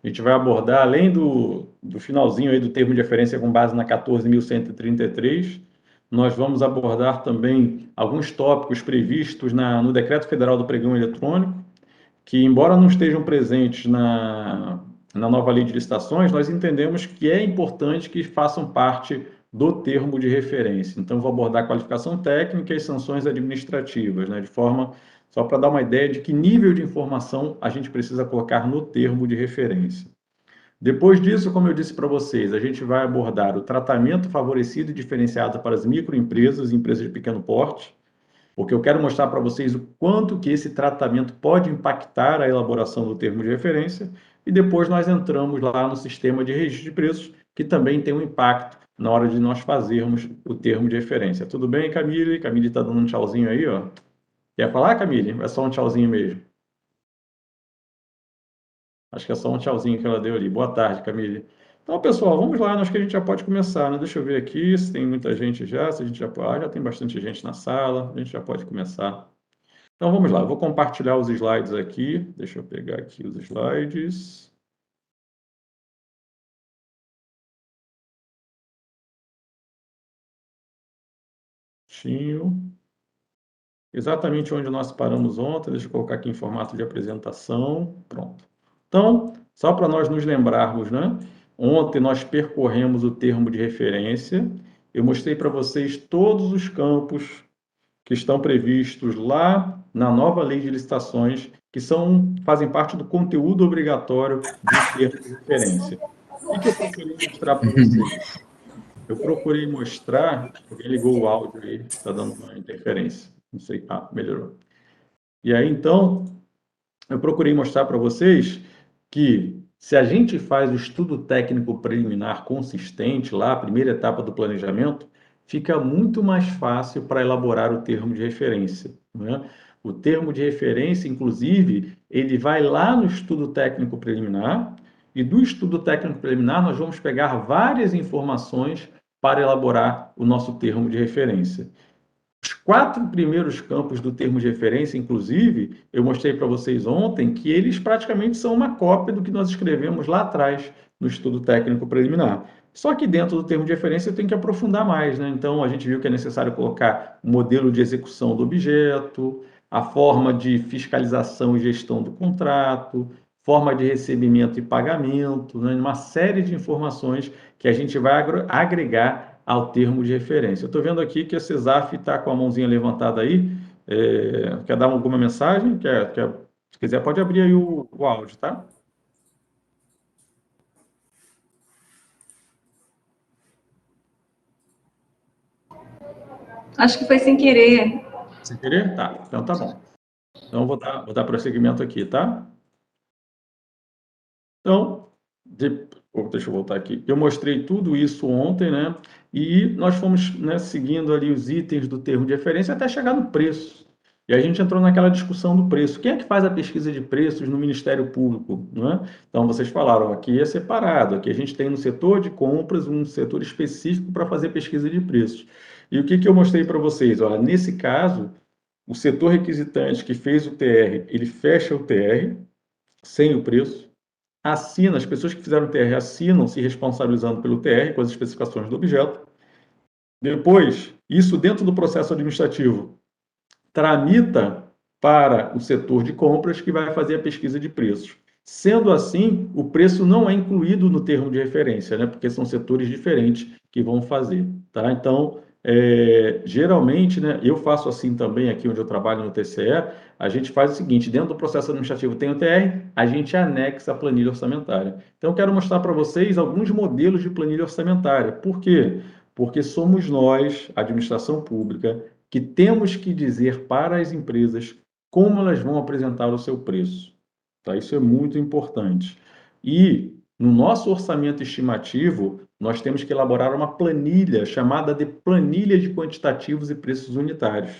A gente vai abordar, além do finalzinho aí do termo de referência com base na 14.133, nós vamos abordar também alguns tópicos previstos no Decreto Federal do Pregão Eletrônico, que, embora não estejam presentes na nova lei de licitações, nós entendemos que é importante que façam parte do termo de referência. Então, vou abordar a qualificação técnica e sanções administrativas, né, de forma, só para dar uma ideia de que nível de informação a gente precisa colocar no termo de referência. Depois disso, como eu disse para vocês, a gente vai abordar o tratamento favorecido e diferenciado para as microempresas e empresas de pequeno porte, porque eu quero mostrar para vocês o quanto que esse tratamento pode impactar a elaboração do termo de referência, e depois nós entramos lá no sistema de registro de preços, que também tem um impacto na hora de nós fazermos o termo de referência. Tudo bem, Camille? Camille está dando um tchauzinho aí, ó. Quer falar, Camille? É só um tchauzinho mesmo. Acho que é só um tchauzinho que ela deu ali. Boa tarde, Camille. Então, pessoal, vamos lá. Acho que a gente já pode começar, né? Deixa eu ver aqui se tem muita gente já. Se a gente já pode. Já tem bastante gente na sala. A gente já pode começar. Então, vamos lá. Eu vou compartilhar os slides aqui. Deixa eu pegar aqui os slides. Exatamente onde nós paramos ontem. Deixa eu colocar aqui em formato de apresentação. Pronto. Então, só para nós nos lembrarmos, né? Ontem nós percorremos o termo de referência. Eu mostrei para vocês todos os campos que estão previstos lá na nova lei de licitações, que fazem parte do conteúdo obrigatório do termo de referência. O que eu procurei mostrar para vocês? Eu procurei mostrar... Alguém ligou o áudio aí, está dando uma interferência. Não sei. Ah, melhorou. E aí, então, eu procurei mostrar para vocês que, se a gente faz o estudo técnico preliminar consistente, lá, a primeira etapa do planejamento, fica muito mais fácil para elaborar o termo de referência, né? O termo de referência, inclusive, ele vai lá no estudo técnico preliminar, e do estudo técnico preliminar nós vamos pegar várias informações para elaborar o nosso termo de referência. Os 4 primeiros campos do termo de referência, inclusive, eu mostrei para vocês ontem que eles praticamente são uma cópia do que nós escrevemos lá atrás no estudo técnico preliminar. Só que dentro do termo de referência eu tenho que aprofundar mais, né? Então, a gente viu que é necessário colocar o modelo de execução do objeto, a forma de fiscalização e gestão do contrato, forma de recebimento e pagamento, né? Uma série de informações que a gente vai agregar ao termo de referência. Eu estou vendo aqui que a CESAF está com a mãozinha levantada aí. Quer dar alguma mensagem? Se quiser, pode abrir aí o áudio, tá? Acho que foi sem querer. Sem querer? Tá, então tá bom. Então, vou dar prosseguimento aqui, tá? Então, deixa eu voltar aqui. Eu mostrei tudo isso ontem, né? E nós fomos, né, seguindo ali os itens do termo de referência até chegar no preço. E a gente entrou naquela discussão do preço. Quem é que faz a pesquisa de preços no Ministério Público, não é? Então, vocês falaram, aqui é separado. Aqui a gente tem no setor de compras um setor específico para fazer pesquisa de preços. E o que eu mostrei para vocês? Olha, nesse caso, o setor requisitante que fez o TR, ele fecha o TR sem o preço, assina, as pessoas que fizeram o TR assinam se responsabilizando pelo TR com as especificações do objeto. Depois, isso dentro do processo administrativo, tramita para o setor de compras que vai fazer a pesquisa de preços. Sendo assim, o preço não é incluído no termo de referência, né? Porque são setores diferentes que vão fazer, tá? Então, geralmente, né, eu faço assim também aqui onde eu trabalho no TCE, a gente faz o seguinte, dentro do processo administrativo tem o TR, a gente anexa a planilha orçamentária. Então, eu quero mostrar para vocês alguns modelos de planilha orçamentária. Por quê? Porque somos nós, a administração pública, que temos que dizer para as empresas como elas vão apresentar o seu preço. Tá? Isso é muito importante. E, no nosso orçamento estimativo, nós temos que elaborar uma planilha chamada de planilha de quantitativos e preços unitários.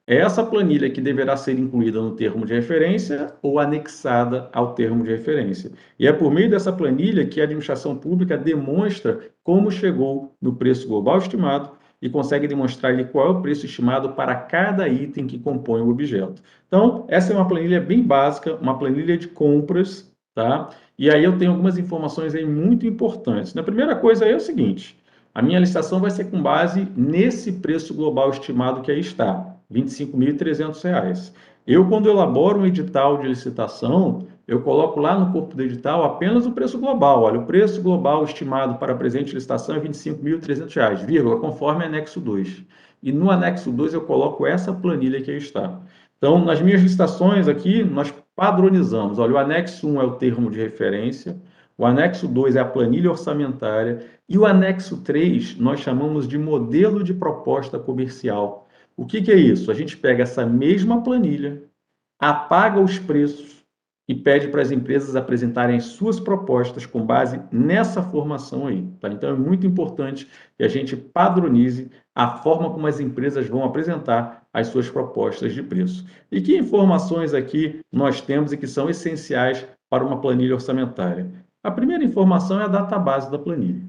É essa planilha que deverá ser incluída no termo de referência ou anexada ao termo de referência. E é por meio dessa planilha que a administração pública demonstra como chegou no preço global estimado e consegue demonstrar ali qual é o preço estimado para cada item que compõe o objeto. Então, essa é uma planilha bem básica, uma planilha de compras, tá? E aí eu tenho algumas informações aí muito importantes. A primeira coisa é o seguinte: a minha licitação vai ser com base nesse preço global estimado que aí está, R$ 25.300. Quando elaboro um edital de licitação, eu coloco lá no corpo do edital apenas o preço global. Olha, o preço global estimado para a presente licitação é R$ 25.300, vírgula, conforme anexo 2. E no anexo 2 eu coloco essa planilha que aí está. Então, nas minhas licitações aqui, nós padronizamos. Olha, o anexo 1 é o termo de referência, o anexo 2 é a planilha orçamentária e o anexo 3 nós chamamos de modelo de proposta comercial. O que é isso? A gente pega essa mesma planilha, apaga os preços e pede para as empresas apresentarem suas propostas com base nessa formação aí. Tá? Então, é muito importante que a gente padronize a forma como as empresas vão apresentar as suas propostas de preço. E que informações aqui nós temos e que são essenciais para uma planilha orçamentária? A primeira informação é a database da planilha.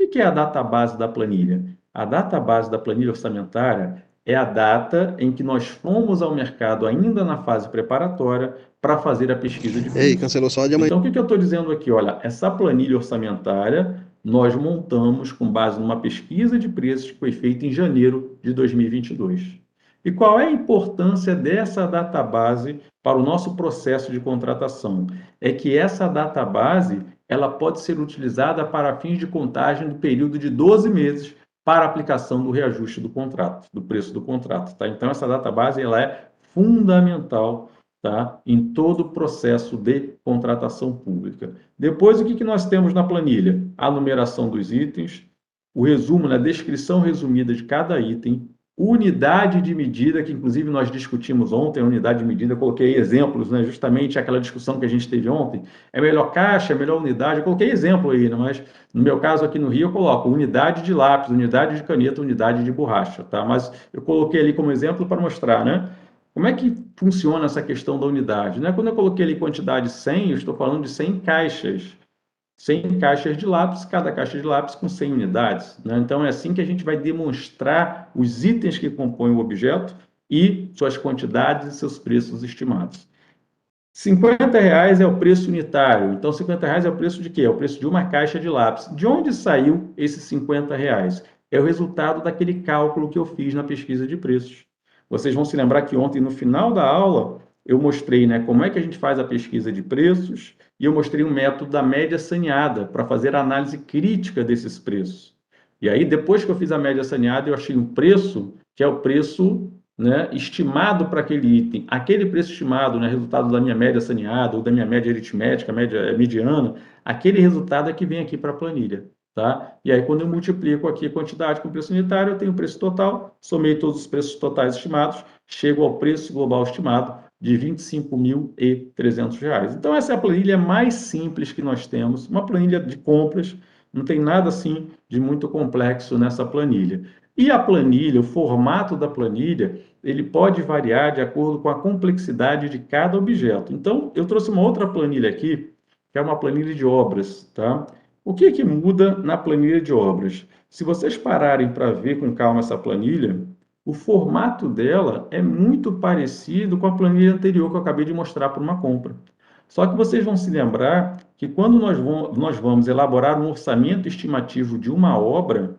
O que é a database da planilha? A database da planilha orçamentária é a data em que nós fomos ao mercado ainda na fase preparatória para fazer a pesquisa de Ei, preço. cancelou só a de amanhã. Então, o que eu estou dizendo aqui? Olha, essa planilha orçamentária nós montamos com base numa pesquisa de preços que foi feita em janeiro de 2022. E qual é a importância dessa database para o nosso processo de contratação? É que essa database ela pode ser utilizada para fins de contagem do período de 12 meses para aplicação do reajuste do contrato, do preço do contrato. Tá? Então, essa database ela é fundamental, tá, em todo o processo de contratação pública. Depois, o que nós temos na planilha? A numeração dos itens, o resumo, a descrição resumida de cada item, unidade de medida, que inclusive nós discutimos ontem, a unidade de medida, eu coloquei exemplos, né, justamente aquela discussão que a gente teve ontem, é melhor caixa, é melhor unidade, eu coloquei exemplo aí, né, mas no meu caso aqui no Rio eu coloco unidade de lápis, unidade de caneta, unidade de borracha, tá? Mas eu coloquei ali como exemplo para mostrar, né? Como é que funciona essa questão da unidade, né? Quando eu coloquei ali quantidade 100, eu estou falando de 100 caixas. 100 caixas de lápis, cada caixa de lápis com 100 unidades. Né? Então, é assim que a gente vai demonstrar os itens que compõem o objeto e suas quantidades e seus preços estimados. R$ 50 é o preço unitário. Então, R$ 50 é o preço de quê? É o preço de uma caixa de lápis. De onde saiu esses R$ 50? É o resultado daquele cálculo que eu fiz na pesquisa de preços. Vocês vão se lembrar que ontem, no final da aula, eu mostrei, né, como é que a gente faz a pesquisa de preços e eu mostrei um método da média saneada para fazer a análise crítica desses preços. E aí, depois que eu fiz a média saneada, eu achei um preço que é o preço, né, estimado para aquele item. Aquele preço estimado, né, resultado da minha média saneada ou da minha média aritmética, média mediana, aquele resultado é que vem aqui para a planilha. Tá? E aí, quando eu multiplico aqui a quantidade com o preço unitário, eu tenho o preço total, somei todos os preços totais estimados, chego ao preço global estimado de R$ 25.300. Então, essa é a planilha mais simples que nós temos, uma planilha de compras, não tem nada assim de muito complexo nessa planilha. E a planilha, o formato da planilha, ele pode variar de acordo com a complexidade de cada objeto. Então, eu trouxe uma outra planilha aqui, que é uma planilha de obras, tá? O que muda na planilha de obras? Se vocês pararem para ver com calma essa planilha, o formato dela é muito parecido com a planilha anterior que eu acabei de mostrar para uma compra. Só que vocês vão se lembrar que quando nós vamos elaborar um orçamento estimativo de uma obra,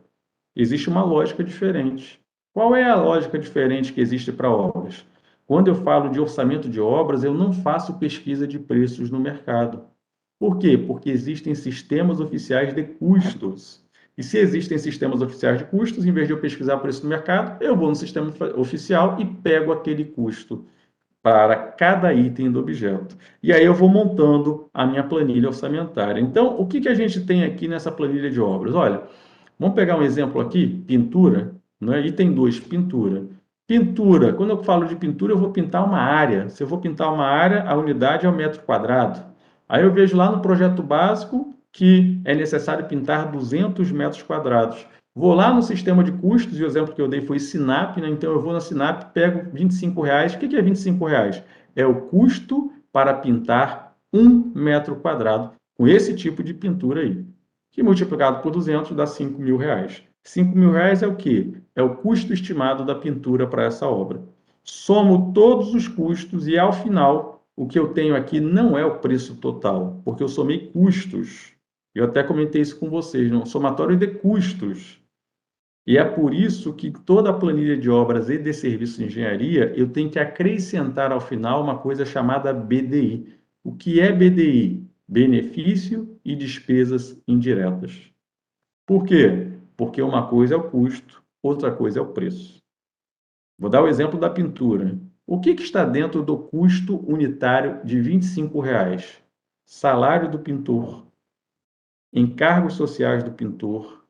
existe uma lógica diferente. Qual é a lógica diferente que existe para obras? Quando eu falo de orçamento de obras, eu não faço pesquisa de preços no mercado. Por quê? Porque existem sistemas oficiais de custos. E se existem sistemas oficiais de custos, em vez de eu pesquisar preço no mercado, eu vou no sistema oficial e pego aquele custo para cada item do objeto. E aí eu vou montando a minha planilha orçamentária. Então, o que a gente tem aqui nessa planilha de obras? Olha, vamos pegar um exemplo aqui, pintura, né? Item 2, pintura. Pintura, quando eu falo de pintura, eu vou pintar uma área. Se eu vou pintar uma área, a unidade é o metro quadrado. Aí eu vejo lá no projeto básico que é necessário pintar 200 metros quadrados. Vou lá no sistema de custos, e o exemplo que eu dei foi Sinap, né? Então eu vou na Sinap, pego R$ 25. O que é R$ 25? É o custo para pintar 1 metro quadrado com esse tipo de pintura aí, que multiplicado por 200 dá R$ 5.000. R$ 5.000 é o quê? É o custo estimado da pintura para essa obra. Somo todos os custos e, ao final, o que eu tenho aqui não é o preço total, porque eu somei custos. Eu até comentei isso com vocês, um somatório de custos. E é por isso que toda a planilha de obras e de serviços de engenharia, eu tenho que acrescentar ao final uma coisa chamada BDI. O que é BDI? Benefício e despesas indiretas. Por quê? Porque uma coisa é o custo, outra coisa é o preço. Vou dar o exemplo da pintura. O que está dentro do custo unitário de R$ 25? Salário do pintor, encargos sociais do pintor,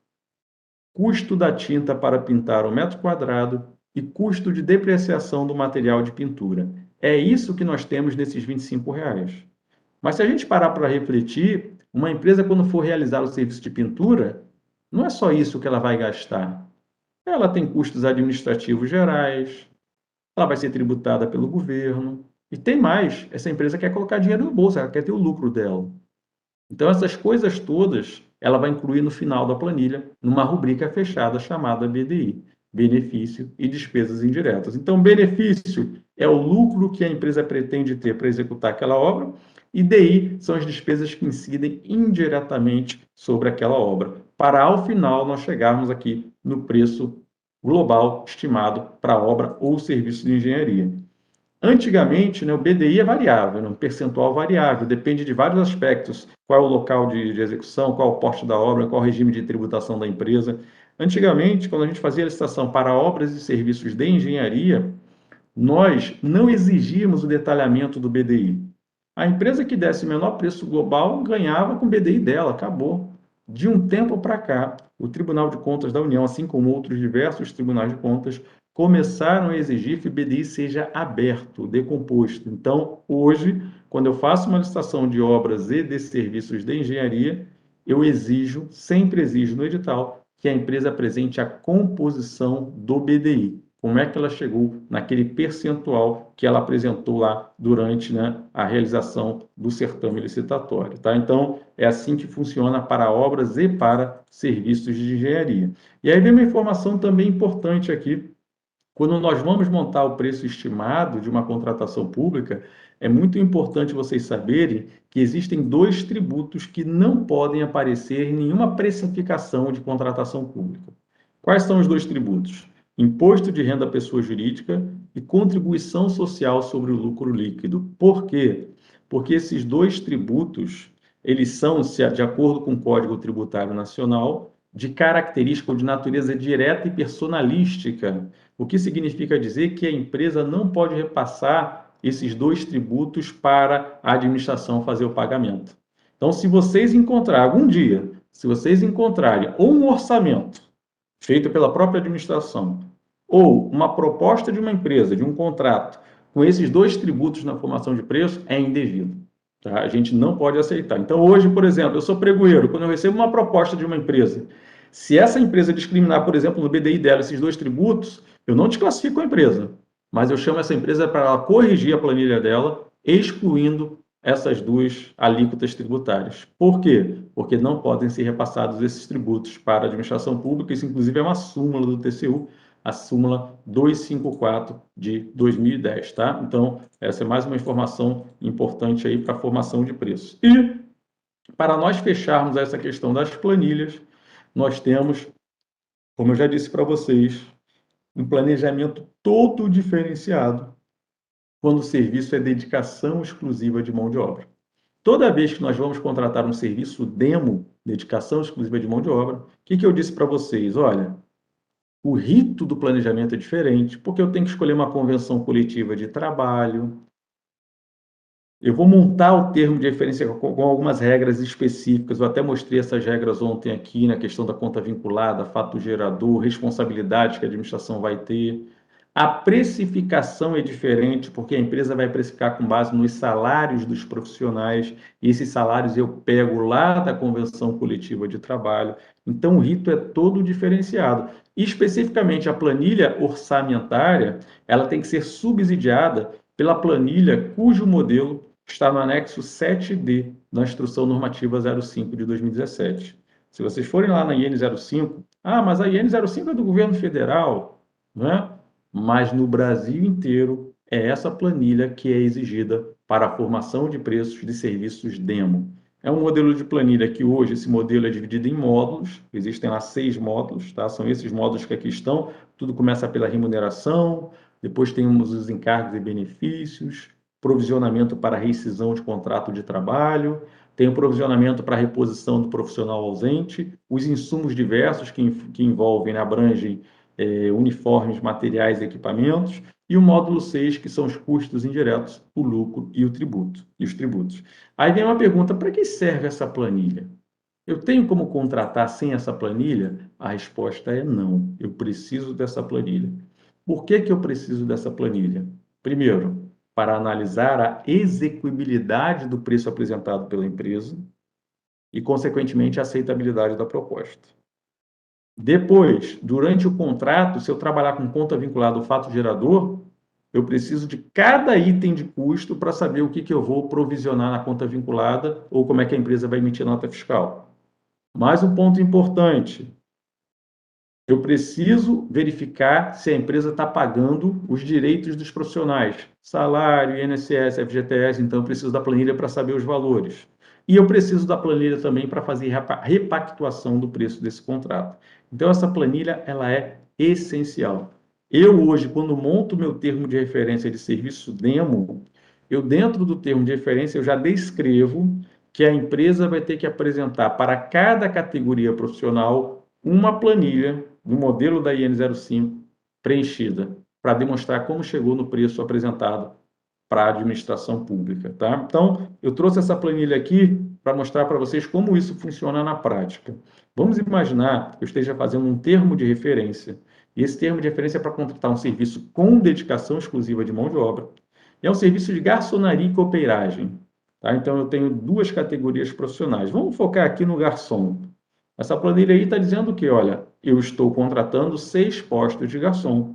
custo da tinta para pintar o metro quadrado e custo de depreciação do material de pintura. É isso que nós temos nesses R$ 25. Mas se a gente parar para refletir, uma empresa, quando for realizar o serviço de pintura, não é só isso que ela vai gastar. Ela tem custos administrativos gerais, ela vai ser tributada pelo governo. E tem mais, essa empresa quer colocar dinheiro no bolso, ela quer ter o lucro dela. Então, essas coisas todas, ela vai incluir no final da planilha, numa rubrica fechada chamada BDI, benefício e despesas indiretas. Então, benefício é o lucro que a empresa pretende ter para executar aquela obra, e DI são as despesas que incidem indiretamente sobre aquela obra, para ao final nós chegarmos aqui no preço global estimado para a obra ou serviço de engenharia. Antigamente, né, o BDI é variável, né, um percentual variável, depende de vários aspectos. Qual é o local de execução, qual é o porte da obra, qual é o regime de tributação da empresa. Antigamente, quando a gente fazia a licitação para obras e serviços de engenharia, nós não exigíamos o detalhamento do BDI. A empresa que desse o menor preço global ganhava com o BDI dela, acabou. De um tempo para cá, o Tribunal de Contas da União, assim como outros diversos tribunais de contas, começaram a exigir que o BDI seja aberto, decomposto. Então, hoje, quando eu faço uma licitação de obras e de serviços de engenharia, eu exijo, sempre exijo no edital, que a empresa apresente a composição do BDI. Como é que ela chegou naquele percentual que ela apresentou lá durante, né, a realização do certame licitatório, tá? Então, é assim que funciona para obras e para serviços de engenharia. E aí vem uma informação também importante aqui. Quando nós vamos montar o preço estimado de uma contratação pública, é muito importante vocês saberem que existem dois tributos que não podem aparecer em nenhuma precificação de contratação pública. Quais são os dois tributos? Imposto de renda à pessoa jurídica e contribuição social sobre o lucro líquido. Por quê? Porque esses dois tributos, eles são, de acordo com o Código Tributário Nacional, de característica ou de natureza direta e personalística, o que significa dizer que a empresa não pode repassar esses dois tributos para a administração fazer o pagamento. Então, se vocês encontrarem algum dia, se vocês encontrarem ou um orçamento feito pela própria administração, ou uma proposta de uma empresa, de um contrato, com esses dois tributos na formação de preço, é indevido. Tá? A gente não pode aceitar. Então, hoje, por exemplo, eu sou pregoeiro, quando eu recebo uma proposta de uma empresa, se essa empresa discriminar, por exemplo, no BDI dela, esses dois tributos, eu não desclassifico a empresa, mas eu chamo essa empresa para ela corrigir a planilha dela, excluindo essas duas alíquotas tributárias. Por quê? Porque não podem ser repassados esses tributos para a administração pública, isso inclusive é uma súmula do TCU, a súmula 254 de 2010, tá? Então, essa é mais uma informação importante aí para a formação de preços. E, para nós fecharmos essa questão das planilhas, nós temos, como eu já disse para vocês, um planejamento todo diferenciado quando o serviço é dedicação exclusiva de mão de obra. Toda vez que nós vamos contratar um serviço demo, dedicação exclusiva de mão de obra, o que eu disse para vocês? Olha, o rito do planejamento é diferente, porque eu tenho que escolher uma convenção coletiva de trabalho, eu vou montar o termo de referência com algumas regras específicas. Eu até mostrei essas regras ontem aqui, na questão da conta vinculada, fato gerador, responsabilidades que a administração vai ter. A precificação é diferente, porque a empresa vai precificar com base nos salários dos profissionais, e esses salários eu pego lá da convenção coletiva de trabalho. Então, o rito é todo diferenciado. E, especificamente, a planilha orçamentária, ela tem que ser subsidiada pela planilha cujo modelo está no anexo 7D da Instrução Normativa 05 de 2017. Se vocês forem lá na IN 05, mas a IN 05 é do governo federal, não é? Mas no Brasil inteiro é essa planilha que é exigida para a formação de preços de serviços demo. É um modelo de planilha que hoje, esse modelo é dividido em módulos, existem lá 6 módulos, tá? São esses módulos que aqui estão, tudo começa pela remuneração, depois temos os encargos e benefícios, provisionamento para rescisão de contrato de trabalho, tem o provisionamento para reposição do profissional ausente, os insumos diversos que envolvem, né, abrangem uniformes, materiais e equipamentos, e o módulo 6, que são os custos indiretos, o lucro e o tributo, e os tributos. Aí vem uma pergunta, para que serve essa planilha? Eu tenho como contratar sem essa planilha? A resposta é não, eu preciso dessa planilha. Por que que eu preciso dessa planilha? Primeiro, para analisar a execuibilidade do preço apresentado pela empresa e, consequentemente, a aceitabilidade da proposta. Depois, durante o contrato, se eu trabalhar com conta vinculada ao fato gerador, eu preciso de cada item de custo para saber o que eu vou provisionar na conta vinculada ou como é que a empresa vai emitir nota fiscal. Mais um ponto importante, eu preciso verificar se a empresa está pagando os direitos dos profissionais, salário, INSS, FGTS, então eu preciso da planilha para saber os valores. E eu preciso da planilha também para fazer repactuação do preço desse contrato. Então essa planilha, ela é essencial. Eu hoje, quando monto meu termo de referência de serviço demo, eu dentro do termo de referência eu já descrevo que a empresa vai ter que apresentar para cada categoria profissional uma planilha no modelo da IN05 preenchida para demonstrar como chegou no preço apresentado para a administração pública, tá? Então, eu trouxe essa planilha aqui para mostrar para vocês como isso funciona na prática. Vamos imaginar que eu esteja fazendo um termo de referência, e esse termo de referência é para contratar um serviço com dedicação exclusiva de mão de obra, e é um serviço de garçonaria e copeiragem, tá? Então, eu tenho 2 categorias profissionais. Vamos focar aqui no garçom. Essa planilha aí está dizendo que, olha, eu estou contratando 6 postos de garçom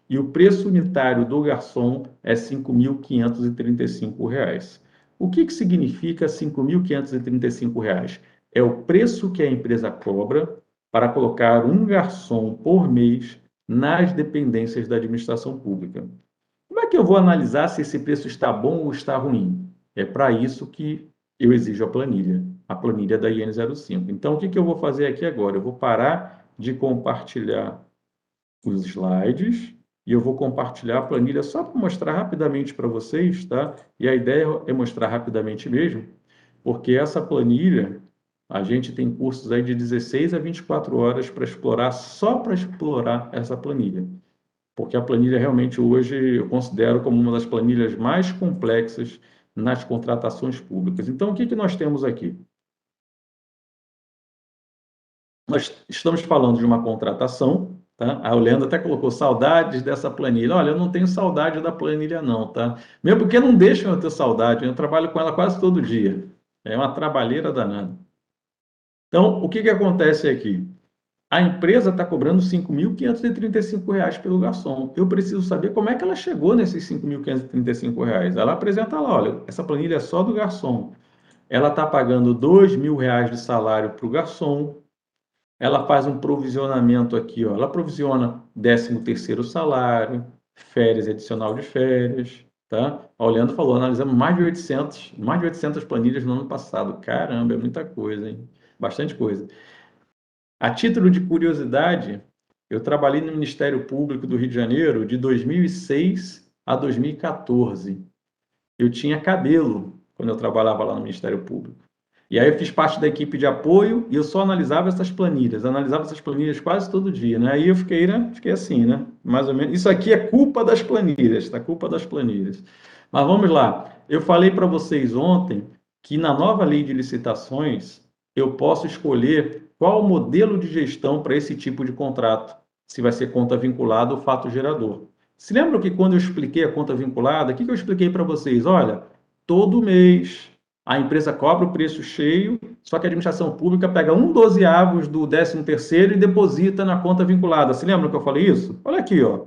e o preço unitário do garçom é R$ 5.535. O que significa R$ 5.535? É o preço que a empresa cobra para colocar um garçom por mês nas dependências da administração pública. Como é que eu vou analisar se esse preço está bom ou está ruim? É para isso que eu exijo a planilha da IN05. Então, o que eu vou fazer aqui agora? Eu vou parar de compartilhar os slides e eu vou compartilhar a planilha só para mostrar rapidamente para vocês, tá? E a ideia é mostrar rapidamente mesmo, porque essa planilha, a gente tem cursos aí de 16 a 24 horas para explorar, só para explorar essa planilha. Porque a planilha realmente hoje eu considero como uma das planilhas mais complexas nas contratações públicas. Então, o que nós temos aqui? Nós estamos falando de uma contratação, tá? A Leandro até colocou saudades dessa planilha. Olha, eu não tenho saudade da planilha não, tá? Mesmo porque não deixam eu ter saudade, eu trabalho com ela quase todo dia. É uma trabalheira danada. Então, o que acontece aqui? A empresa está cobrando R$ 5.535 pelo garçom. Eu preciso saber como é que ela chegou nesses R$ 5.535. Ela apresenta lá, olha, essa planilha é só do garçom. Ela está pagando R$ 2.000 de salário para o garçom. Ela faz um provisionamento aqui, ó. Ela provisiona 13º salário, férias adicional de férias, tá? O Leandro falou, analisamos mais de 800 planilhas no ano passado. Caramba, é muita coisa, hein? Bastante coisa. A título de curiosidade, eu trabalhei no Ministério Público do Rio de Janeiro de 2006 a 2014. Eu tinha cabelo quando eu trabalhava lá no Ministério Público. E aí eu fiz parte da equipe de apoio e eu só analisava essas planilhas. Analisava essas planilhas quase todo dia, né? Aí eu fiquei, né? Fiquei assim, né? Mais ou menos. Isso aqui é culpa das planilhas, tá? Culpa das planilhas. Mas vamos lá. Eu falei para vocês ontem que na nova lei de licitações eu posso escolher qual o modelo de gestão para esse tipo de contrato, se vai ser conta vinculada ou fato gerador. Se lembram que quando eu expliquei a conta vinculada, o que eu expliquei para vocês? Olha, todo mês a empresa cobra o preço cheio, só que a administração pública pega 1/12 do 13º e deposita na conta vinculada. Se lembram que eu falei isso? Olha aqui, ó.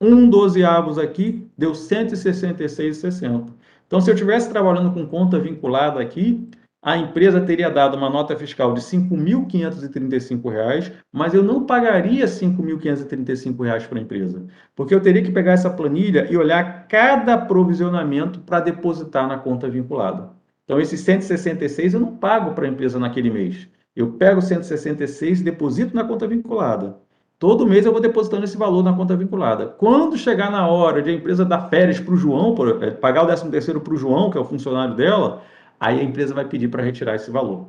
1/12 aqui deu 166,60. Então, se eu estivesse trabalhando com conta vinculada aqui, a empresa teria dado uma nota fiscal de R$ 5.535, mas eu não pagaria R$ 5.535 para a empresa, porque eu teria que pegar essa planilha e olhar cada provisionamento para depositar na conta vinculada. Então, esses 166 eu não pago para a empresa naquele mês. Eu pego 166 e deposito na conta vinculada. Todo mês eu vou depositando esse valor na conta vinculada. Quando chegar na hora de a empresa dar férias para o João, pagar o 13º para o João, que é o funcionário dela, aí a empresa vai pedir para retirar esse valor.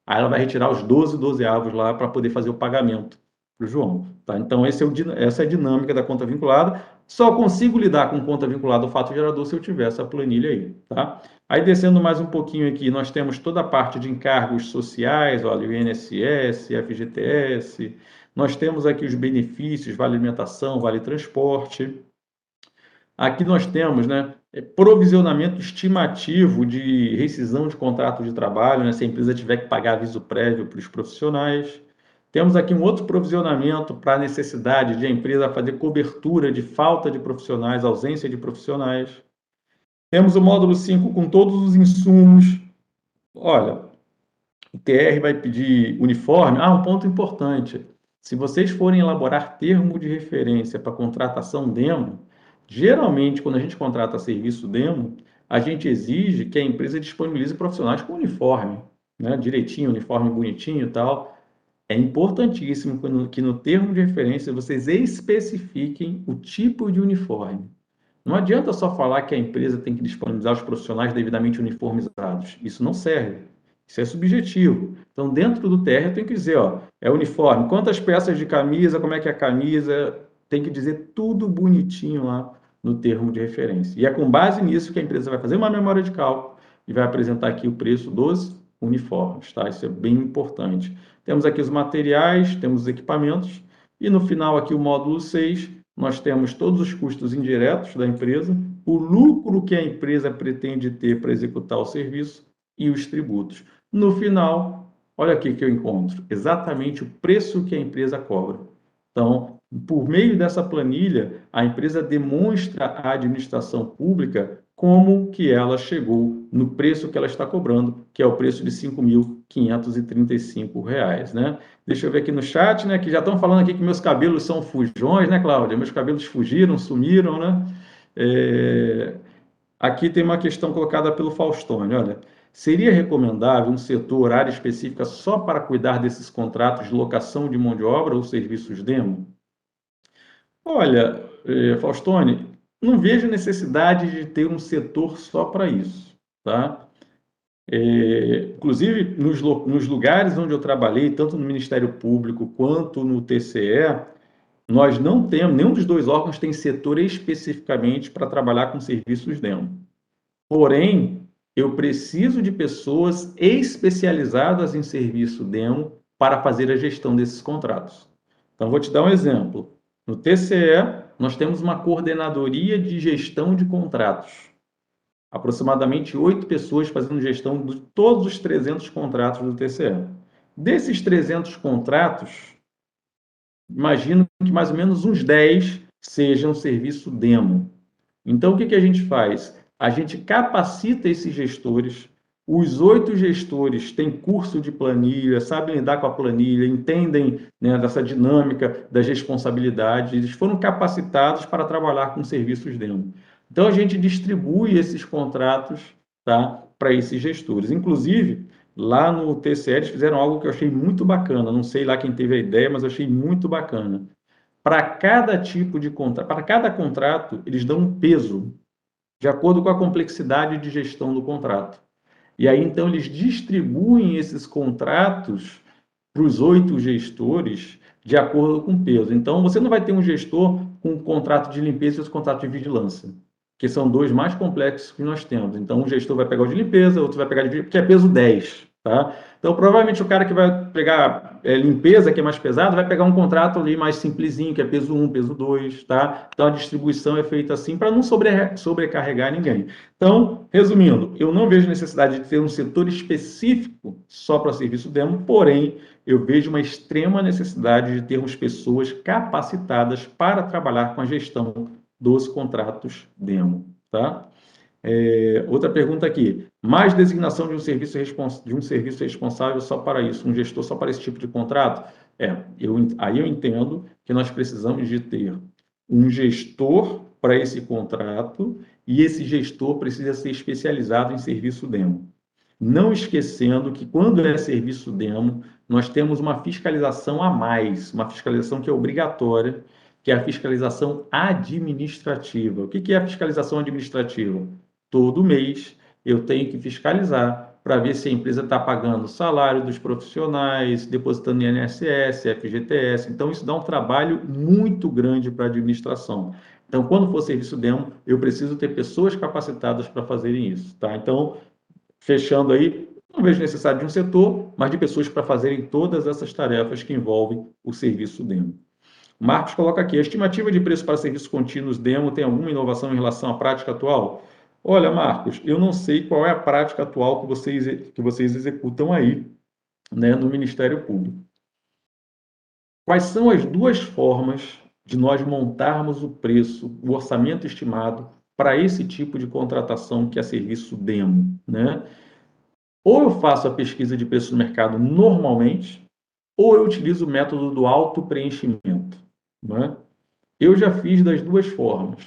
Aí ela vai retirar os 12 lá para poder fazer o pagamento para o João. Tá? Então, essa é a dinâmica da conta vinculada. Só consigo lidar com conta vinculada ao fato gerador se eu tiver essa planilha aí. Tá? Aí, descendo mais um pouquinho aqui, nós temos toda a parte de encargos sociais, olha, o INSS, FGTS. Nós temos aqui os benefícios, vale alimentação, vale transporte. Aqui nós temos, né, provisionamento estimativo de rescisão de contrato de trabalho, né, se a empresa tiver que pagar aviso prévio para os profissionais. Temos aqui um outro provisionamento para a necessidade de a empresa fazer cobertura de falta de profissionais, ausência de profissionais. Temos o módulo 5 com todos os insumos. Olha, o TR vai pedir uniforme. Um ponto importante. Se vocês forem elaborar termo de referência para contratação demo, geralmente, quando a gente contrata serviço demo, a gente exige que a empresa disponibilize profissionais com uniforme, né? Direitinho, uniforme bonitinho e tal. É importantíssimo que no termo de referência vocês especifiquem o tipo de uniforme. Não adianta só falar que a empresa tem que disponibilizar os profissionais devidamente uniformizados. Isso não serve. Isso é subjetivo. Então, dentro do TR, eu tenho que dizer, ó, é uniforme, quantas peças de camisa, como é que é a camisa, tem que dizer tudo bonitinho lá no termo de referência. E é com base nisso que a empresa vai fazer uma memória de cálculo e vai apresentar aqui o preço dos uniformes, tá? Isso é bem importante. Temos aqui os materiais, temos os equipamentos, e no final aqui o módulo 6, nós temos todos os custos indiretos da empresa, o lucro que a empresa pretende ter para executar o serviço e os tributos. No final, olha aqui que eu encontro, exatamente o preço que a empresa cobra. Então, por meio dessa planilha, a empresa demonstra à administração pública como que ela chegou no preço que ela está cobrando, que é o preço de R$ 5.535, né? Deixa eu ver aqui no chat, né, que já estão falando aqui que meus cabelos são fujões, né, Cláudia? Meus cabelos fugiram, sumiram, né? Aqui tem uma questão colocada pelo Faustone, olha, seria recomendável um setor, área específica só para cuidar desses contratos de locação de mão de obra ou serviços demo? Olha, Faustone, não vejo necessidade de ter um setor só para isso, tá? Inclusive, nos lugares onde eu trabalhei, tanto no Ministério Público quanto no TCE, nós não temos, nenhum dos dois órgãos tem setor especificamente para trabalhar com serviços demo. Porém, eu preciso de pessoas especializadas em serviço demo para fazer a gestão desses contratos. Então, vou te dar um exemplo. No TCE, nós temos uma coordenadoria de gestão de contratos. Aproximadamente 8 pessoas fazendo gestão de todos os 300 contratos do TCE. Desses 300 contratos, imagino que mais ou menos uns 10 sejam serviço demo. Então, o que a gente faz? A gente capacita esses gestores. Os 8 gestores têm curso de planilha, sabem lidar com a planilha, entendem, né, dessa dinâmica das responsabilidades. Eles foram capacitados para trabalhar com serviços demo. Então, a gente distribui esses contratos, tá, para esses gestores. Inclusive, lá no TCE, eles fizeram algo que eu achei muito bacana. Não sei lá quem teve a ideia, mas eu achei muito bacana. Para cada tipo de contrato, para cada contrato, eles dão um peso de acordo com a complexidade de gestão do contrato. E aí, então, eles distribuem esses contratos para os 8 gestores de acordo com o peso. Então, você não vai ter um gestor com um contrato de limpeza e outro contrato de vigilância, que são dois mais complexos que nós temos. Então, um gestor vai pegar o de limpeza, outro vai pegar de vigilância, que é peso 10. Tá? Então, provavelmente, o cara que vai pegar limpeza, que é mais pesado, vai pegar um contrato ali mais simplesinho, que é peso 1, peso 2. Tá? Então, a distribuição é feita assim para não sobrecarregar ninguém. Então, resumindo, eu não vejo necessidade de ter um setor específico só para serviço demo, porém, eu vejo uma extrema necessidade de termos pessoas capacitadas para trabalhar com a gestão dos contratos demo. Tá? Outra pergunta aqui. Mais designação de um serviço responsável só para isso, um gestor só para esse tipo de contrato? Aí eu entendo que nós precisamos de ter um gestor para esse contrato e esse gestor precisa ser especializado em serviço demo. Não esquecendo que quando é serviço demo, nós temos uma fiscalização a mais, uma fiscalização que é obrigatória, que é a fiscalização administrativa. O que é a fiscalização administrativa? Todo mês eu tenho que fiscalizar para ver se a empresa está pagando o salário dos profissionais, depositando em INSS, FGTS. Então, isso dá um trabalho muito grande para a administração. Então, quando for serviço demo, eu preciso ter pessoas capacitadas para fazerem isso, tá? Então, fechando aí, não vejo necessidade de um setor, mas de pessoas para fazerem todas essas tarefas que envolvem o serviço demo. Marcos coloca aqui, a estimativa de preço para serviços contínuos demo tem alguma inovação em relação à prática atual? Olha, Marcos, eu não sei qual é a prática atual que vocês executam aí, né, no Ministério Público. Quais são as duas formas de nós montarmos o preço, o orçamento estimado para esse tipo de contratação que é serviço demo, né? Ou eu faço a pesquisa de preço no mercado normalmente, ou eu utilizo o método do autopreenchimento, né? Eu já fiz das duas formas.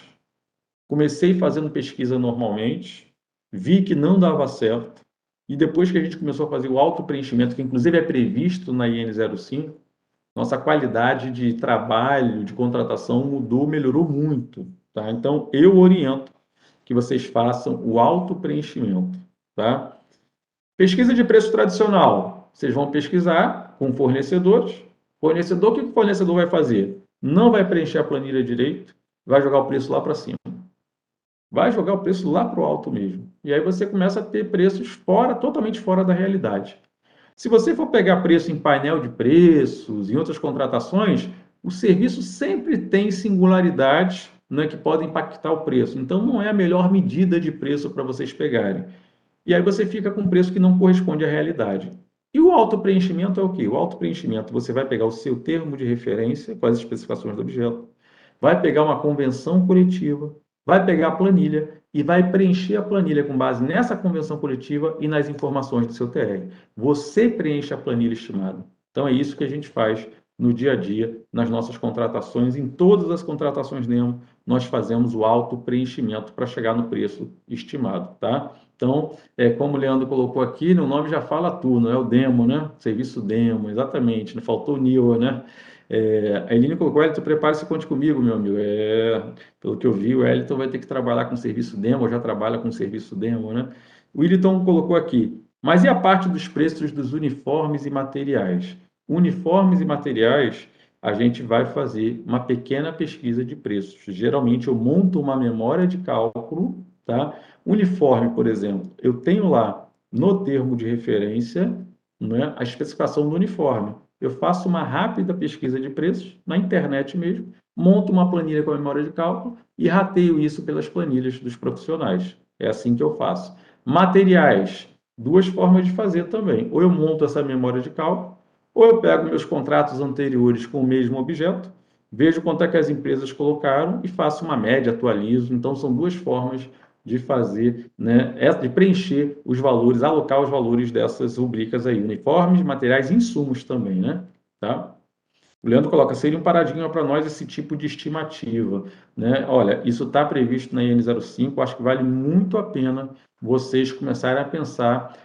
Comecei fazendo pesquisa normalmente, vi que não dava certo, e depois que a gente começou a fazer o autopreenchimento, que inclusive é previsto na IN05, nossa qualidade de trabalho, de contratação mudou, melhorou muito, tá? Então, eu oriento que vocês façam o autopreenchimento, tá? Pesquisa de preço tradicional. Vocês vão pesquisar com fornecedores. Fornecedor, o que o fornecedor vai fazer? Não vai preencher a planilha direito, vai jogar o preço lá para cima. Vai jogar o preço lá para o alto mesmo. E aí você começa a ter preços totalmente fora da realidade. Se você for pegar preço em painel de preços, em outras contratações, o serviço sempre tem singularidades, né, que podem impactar o preço. Então, não é a melhor medida de preço para vocês pegarem. E aí você fica com um preço que não corresponde à realidade. E o autopreenchimento é o quê? O autopreenchimento, você vai pegar o seu termo de referência com as especificações do objeto, vai pegar uma convenção coletiva, vai pegar a planilha e vai preencher a planilha com base nessa convenção coletiva e nas informações do seu TR. Você preenche a planilha estimada. Então é isso que a gente faz no dia a dia, nas nossas contratações, em todas as contratações NEMO, nós fazemos o autopreenchimento para chegar no preço estimado, tá? Então, como o Leandro colocou aqui, o nome já fala tudo, não é o demo, né? Serviço demo, exatamente, não faltou o NIO, né? A Eline colocou, Wellington, prepare-se e conte comigo, meu amigo. Pelo que eu vi, o Wellington vai ter que trabalhar com serviço demo, já trabalha com serviço demo, né? O Williton colocou aqui, mas e a parte dos preços dos uniformes e materiais? Uniformes e materiais, a gente vai fazer uma pequena pesquisa de preços. Geralmente, eu monto uma memória de cálculo, tá? Uniforme, por exemplo, eu tenho lá no termo de referência, né, a especificação do uniforme. Eu faço uma rápida pesquisa de preços na internet mesmo, monto uma planilha com a memória de cálculo e rateio isso pelas planilhas dos profissionais. É assim que eu faço. Materiais, duas formas de fazer também. Ou eu monto essa memória de cálculo, ou eu pego meus contratos anteriores com o mesmo objeto, vejo quanto é que as empresas colocaram e faço uma média, atualizo. Então, são duas formas de fazer, né, de preencher os valores, alocar os valores dessas rubricas aí, uniformes, materiais e insumos também, né? Tá? O Leandro coloca, seria um paradigma para nós esse tipo de estimativa, né? Olha, isso está previsto na IN05, acho que vale muito a pena vocês começarem a pensar,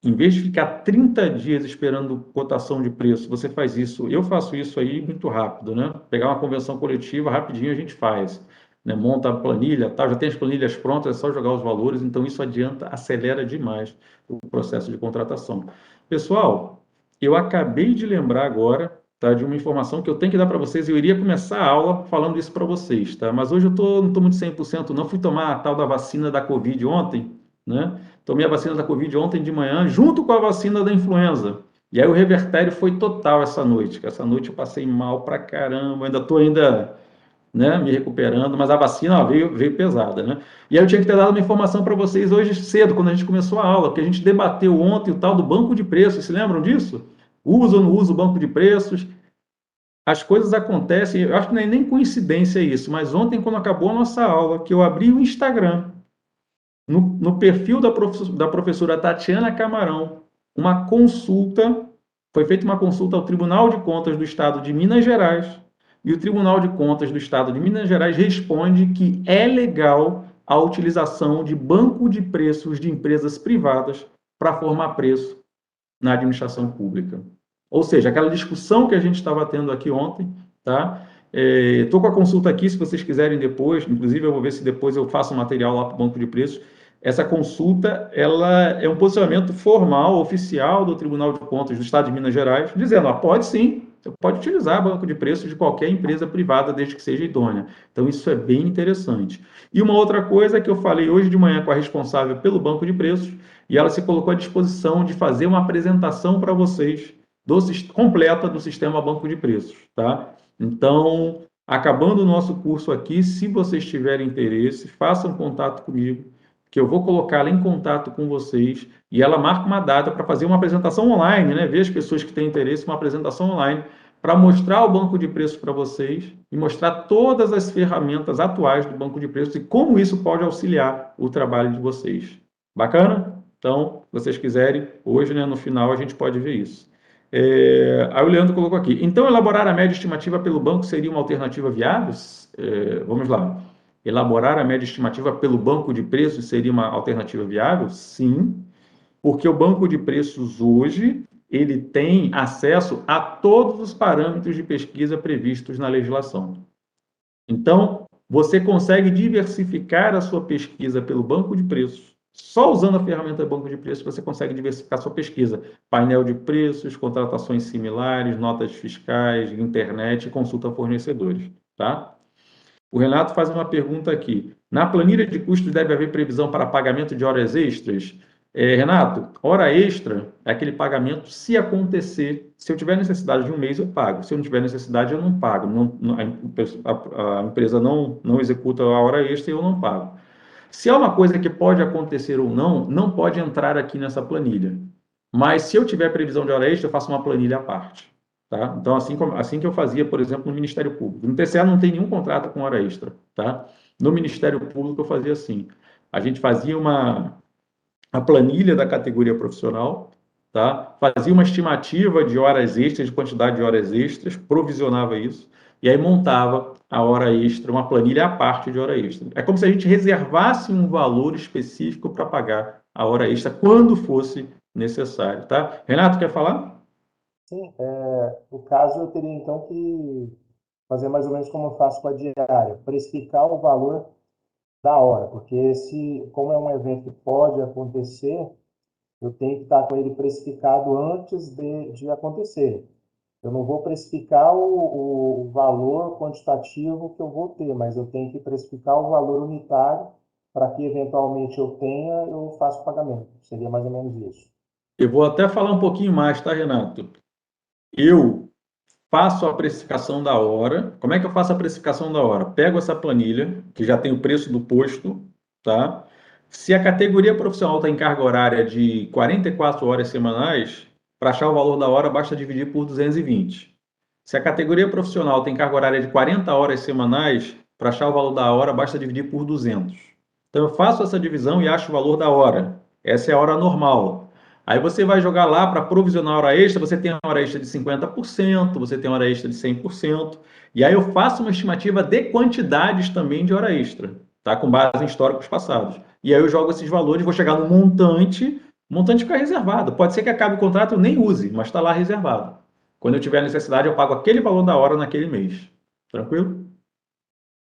em vez de ficar 30 dias esperando cotação de preço, você faz isso, eu faço isso aí muito rápido, né? Pegar uma convenção coletiva, rapidinho a gente faz, né? Monta a planilha, tá? Já tem as planilhas prontas, é só jogar os valores, então isso adianta, acelera demais o processo de contratação. Pessoal, eu acabei de lembrar agora, tá, de uma informação que eu tenho que dar para vocês. Eu iria começar a aula falando isso para vocês, tá? Mas hoje não estou muito 100%, não. Fui tomar a tal da vacina da Covid ontem, né? Tomei a vacina da Covid ontem de manhã, junto com a vacina da influenza. E aí o revertério foi total essa noite. Essa noite eu passei mal pra caramba, ainda estou né, me recuperando, mas a vacina veio pesada, né? E aí eu tinha que ter dado uma informação para vocês hoje cedo, quando a gente começou a aula, porque a gente debateu ontem o tal do banco de preços, se lembram disso? Usa ou não usa o banco de preços? As coisas acontecem, eu acho que não é nem coincidência isso, mas ontem, quando acabou a nossa aula, que eu abri o Instagram, no perfil da professora Tatiana Camarão, foi feita uma consulta ao Tribunal de Contas do Estado de Minas Gerais, e o Tribunal de Contas do Estado de Minas Gerais responde que é legal a utilização de banco de preços de empresas privadas para formar preço na administração pública. Ou seja, aquela discussão que a gente estava tendo aqui ontem, tá? Estou com a consulta aqui, se vocês quiserem depois, inclusive eu vou ver se depois eu faço um material lá para o banco de preços. Essa consulta, ela é um posicionamento formal, oficial do Tribunal de Contas do Estado de Minas Gerais, dizendo, pode sim, você pode utilizar banco de preços de qualquer empresa privada, desde que seja idônea. Então, isso é bem interessante. E uma outra coisa que eu falei hoje de manhã com a responsável pelo banco de preços, e ela se colocou à disposição de fazer uma apresentação para vocês completa do sistema banco de preços, tá? Então, acabando o nosso curso aqui, se vocês tiverem interesse, façam contato comigo, que eu vou colocá-la em contato com vocês e ela marca uma data para fazer uma apresentação online, né? Ver as pessoas que têm interesse, uma apresentação online para mostrar o banco de preços para vocês e mostrar todas as ferramentas atuais do banco de preços e como isso pode auxiliar o trabalho de vocês. Bacana? Então, se vocês quiserem, hoje, né, no final, a gente pode ver isso. Aí o Leandro colocou aqui. Então, elaborar a média estimativa pelo banco seria uma alternativa viável? Vamos lá. Elaborar a média estimativa pelo banco de preços seria uma alternativa viável? Sim, porque o banco de preços hoje ele tem acesso a todos os parâmetros de pesquisa previstos na legislação. Então, você consegue diversificar a sua pesquisa pelo banco de preços. Só usando a ferramenta banco de preços, você consegue diversificar a sua pesquisa. Painel de preços, contratações similares, notas fiscais, internet, consulta a fornecedores. Tá? O Renato faz uma pergunta aqui. Na planilha de custos deve haver previsão para pagamento de horas extras? Renato, hora extra é aquele pagamento se acontecer. Se eu tiver necessidade de um mês, eu pago. Se eu não tiver necessidade, eu não pago. A empresa não executa a hora extra e eu não pago. Se é uma coisa que pode acontecer ou não, não pode entrar aqui nessa planilha. Mas se eu tiver previsão de hora extra, eu faço uma planilha à parte. Tá? Então, assim que eu fazia, por exemplo, no Ministério Público. No TCE não tem nenhum contrato com hora extra. Tá? No Ministério Público eu fazia assim. A gente fazia a planilha da categoria profissional, tá? Fazia uma estimativa de horas extras, de quantidade de horas extras, provisionava isso, e aí montava a hora extra, uma planilha à parte de hora extra. É como se a gente reservasse um valor específico para pagar a hora extra quando fosse necessário, tá? Renato, quer falar? Sim, no caso eu teria então que fazer mais ou menos como eu faço com a diária, precificar o valor da hora, porque como é um evento que pode acontecer, eu tenho que estar com ele precificado antes de acontecer. Eu não vou precificar o valor quantitativo que eu vou ter, mas eu tenho que precificar o valor unitário para que eventualmente eu faça o pagamento. Seria mais ou menos isso. Eu vou até falar um pouquinho mais, tá, Renato? Eu faço a precificação da hora. Como é que eu faço a precificação da hora? Pego essa planilha, que já tem o preço do posto, tá? Se a categoria profissional está em carga horária de 44 horas semanais, para achar o valor da hora, basta dividir por 220. Se a categoria profissional tem carga horária de 40 horas semanais, para achar o valor da hora, basta dividir por 200. Então, eu faço essa divisão e acho o valor da hora. Essa é a hora normal. Aí você vai jogar lá para provisionar a hora extra, você tem a hora extra de 50%, você tem a hora extra de 100%, e aí eu faço uma estimativa de quantidades também de hora extra, tá? Com base em históricos passados. E aí eu jogo esses valores, vou chegar no montante, o montante fica reservado. Pode ser que acabe o contrato e eu nem use, mas está lá reservado. Quando eu tiver necessidade, eu pago aquele valor da hora naquele mês. Tranquilo?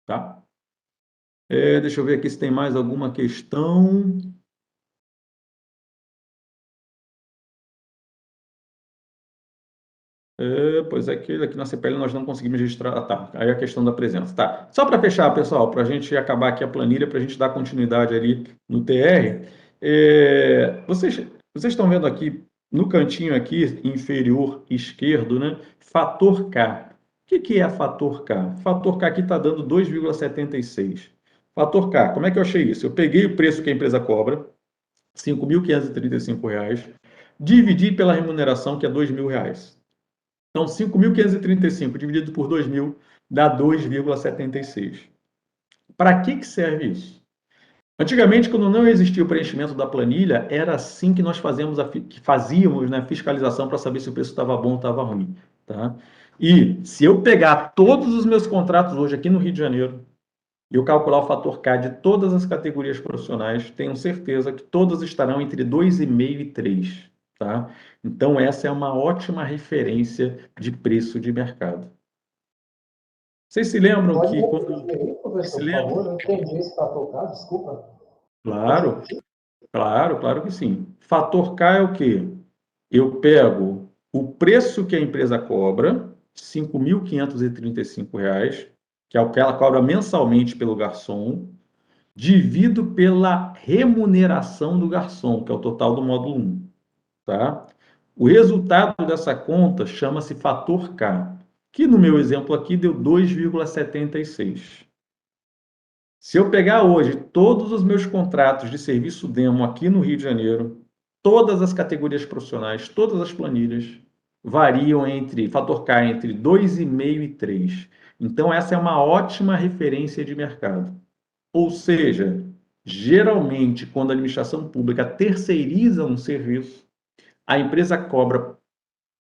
Tá? Deixa eu ver aqui se tem mais alguma questão. Pois é que aqui na CPL nós não conseguimos registrar. Tá. Aí a questão da presença. Tá. Só para fechar, pessoal, para a gente acabar aqui a planilha, para a gente dar continuidade ali no TR. Vocês estão vendo aqui no cantinho aqui inferior esquerdo, né? Fator K. O que é fator K? Fator K aqui está dando 2,76. Fator K, como é que eu achei isso? Eu peguei o preço que a empresa cobra, R$ 5.535, dividi pela remuneração, que é R$ 2.000. Então, 5.535 dividido por 2.000 dá 2,76. Para que serve isso? Antigamente, quando não existia o preenchimento da planilha, era assim que nós fazíamos, né, fiscalização para saber se o preço estava bom ou estava ruim, tá? E se eu pegar todos os meus contratos hoje aqui no Rio de Janeiro e eu calcular o fator K de todas as categorias profissionais, tenho certeza que todas estarão entre 2,5 e 3, tá? Então, essa é uma ótima referência de preço de mercado. Vocês se lembram Pode que quando... repetir aí, Vocês se professor, por favor? lembram? Eu não entendi esse fator K, desculpa. Pode Claro, repetir? claro que sim. Fator K é o quê? Eu pego o preço que a empresa cobra, R$ 5.535, que é o que ela cobra mensalmente pelo garçom, divido pela remuneração do garçom, que é o total do módulo 1, tá? O resultado dessa conta chama-se fator K, que no meu exemplo aqui deu 2,76. Se eu pegar hoje todos os meus contratos de serviço demo aqui no Rio de Janeiro, todas as categorias profissionais, todas as planilhas, variam entre, fator K, entre 2,5 e 3. Então, essa é uma ótima referência de mercado. Ou seja, geralmente, quando a administração pública terceiriza um serviço, a empresa cobra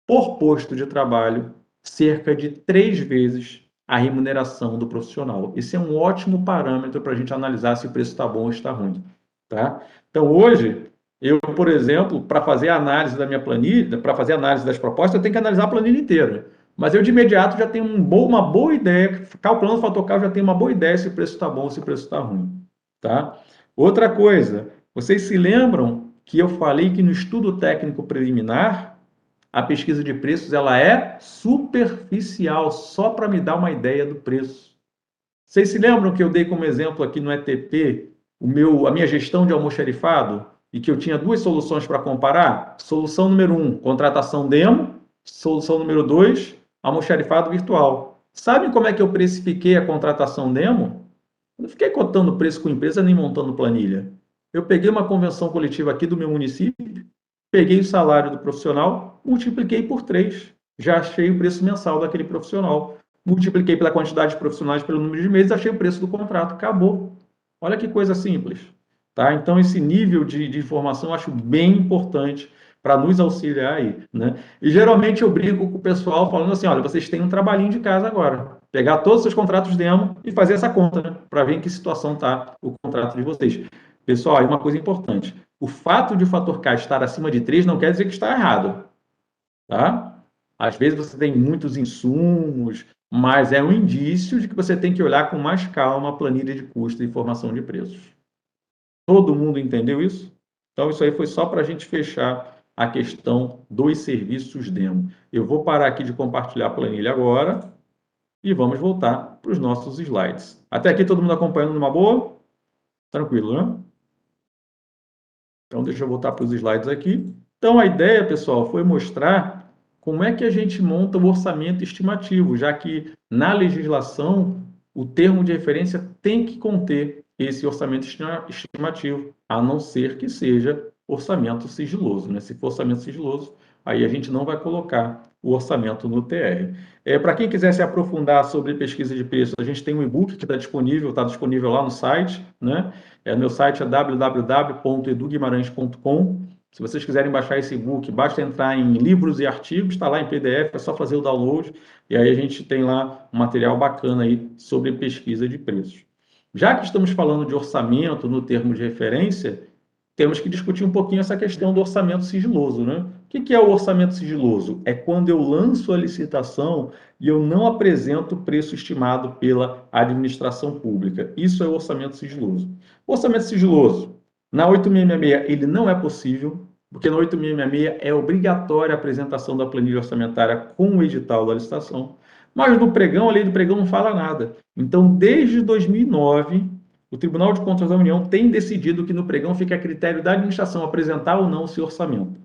por posto de trabalho cerca de 3 vezes a remuneração do profissional. Esse é um ótimo parâmetro para a gente analisar se o preço está bom ou está ruim. Tá? Então, hoje, eu, por exemplo, para fazer a análise da minha planilha, para fazer a análise das propostas, eu tenho que analisar a planilha inteira. Mas eu, de imediato, já tenho uma boa ideia, calculando o fator K, eu já tenho uma boa ideia se o preço está bom ou se o preço está ruim. Tá? Outra coisa, vocês se lembram que eu falei que no estudo técnico preliminar, a pesquisa de preços ela é superficial, só para me dar uma ideia do preço. Vocês se lembram que eu dei como exemplo aqui no ETP a minha gestão de almoxarifado e que eu tinha duas soluções para comparar? Solução número 1, contratação demo. Solução número 2, almoxarifado virtual. Sabem como é que eu precifiquei a contratação demo? Eu não fiquei cotando preço com empresa nem montando planilha. Eu peguei uma convenção coletiva aqui do meu município, peguei o salário do profissional, multipliquei por 3. Já achei o preço mensal daquele profissional. Multipliquei pela quantidade de profissionais, pelo número de meses, achei o preço do contrato. Acabou. Olha que coisa simples. Tá? Então, esse nível de informação eu acho bem importante para nos auxiliar aí. Né? E geralmente eu brigo com o pessoal falando assim: olha, vocês têm um trabalhinho de casa agora. Pegar todos os seus contratos demo e fazer essa conta, né? Para ver em que situação está o contrato de vocês. Pessoal, aí uma coisa importante: o fato de o fator K estar acima de 3 não quer dizer que está errado, tá? Às vezes você tem muitos insumos, mas é um indício de que você tem que olhar com mais calma a planilha de custo e informação de preços. Todo mundo entendeu isso? Então, isso aí foi só para a gente fechar a questão dos serviços demo. Eu vou parar aqui de compartilhar a planilha agora e vamos voltar para os nossos slides. Até aqui todo mundo acompanhando numa boa? Tranquilo, né? Então, deixa eu voltar para os slides aqui. Então, a ideia, pessoal, foi mostrar como é que a gente monta o orçamento estimativo, já que na legislação o termo de referência tem que conter esse orçamento estimativo, a não ser que seja orçamento sigiloso, né? Se for orçamento sigiloso, aí a gente não vai colocar o orçamento no TR. Para quem quiser se aprofundar sobre pesquisa de preços, a gente tem um e-book que está disponível lá no site, né? Meu site é www.eduguimarães.com. Se vocês quiserem baixar esse e-book, basta entrar em livros e artigos, está lá em PDF, é só fazer o download, e aí a gente tem lá um material bacana aí sobre pesquisa de preços. Já que estamos falando de orçamento no termo de referência, temos que discutir um pouquinho essa questão do orçamento sigiloso, né? O que é o orçamento sigiloso? É quando eu lanço a licitação e eu não apresento o preço estimado pela administração pública. Isso é o orçamento sigiloso. O orçamento sigiloso, na 8666, ele não é possível, porque na 8666 é obrigatória a apresentação da planilha orçamentária com o edital da licitação, mas no pregão, a lei do pregão não fala nada. Então, desde 2009, o Tribunal de Contas da União tem decidido que no pregão fica a critério da administração apresentar ou não esse orçamento.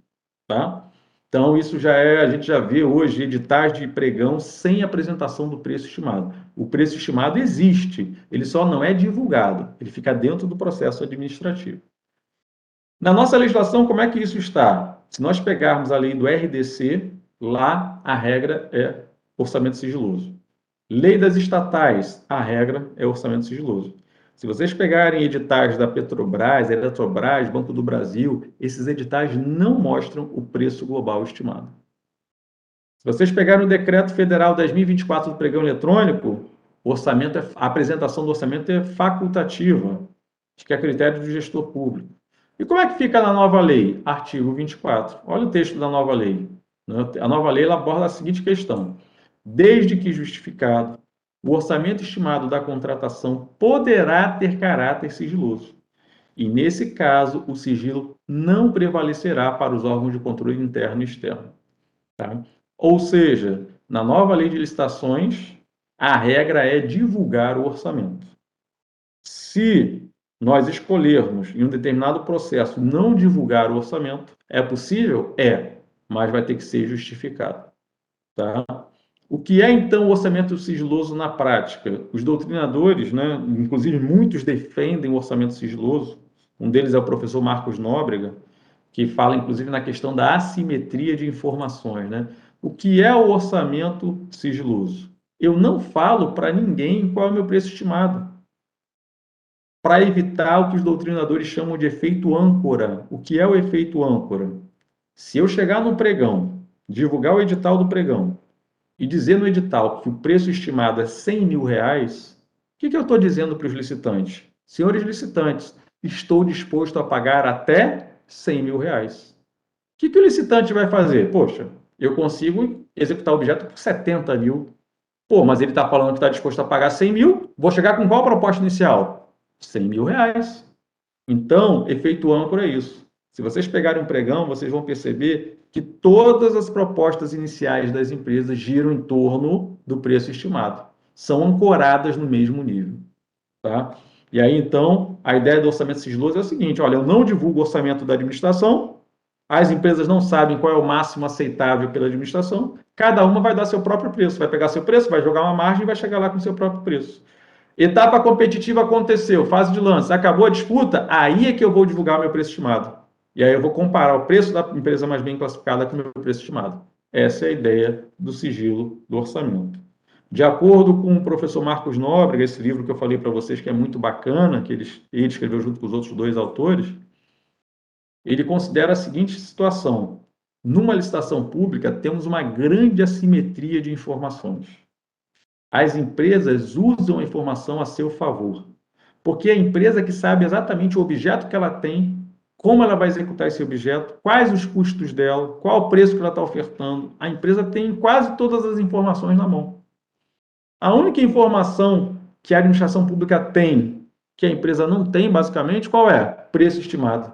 Tá? Então, isso a gente já vê hoje editais de pregão sem apresentação do preço estimado. O preço estimado existe, ele só não é divulgado, ele fica dentro do processo administrativo. Na nossa legislação, como é que isso está? Se nós pegarmos a lei do RDC, lá a regra é orçamento sigiloso. Lei das estatais, a regra é orçamento sigiloso. Se vocês pegarem editais da Petrobras, Eletrobras, Banco do Brasil, esses editais não mostram o preço global estimado. Se vocês pegarem o Decreto Federal 10.024 do pregão eletrônico, a apresentação do orçamento é facultativa, que é critério do gestor público. E como é que fica na nova lei? Artigo 24. Olha o texto da nova lei. A nova lei ela aborda a seguinte questão: desde que justificado, o orçamento estimado da contratação poderá ter caráter sigiloso. E, nesse caso, o sigilo não prevalecerá para os órgãos de controle interno e externo. Tá? Ou seja, na nova lei de licitações, a regra é divulgar o orçamento. Se nós escolhermos, em um determinado processo, não divulgar o orçamento, é possível? É, mas vai ter que ser justificado. Tá? O que é, então, o orçamento sigiloso na prática? Os doutrinadores, né, inclusive muitos defendem o orçamento sigiloso, um deles é o professor Marcos Nóbrega, que fala, inclusive, na questão da assimetria de informações. Né? O que é o orçamento sigiloso? Eu não falo para ninguém qual é o meu preço estimado, para evitar o que os doutrinadores chamam de efeito âncora. O que é o efeito âncora? Se eu chegar no pregão, divulgar o edital do pregão, e dizer no edital que o preço estimado é 100 mil reais, o que eu estou dizendo para os licitantes? Senhores licitantes, estou disposto a pagar até 100 mil reais. O que o licitante vai fazer? Poxa, eu consigo executar o objeto por 70 mil. Pô, mas ele está falando que está disposto a pagar 100 mil, vou chegar com qual proposta inicial? 100 mil reais. Então, efeito âncora é isso. Se vocês pegarem um pregão, vocês vão perceber que todas as propostas iniciais das empresas giram em torno do preço estimado. São ancoradas no mesmo nível. Tá? E aí, então, a ideia do orçamento sigiloso é o seguinte: olha, eu não divulgo o orçamento da administração, as empresas não sabem qual é o máximo aceitável pela administração, cada uma vai dar seu próprio preço, vai pegar seu preço, vai jogar uma margem e vai chegar lá com seu próprio preço. Etapa competitiva aconteceu, fase de lance, acabou a disputa, aí é que eu vou divulgar o meu preço estimado. E aí eu vou comparar o preço da empresa mais bem classificada com o meu preço estimado. Essa é a ideia do sigilo do orçamento. De acordo com o professor Marcos Nóbrega, esse livro que eu falei para vocês que é muito bacana, que ele escreveu junto com os outros dois autores, ele considera a seguinte situação: numa licitação pública temos uma grande assimetria de informações. As empresas usam a informação a seu favor, porque é a empresa que sabe exatamente o objeto que ela tem, como ela vai executar esse objeto, quais os custos dela, qual o preço que ela está ofertando. A empresa tem quase todas as informações na mão. A única informação que a administração pública tem, que a empresa não tem, basicamente, qual é? Preço estimado.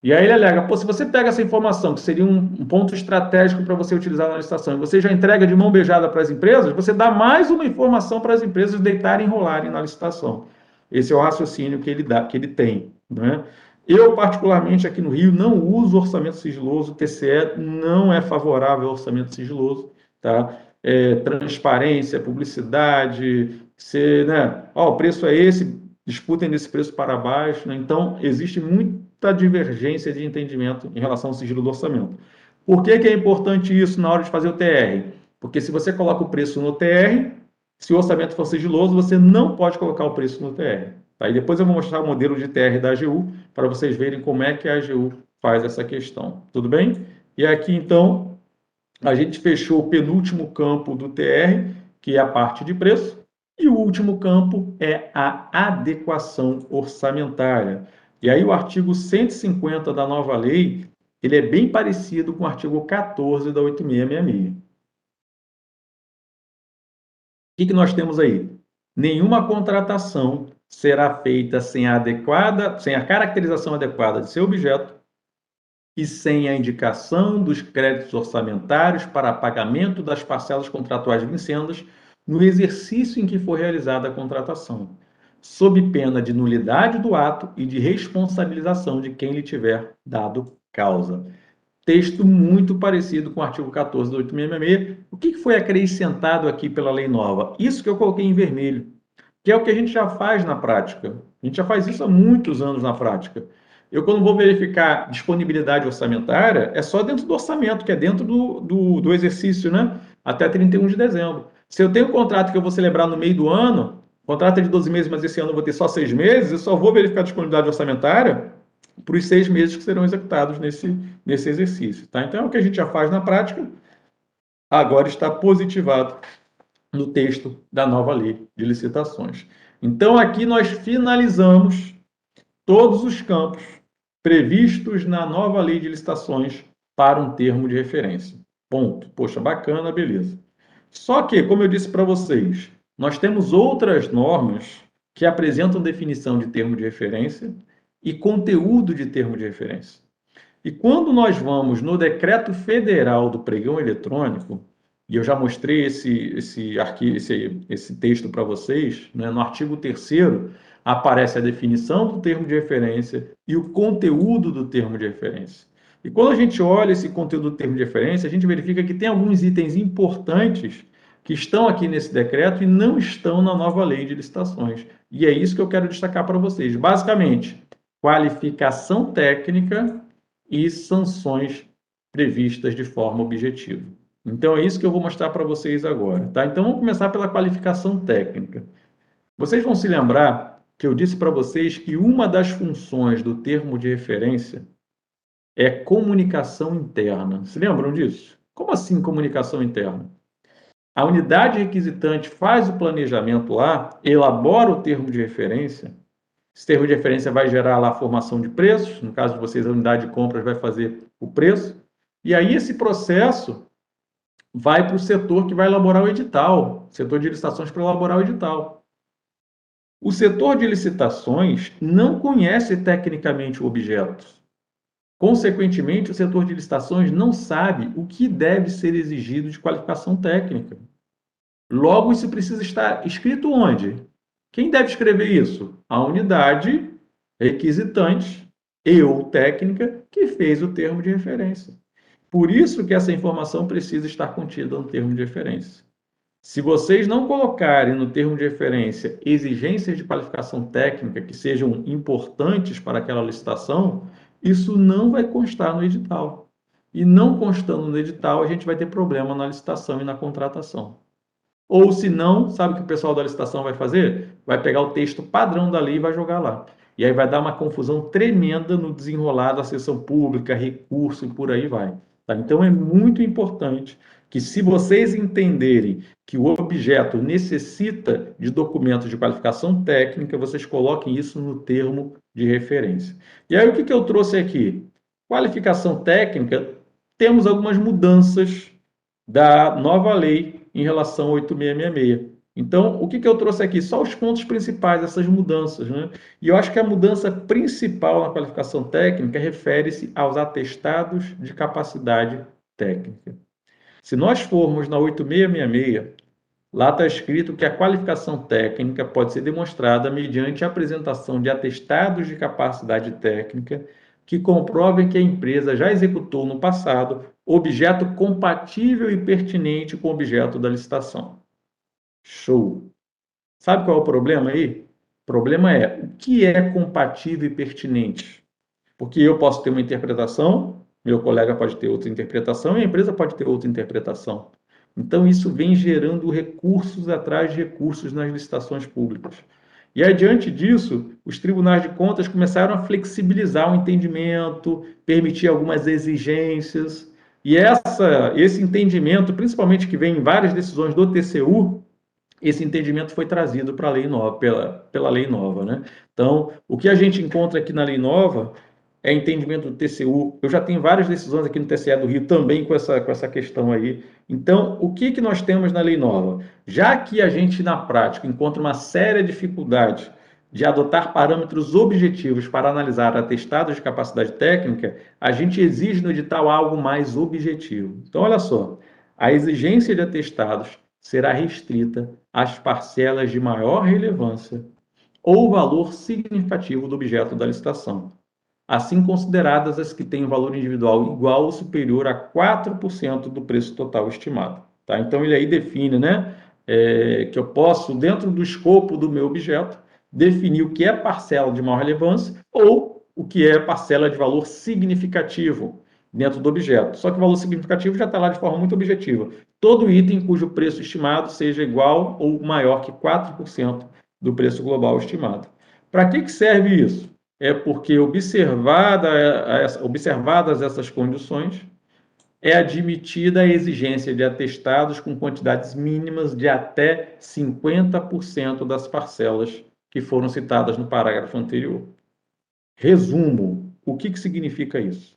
E aí ele alega, pô, se você pega essa informação, que seria um ponto estratégico para você utilizar na licitação, e você já entrega de mão beijada para as empresas, você dá mais uma informação para as empresas deitarem e enrolarem na licitação. Esse é o raciocínio que ele tem. Né? Eu, particularmente, aqui no Rio, não uso orçamento sigiloso, o TCE não é favorável ao orçamento sigiloso. Tá? Transparência, publicidade, né? O preço é esse, disputem desse preço para baixo. Né? Então, existe muita divergência de entendimento em relação ao sigilo do orçamento. Por que é importante isso na hora de fazer o TR? Porque se você coloca o preço no TR, se o orçamento for sigiloso, você não pode colocar o preço no TR. Tá? E depois eu vou mostrar o modelo de TR da AGU para vocês verem como é que a AGU faz essa questão. Tudo bem? E aqui, então, a gente fechou o penúltimo campo do TR, que é a parte de preço, e o último campo é a adequação orçamentária. E aí o artigo 150 da nova lei, ele é bem parecido com o artigo 14 da 8666. O que nós temos aí? Nenhuma contratação será feita sem a caracterização adequada de seu objeto e sem a indicação dos créditos orçamentários para pagamento das parcelas contratuais vincendas no exercício em que for realizada a contratação, sob pena de nulidade do ato e de responsabilização de quem lhe tiver dado causa. Texto muito parecido com o artigo 14 da 8666. O que foi acrescentado aqui pela lei nova? Isso que eu coloquei em vermelho, que é o que a gente já faz na prática. A gente já faz isso há muitos anos na prática. Eu, quando vou verificar disponibilidade orçamentária, é só dentro do orçamento, que é dentro do exercício, né? Até 31 de dezembro. Se eu tenho um contrato que eu vou celebrar no meio do ano, contrato é de 12 meses, mas esse ano eu vou ter só 6 meses, eu só vou verificar a disponibilidade orçamentária para os 6 meses que serão executados nesse exercício. Tá? Então, é o que a gente já faz na prática, agora está positivado no texto da nova lei de licitações. Então, aqui nós finalizamos todos os campos previstos na nova lei de licitações para um termo de referência. Ponto. Poxa, bacana, beleza. Só que, como eu disse para vocês, nós temos outras normas que apresentam definição de termo de referência e conteúdo de termo de referência. E quando nós vamos no Decreto Federal do Pregão Eletrônico, e eu já mostrei esse texto para vocês, né? No artigo 3º aparece a definição do termo de referência e o conteúdo do termo de referência. E quando a gente olha esse conteúdo do termo de referência, a gente verifica que tem alguns itens importantes que estão aqui nesse decreto e não estão na nova lei de licitações. E é isso que eu quero destacar para vocês. Basicamente, qualificação técnica e sanções previstas de forma objetiva. Então, é isso que eu vou mostrar para vocês agora. Tá? Então, vamos começar pela qualificação técnica. Vocês vão se lembrar que eu disse para vocês que uma das funções do termo de referência é comunicação interna. Se lembram disso? Como assim comunicação interna? A unidade requisitante faz o planejamento lá, elabora o termo de referência. Esse termo de referência vai gerar lá a formação de preços. No caso de vocês, a unidade de compras vai fazer o preço. E aí esse processo vai para o setor que vai elaborar o edital, setor de licitações para elaborar o edital. O setor de licitações não conhece tecnicamente o objeto. Consequentemente, o setor de licitações não sabe o que deve ser exigido de qualificação técnica. Logo, isso precisa estar escrito onde? Quem deve escrever isso? A unidade requisitante e ou técnica que fez o termo de referência. Por isso que essa informação precisa estar contida no termo de referência. Se vocês não colocarem no termo de referência exigências de qualificação técnica que sejam importantes para aquela licitação, isso não vai constar no edital. E não constando no edital, a gente vai ter problema na licitação e na contratação. Ou se não, sabe o que o pessoal da licitação vai fazer? Vai pegar o texto padrão da lei e vai jogar lá. E aí vai dar uma confusão tremenda no desenrolar da sessão pública, recurso e por aí vai. Tá? Então, é muito importante que, se vocês entenderem que o objeto necessita de documentos de qualificação técnica, vocês coloquem isso no termo de referência. E aí, o que eu trouxe aqui? Qualificação técnica, temos algumas mudanças da nova lei em relação ao 8666. Então, o que eu trouxe aqui? Só os pontos principais dessas mudanças, né? E eu acho que a mudança principal na qualificação técnica refere-se aos atestados de capacidade técnica. Se nós formos na 8666, lá está escrito que a qualificação técnica pode ser demonstrada mediante a apresentação de atestados de capacidade técnica que comprovem que a empresa já executou no passado objeto compatível e pertinente com o objeto da licitação. Show! Sabe qual é o problema aí? O problema é o que é compatível e pertinente. Porque eu posso ter uma interpretação, meu colega pode ter outra interpretação e a empresa pode ter outra interpretação. Então, isso vem gerando recursos atrás de recursos nas licitações públicas. E, adiante disso, os tribunais de contas começaram a flexibilizar o entendimento, permitir algumas exigências. E esse entendimento, principalmente que vem em várias decisões do TCU, esse entendimento foi trazido para a lei nova, pela lei nova, né? Então, o que a gente encontra aqui na lei nova é entendimento do TCU. Eu já tenho várias decisões aqui no TCE do Rio também com essa questão aí. Então, o que nós temos na lei nova? Já que a gente, na prática, encontra uma séria dificuldade de adotar parâmetros objetivos para analisar atestados de capacidade técnica, a gente exige no edital algo mais objetivo. Então, olha só, a exigência de atestados será restrita às parcelas de maior relevância ou valor significativo do objeto da licitação, assim consideradas as que têm valor individual igual ou superior a 4% do preço total estimado. Tá? Então, ele aí define, né, que eu posso, dentro do escopo do meu objeto, definir o que é parcela de maior relevância ou o que é parcela de valor significativo dentro do objeto. Só que o valor significativo já está lá de forma muito objetiva. Todo item cujo preço estimado seja igual ou maior que 4% do preço global estimado. Para que serve isso? É porque, observadas essas condições, é admitida a exigência de atestados com quantidades mínimas de até 50% das parcelas que foram citadas no parágrafo anterior. Resumo: o que significa isso?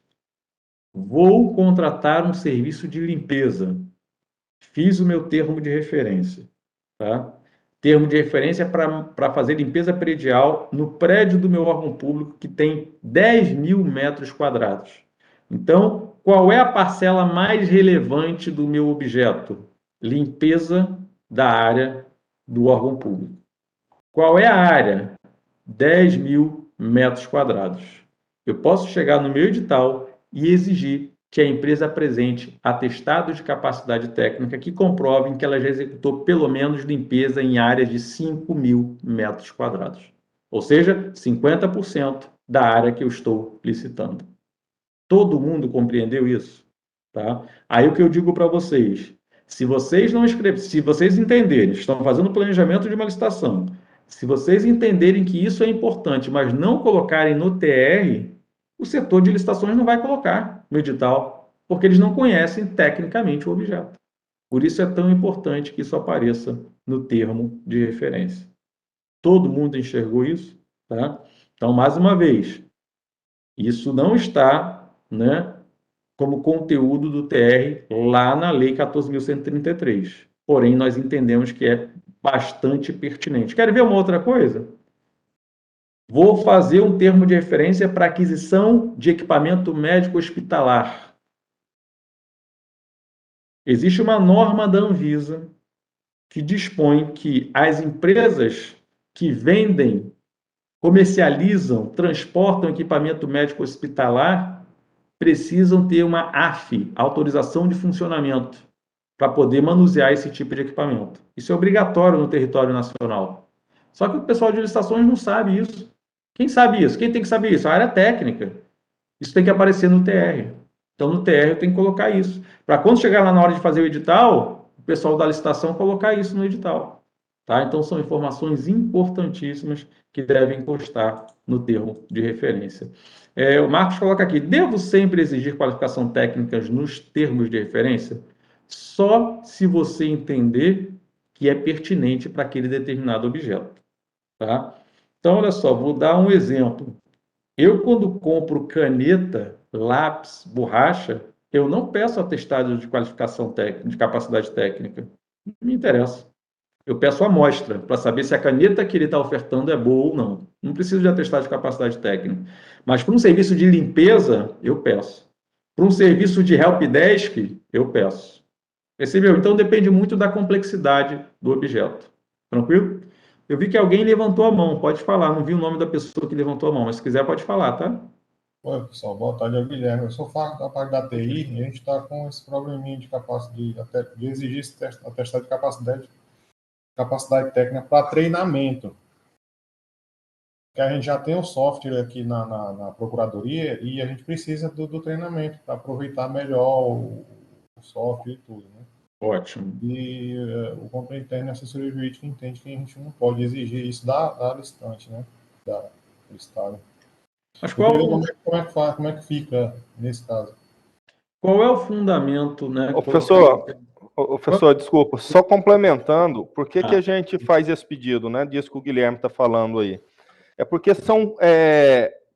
Vou contratar um serviço de limpeza. Fiz o meu termo de referência. Tá? Termo de referência para fazer limpeza predial no prédio do meu órgão público, que tem 10.000 metros quadrados. Então, qual é a parcela mais relevante do meu objeto? Limpeza da área do órgão público. Qual é a área? 10.000 metros quadrados. Eu posso chegar no meu edital e exigir que a empresa apresente atestado de capacidade técnica que comprovem que ela já executou pelo menos limpeza em área de 5.000 metros quadrados. Ou seja, 50% da área que eu estou licitando. Todo mundo compreendeu isso? Tá? Aí o que eu digo para vocês, se vocês não escrevem, se vocês entenderem, estão fazendo o planejamento de uma licitação, se vocês entenderem que isso é importante, mas não colocarem no TR, o setor de licitações não vai colocar no edital, porque eles não conhecem tecnicamente o objeto. Por isso é tão importante que isso apareça no termo de referência. Todo mundo enxergou isso? Tá? Então, mais uma vez, isso não está, né, como conteúdo do TR lá na Lei 14.133. Porém, nós entendemos que é bastante pertinente. Quer ver uma outra coisa? Vou fazer um termo de referência para aquisição de equipamento médico hospitalar. Existe uma norma da Anvisa que dispõe que as empresas que vendem, comercializam, transportam equipamento médico hospitalar precisam ter uma AF, autorização de funcionamento, para poder manusear esse tipo de equipamento. Isso é obrigatório no território nacional. Só que o pessoal de licitações não sabe isso. Quem sabe isso? Quem tem que saber isso? A área técnica. Isso tem que aparecer no TR. Então, no TR eu tenho que colocar isso. Para quando chegar lá na hora de fazer o edital, o pessoal da licitação colocar isso no edital. Tá? Então, são informações importantíssimas que devem constar no termo de referência. O Marcos coloca aqui: devo sempre exigir qualificação técnica nos termos de referência? Só se você entender que é pertinente para aquele determinado objeto. Tá? Então, olha só, vou dar um exemplo. Eu, quando compro caneta, lápis, borracha, eu não peço atestado de qualificação técnica, de capacidade técnica. Não me interessa. Eu peço amostra para saber se a caneta que ele está ofertando é boa ou não. Não preciso de atestado de capacidade técnica. Mas para um serviço de limpeza, eu peço. Para um serviço de helpdesk, eu peço. Percebeu? Então depende muito da complexidade do objeto. Tranquilo? Eu vi que alguém levantou a mão. Pode falar. Não vi o nome da pessoa que levantou a mão, mas se quiser pode falar, tá? Oi, pessoal, boa tarde, é o Guilherme. Eu sou da parte da TI e a gente está com esse probleminha de capacidade, de exigir esse atestado de capacidade técnica para treinamento. Que a gente já tem o software aqui na Procuradoria e a gente precisa do treinamento para aproveitar melhor o software e tudo, né? Ótimo. E o controle interno e a assessoria jurídica entende que a gente não pode exigir isso da listante, né? Da listada. Mas Como é que fica nesse caso? qual é o fundamento, né? Professor, desculpa, só complementando, por que a gente faz esse pedido, né? Disso que o Guilherme está falando aí. É porque são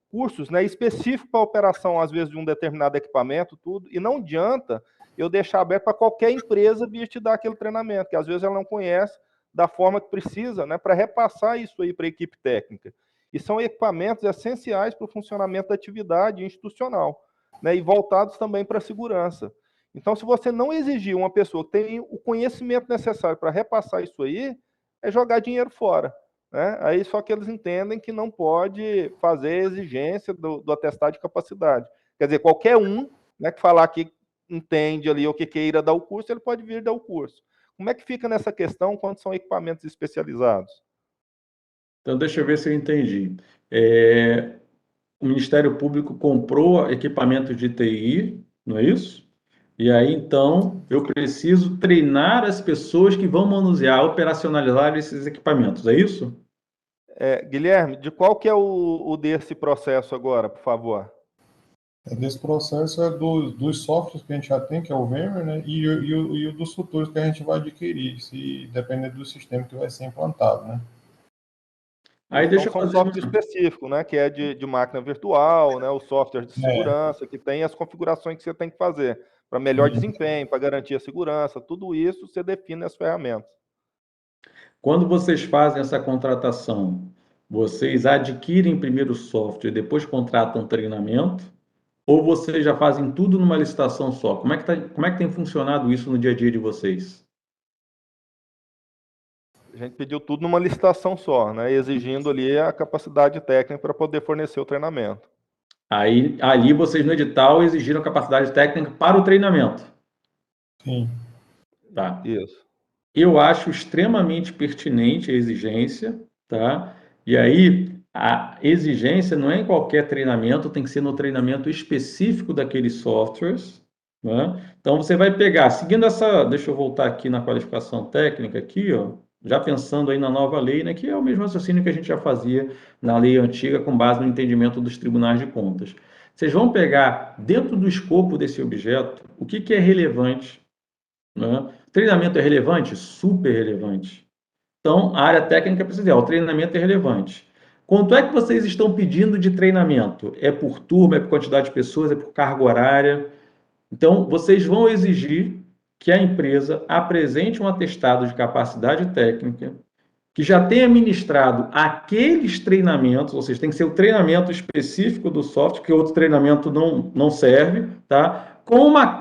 cursos, né, específicos para a operação, às vezes, de um determinado equipamento, tudo, e não adianta eu deixar aberto para qualquer empresa vir te dar aquele treinamento, que às vezes ela não conhece da forma que precisa, né, para repassar isso aí para a equipe técnica. E são equipamentos essenciais para o funcionamento da atividade institucional, né, e voltados também para a segurança. Então, se você não exigir uma pessoa que tenha o conhecimento necessário para repassar isso aí, é jogar dinheiro fora. Né? Aí só que eles entendem que não pode fazer exigência do atestado de capacidade. Quer dizer, qualquer um, né, que falar que entende ali ou que queira dar o curso, ele pode vir dar o curso. Como é que fica nessa questão quando são equipamentos especializados? Então, deixa eu ver se eu entendi. O Ministério Público comprou equipamento de TI, não é isso? E aí, então, eu preciso treinar as pessoas que vão manusear, operacionalizar esses equipamentos, é isso? Guilherme, de qual que é o desse processo agora, por favor? Desse processo é dos softwares que a gente já tem, que é o VMware, né? E o dos futuros que a gente vai adquirir, se depender do sistema que vai ser implantado, né? Aí Então, deixa eu são fazer softwares específicos, né? Que é de máquina virtual, né? O software de segurança, que tem as configurações que você tem que fazer para melhor desempenho, para garantir a segurança, tudo isso você define as ferramentas. Quando vocês fazem essa contratação, vocês adquirem primeiro o software e depois contratam treinamento? Ou vocês já fazem tudo numa licitação só? Como é que tem funcionado isso no dia a dia de vocês? A gente pediu tudo numa licitação só, né? Exigindo ali a capacidade técnica para poder fornecer o treinamento. Aí, ali vocês no edital exigiram capacidade técnica para o treinamento. Sim. Tá. Isso. Eu acho extremamente pertinente a exigência, tá? E aí, a exigência não é em qualquer treinamento, tem que ser no treinamento específico daqueles softwares, né? Então, você vai pegar, seguindo essa... Deixa eu voltar aqui na qualificação técnica, aqui, ó, já pensando aí na nova lei, né, que é o mesmo raciocínio que a gente já fazia na lei antiga, com base no entendimento dos tribunais de contas. Vocês vão pegar, dentro do escopo desse objeto, o que é relevante, né? Treinamento é relevante? Super relevante. Então, a área técnica precisa o treinamento é relevante. Quanto é que vocês estão pedindo de treinamento? É por turma, é por quantidade de pessoas, é por carga horária? Então, vocês vão exigir que a empresa apresente um atestado de capacidade técnica, que já tenha ministrado aqueles treinamentos, ou seja, tem que ser o treinamento específico do software, que outro treinamento não serve, tá?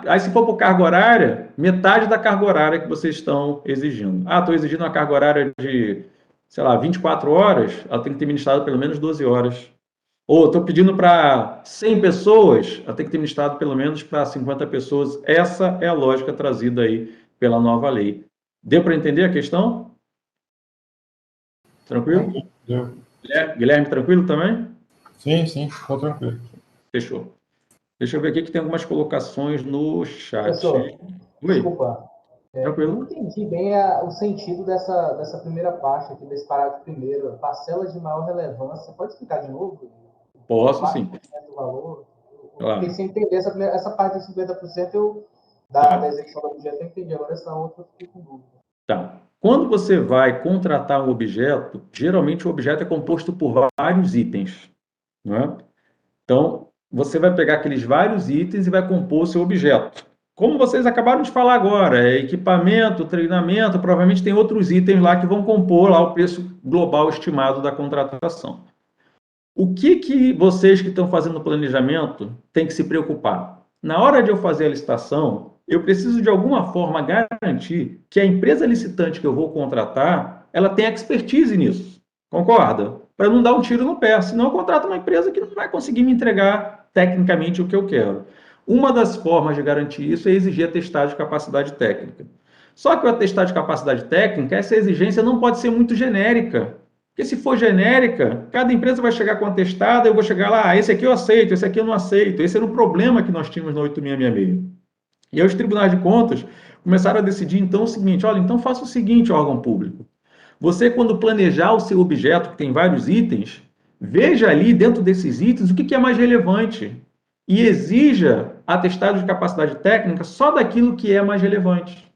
Aí, se for por carga horária, metade da carga horária que vocês estão exigindo. Ah, estou exigindo uma carga horária de, sei lá, 24 horas, ela tem que ter ministrado pelo menos 12 horas. Ou estou pedindo para 100 pessoas, ela tem que ter ministrado pelo menos para 50 pessoas. Essa é a lógica trazida aí pela nova lei. Deu para entender a questão? Tranquilo? Deu. Guilherme, tranquilo também? Sim, ficou tranquilo. Fechou. Deixa eu ver aqui que tem algumas colocações no chat. Professor, Oi, desculpa. Eu não tranquilo. entendi bem o sentido dessa primeira parte aqui, desse parágrafo primeiro. Parcelas de maior relevância. Pode explicar de novo? Posso, sim. Do valor? Eu Claro. fiquei sem entender essa parte de 50% Tá. da execução do objeto, eu entendi. Agora essa outra eu fiquei com dúvida. Tá. Quando você vai contratar um objeto, geralmente o objeto é composto por vários itens, não é? Então, você vai pegar aqueles vários itens e vai compor o seu objeto. Como vocês acabaram de falar agora, é equipamento, treinamento, provavelmente tem outros itens lá que vão compor lá o preço global estimado da contratação. O que vocês que estão fazendo o planejamento têm que se preocupar? Na hora de eu fazer a licitação, eu preciso de alguma forma garantir que a empresa licitante que eu vou contratar, ela tem expertise nisso. Concorda? Para não dar um tiro no pé, senão eu contrato uma empresa que não vai conseguir me entregar tecnicamente o que eu quero. Uma das formas de garantir isso é exigir atestado de capacidade técnica. Só que o atestado de capacidade técnica, essa exigência não pode ser muito genérica. Porque se for genérica, cada empresa vai chegar com atestado, eu vou chegar lá, esse aqui eu aceito, esse aqui eu não aceito. Esse era o problema que nós tínhamos na 8666. E aí os tribunais de contas começaram a decidir então o seguinte, olha, então faça o seguinte, órgão público. Você, quando planejar o seu objeto, que tem vários itens, veja ali dentro desses itens o que é mais relevante e exija atestado de capacidade técnica só daquilo que é mais relevante.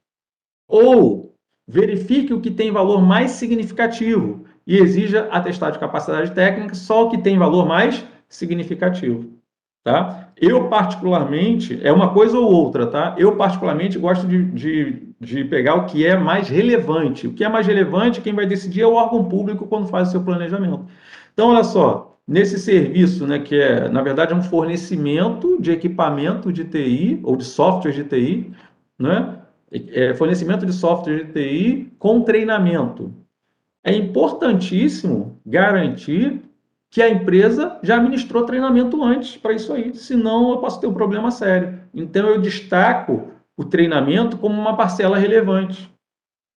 Ou verifique o que tem valor mais significativo e exija atestado de capacidade técnica só o que tem valor mais significativo. Tá? Eu, particularmente, é uma coisa ou outra, tá? Eu, particularmente, gosto de pegar o que é mais relevante. O que é mais relevante, quem vai decidir é o órgão público quando faz o seu planejamento. Então, olha só, nesse serviço, né, que é, na verdade, um fornecimento de equipamento de TI, ou de software de TI, né? Fornecimento de software de TI com treinamento. É importantíssimo garantir que a empresa já ministrou treinamento antes para isso aí, senão eu posso ter um problema sério. Então, eu destaco o treinamento como uma parcela relevante.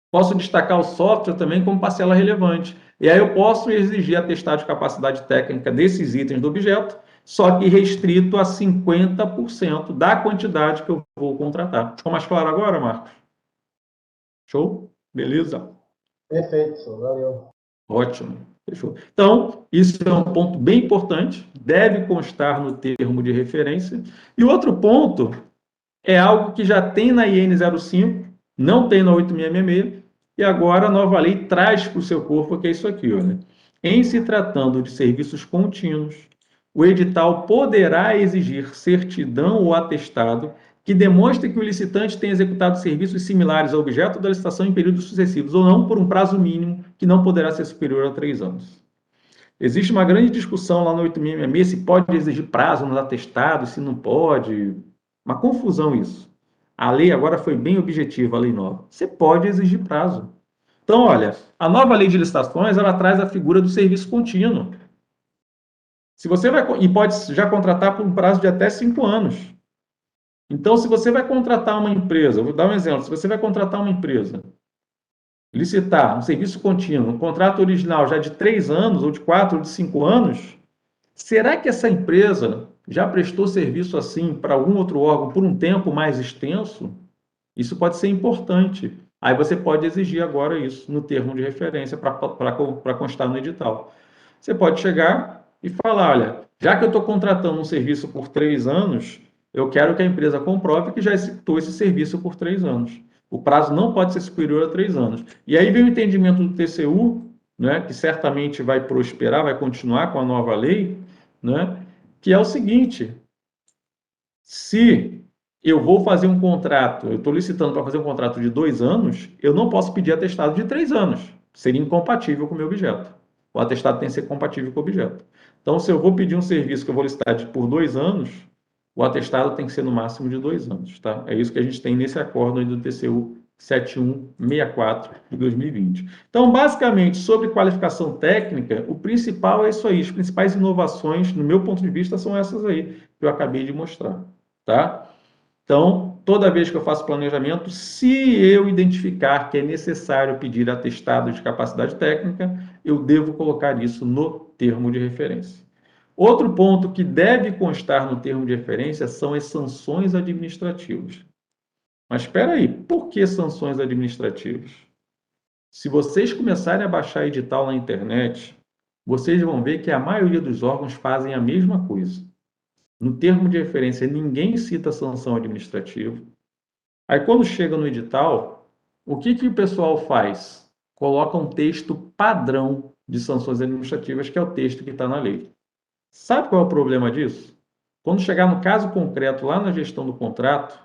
Posso destacar o software também como parcela relevante. E aí eu posso exigir atestado de capacidade técnica desses itens do objeto, só que restrito a 50% da quantidade que eu vou contratar. Ficou mais claro agora, Marcos? Show? Beleza? Perfeito, senhor. Valeu. Ótimo. Fechou? Então, isso é um ponto bem importante, deve constar no termo de referência. E outro ponto é algo que já tem na IN 05, não tem na 8666, e agora a nova lei traz para o seu corpo, que é isso aqui, olha. Em se tratando de serviços contínuos, o edital poderá exigir certidão ou atestado que demonstre que o licitante tem executado serviços similares ao objeto da licitação em períodos sucessivos ou não por um prazo mínimo que não poderá ser superior a 3 anos. Existe uma grande discussão lá no 8666 se pode exigir prazo nos atestados, se não pode. Uma confusão isso. A lei agora foi bem objetiva, a lei nova. Você pode exigir prazo. Então, olha, a nova lei de licitações, ela traz a figura do serviço contínuo. Se você vai, e pode já contratar por um prazo de até 5 anos. Então, se você vai contratar uma empresa, vou dar um exemplo, se você vai contratar uma empresa, licitar um serviço contínuo, um contrato original já de 3 anos, ou de 4, ou de 5 anos, será que essa empresa já prestou serviço assim para algum outro órgão por um tempo mais extenso? Isso pode ser importante. Aí você pode exigir agora isso no termo de referência para constar no edital. Você pode chegar e falar, olha, já que eu estou contratando um serviço por 3 anos, eu quero que a empresa comprove que já executou esse serviço por 3 anos. O prazo não pode ser superior a 3 anos. E aí vem o entendimento do TCU, né, que certamente vai prosperar, vai continuar com a nova lei, né, que é o seguinte: se eu vou fazer um contrato, eu estou licitando para fazer um contrato de 2 anos, eu não posso pedir atestado de 3 anos. Seria incompatível com o meu objeto. O atestado tem que ser compatível com o objeto. Então, se eu vou pedir um serviço que eu vou licitar por 2 anos, o atestado tem que ser no máximo de 2 anos. Tá? É isso que a gente tem nesse acordo aí do TCU 7164 de 2020. Então, basicamente, sobre qualificação técnica, o principal é isso aí. As principais inovações, no meu ponto de vista, são essas aí que eu acabei de mostrar. Tá? Então, toda vez que eu faço planejamento, se eu identificar que é necessário pedir atestado de capacidade técnica, eu devo colocar isso no termo de referência. Outro ponto que deve constar no termo de referência são as sanções administrativas. Mas espera aí, por que sanções administrativas? Se vocês começarem a baixar edital na internet, vocês vão ver que a maioria dos órgãos fazem a mesma coisa. No termo de referência, ninguém cita sanção administrativa. Aí, quando chega no edital, o que o pessoal faz? Coloca um texto padrão de sanções administrativas, que é o texto que está na lei. Sabe qual é o problema disso? Quando chegar no caso concreto, lá na gestão do contrato,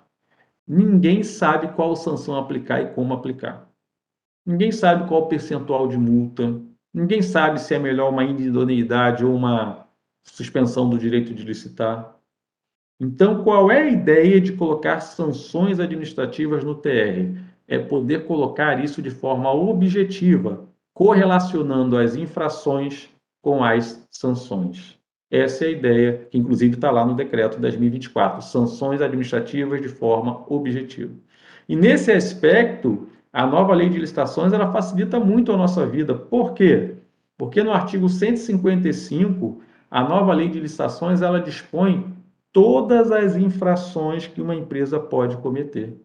ninguém sabe qual sanção aplicar e como aplicar. Ninguém sabe qual o percentual de multa. Ninguém sabe se é melhor uma indidoneidade ou uma suspensão do direito de licitar. Então, qual é a ideia de colocar sanções administrativas no TR? É poder colocar isso de forma objetiva, correlacionando as infrações com as sanções. Essa é a ideia, que inclusive está lá no decreto 10.024, sanções administrativas de forma objetiva. E nesse aspecto, a nova lei de licitações, ela facilita muito a nossa vida. Por quê? Porque no artigo 155, a nova lei de licitações, ela dispõe todas as infrações que uma empresa pode cometer.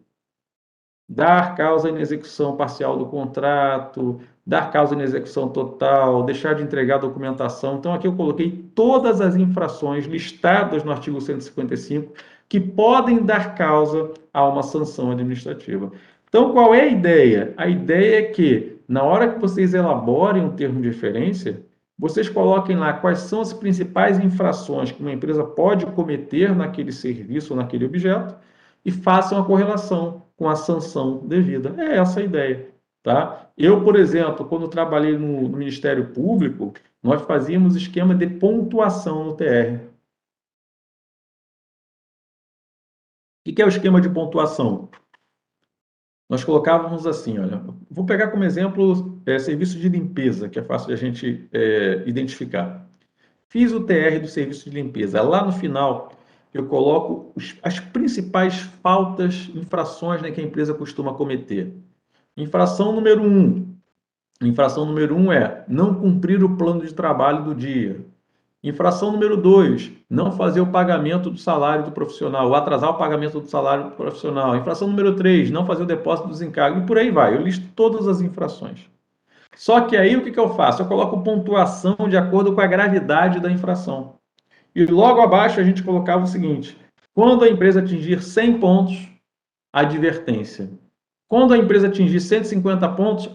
Dar causa em execução parcial do contrato, dar causa em execução total, deixar de entregar a documentação. Então, aqui eu coloquei todas as infrações listadas no artigo 155 que podem dar causa a uma sanção administrativa. Então, qual é a ideia? A ideia é que, na hora que vocês elaborem um termo de referência, vocês coloquem lá quais são as principais infrações que uma empresa pode cometer naquele serviço ou naquele objeto e façam a correlação com a sanção devida. É essa a ideia. Tá? Eu, por exemplo, quando trabalhei no Ministério Público, nós fazíamos esquema de pontuação no TR. O que é o esquema de pontuação? Nós colocávamos assim, olha, vou pegar como exemplo serviço de limpeza, que é fácil de a gente identificar. Fiz o TR do serviço de limpeza. Lá no final, eu coloco as principais faltas, infrações, né, que a empresa costuma cometer. Infração número 1. Infração número 1 é não cumprir o plano de trabalho do dia. Infração número 2, não fazer o pagamento do salário do profissional, ou atrasar o pagamento do salário do profissional. Infração número 3, não fazer o depósito dos encargos, e por aí vai. Eu listo todas as infrações. Só que aí o que eu faço? Eu coloco pontuação de acordo com a gravidade da infração. E logo abaixo a gente colocava o seguinte: quando a empresa atingir 100 pontos, advertência. Quando a empresa atingir 150 pontos,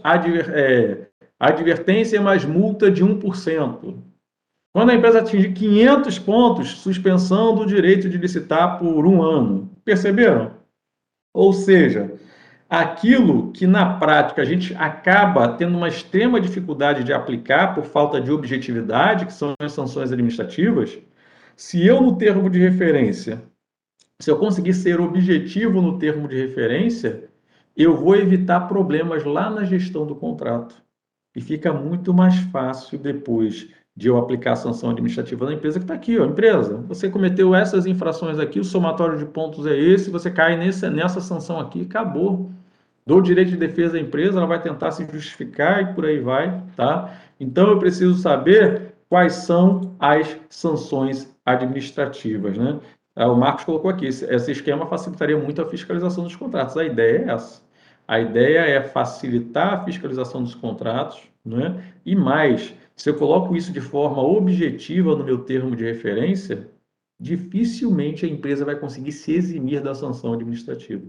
advertência mais multa de 1%. Quando a empresa atingir 500 pontos, suspensão do direito de licitar por 1 ano. Perceberam? Ou seja, aquilo que na prática a gente acaba tendo uma extrema dificuldade de aplicar por falta de objetividade, que são as sanções administrativas, se eu no termo de referência, se eu conseguir ser objetivo no termo de referência, eu vou evitar problemas lá na gestão do contrato. E fica muito mais fácil depois de eu aplicar a sanção administrativa na empresa, que está aqui, ó, empresa, você cometeu essas infrações aqui, o somatório de pontos é esse, você cai nessa sanção aqui, acabou. Dou o direito de defesa à empresa, ela vai tentar se justificar e por aí vai, tá? Então, eu preciso saber quais são as sanções administrativas, né? O Marcos colocou aqui, esse esquema facilitaria muito a fiscalização dos contratos. A ideia é essa. A ideia é facilitar a fiscalização dos contratos, né? E mais, se eu coloco isso de forma objetiva no meu termo de referência, dificilmente a empresa vai conseguir se eximir da sanção administrativa.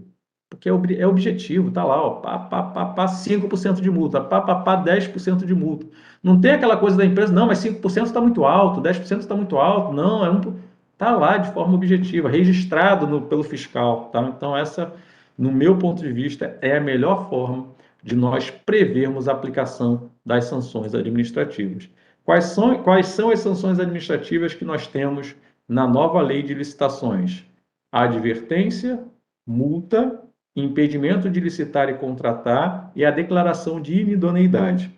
Porque é objetivo, tá lá, ó, pá, 5% de multa, pá, 10% de multa. Não tem aquela coisa da empresa, não, mas 5% está muito alto, 10% está muito alto, não, tá lá de forma objetiva, registrado pelo fiscal, tá? Então essa, no meu ponto de vista, é a melhor forma de nós prevermos a aplicação das sanções administrativas. Quais são as sanções administrativas que nós temos na nova lei de licitações? Advertência, multa, impedimento de licitar e contratar e a declaração de inidoneidade.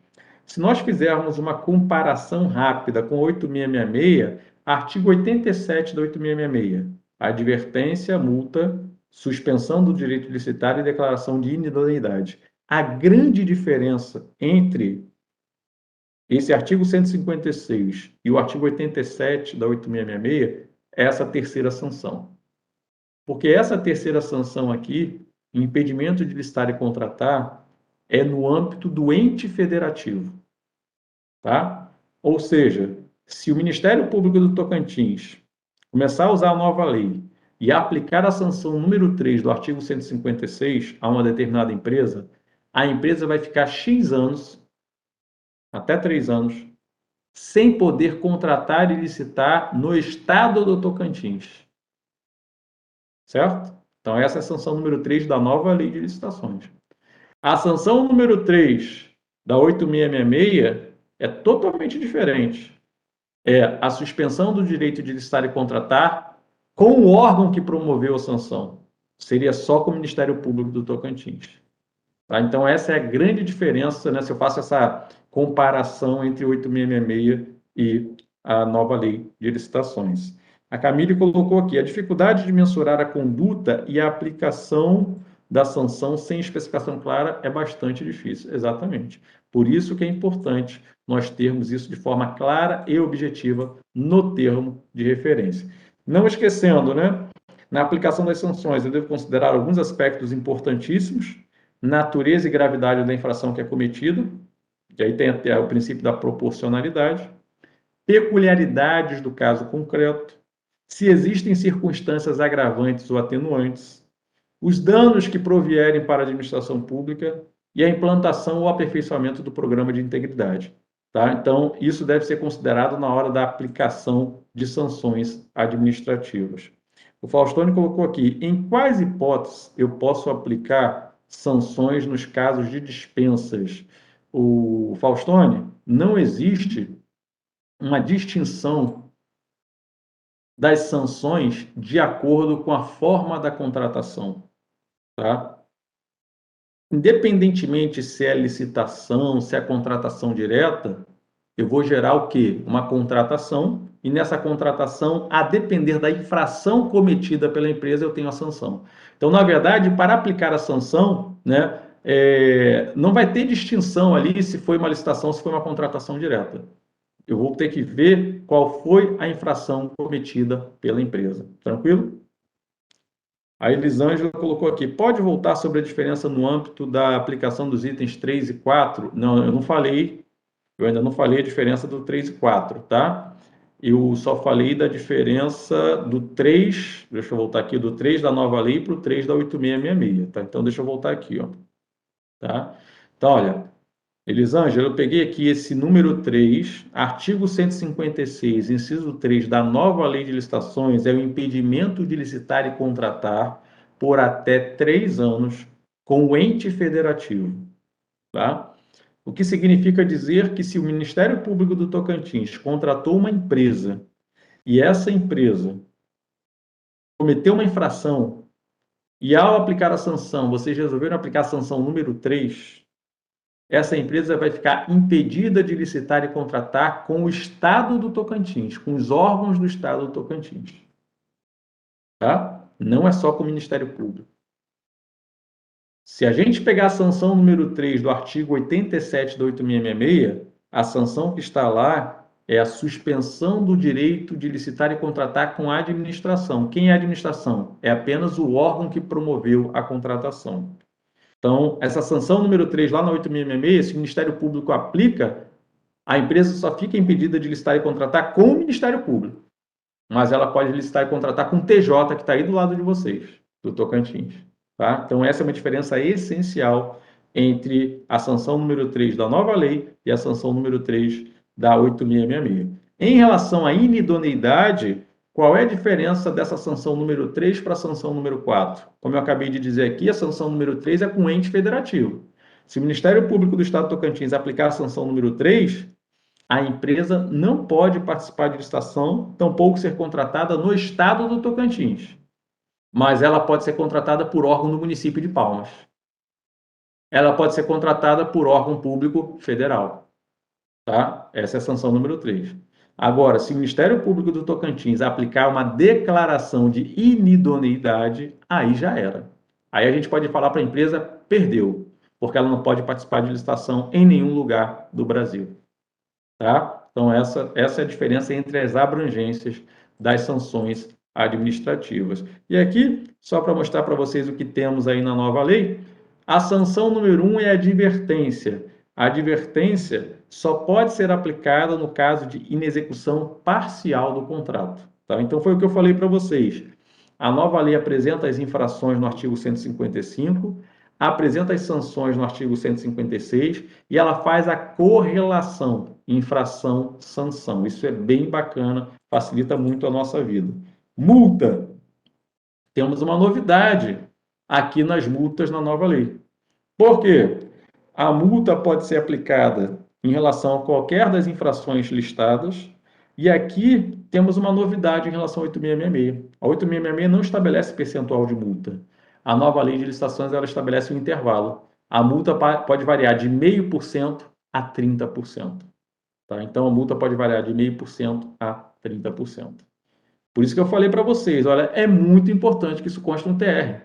Se nós fizermos uma comparação rápida com 8666, artigo 87 da 8666, advertência, multa, suspensão do direito de licitar e declaração de inidoneidade. A grande diferença entre esse artigo 156 e o artigo 87 da 8666 é essa terceira sanção. Porque essa terceira sanção aqui, impedimento de licitar e contratar, é no âmbito do ente federativo. Tá? Ou seja, se o Ministério Público do Tocantins começar a usar a nova lei e aplicar a sanção número 3 do artigo 156 a uma determinada empresa, a empresa vai ficar X anos, até 3 anos, sem poder contratar e licitar no estado do Tocantins. Certo? Então, essa é a sanção número 3 da nova lei de licitações. A sanção número 3 da 8666 é totalmente diferente. É a suspensão do direito de licitar e contratar com o órgão que promoveu a sanção. Seria só com o Ministério Público do Tocantins. Tá? Então, essa é a grande diferença, né, se eu faço essa comparação entre 8666 e a nova lei de licitações. A Camille colocou aqui, a dificuldade de mensurar a conduta e a aplicação da sanção sem especificação clara é bastante difícil. Exatamente. Por isso que é importante nós termos isso de forma clara e objetiva no termo de referência. Não esquecendo, né? Na aplicação das sanções, eu devo considerar alguns aspectos importantíssimos, natureza e gravidade da infração que é cometida, e aí tem até o princípio da proporcionalidade, peculiaridades do caso concreto, se existem circunstâncias agravantes ou atenuantes, os danos que provierem para a administração pública e a implantação ou aperfeiçoamento do programa de integridade. Tá? Então, isso deve ser considerado na hora da aplicação de sanções administrativas. O Faustone colocou aqui, em quais hipóteses eu posso aplicar sanções nos casos de dispensas? O Faustone, não existe uma distinção das sanções de acordo com a forma da contratação. Tá? Independentemente se é licitação, se é contratação direta, eu vou gerar o quê? Uma contratação, e nessa contratação, a depender da infração cometida pela empresa, eu tenho a sanção. Então, na verdade, para aplicar a sanção, né, não vai ter distinção ali se foi uma licitação, se foi uma contratação direta. Eu vou ter que ver qual foi a infração cometida pela empresa. Tranquilo? A Elisângela colocou aqui, pode voltar sobre a diferença no âmbito da aplicação dos itens 3 e 4? Não, eu não falei, eu ainda não falei a diferença do 3 e 4, tá? Eu só falei da diferença do 3, deixa eu voltar aqui, do 3 da nova lei para o 3 da 8666, tá? Então, deixa eu voltar aqui, ó. Tá? Então, olha, Elisângela, eu peguei aqui esse número 3, artigo 156, inciso 3 da nova lei de licitações, é o impedimento de licitar e contratar por até 3 anos com o ente federativo, tá? O que significa dizer que se o Ministério Público do Tocantins contratou uma empresa e essa empresa cometeu uma infração e ao aplicar a sanção, vocês resolveram aplicar a sanção número 3, essa empresa vai ficar impedida de licitar e contratar com o Estado do Tocantins, com os órgãos do Estado do Tocantins. Tá? Não é só com o Ministério Público. Se a gente pegar a sanção número 3 do artigo 87 da 8666, a sanção que está lá é a suspensão do direito de licitar e contratar com a administração. Quem é a administração? É apenas o órgão que promoveu a contratação. Então, essa sanção número 3 lá na 8666, se o Ministério Público aplica, a empresa só fica impedida de licitar e contratar com o Ministério Público. Mas ela pode licitar e contratar com o TJ, que está aí do lado de vocês, do Tocantins. Tá? Então, essa é uma diferença essencial entre a sanção número 3 da nova lei e a sanção número 3 da 8666. Em relação à inidoneidade, qual é a diferença dessa sanção número 3 para a sanção número 4? Como eu acabei de dizer aqui, a sanção número 3 é com o ente federativo. Se o Ministério Público do Estado do Tocantins aplicar a sanção número 3, a empresa não pode participar de licitação, tampouco ser contratada no Estado do Tocantins. Mas ela pode ser contratada por órgão do município de Palmas. Ela pode ser contratada por órgão público federal. Tá? Essa é a sanção número 3. Agora, se o Ministério Público do Tocantins aplicar uma declaração de inidoneidade, aí já era. Aí a gente pode falar para a empresa, perdeu, porque ela não pode participar de licitação em nenhum lugar do Brasil. Tá? Então, essa é a diferença entre as abrangências das sanções administrativas. E aqui, só para mostrar para vocês o que temos aí na nova lei, a sanção número 1 é a advertência. A advertência só pode ser aplicada no caso de inexecução parcial do contrato. Tá? Então, foi o que eu falei para vocês. A nova lei apresenta as infrações no artigo 155, apresenta as sanções no artigo 156 e ela faz a correlação infração-sanção. Isso é bem bacana, facilita muito a nossa vida. Multa. Temos uma novidade aqui nas multas na nova lei. Por quê? A multa pode ser aplicada em relação a qualquer das infrações listadas, e aqui temos uma novidade em relação à 8666. A 8666 não estabelece percentual de multa. A nova lei de licitações ela estabelece um intervalo. A multa pode variar de 0,5% a 30%. Tá? Então, a multa pode variar de 0,5% a 30%. Por isso que eu falei para vocês, olha, é muito importante que isso conste no TR.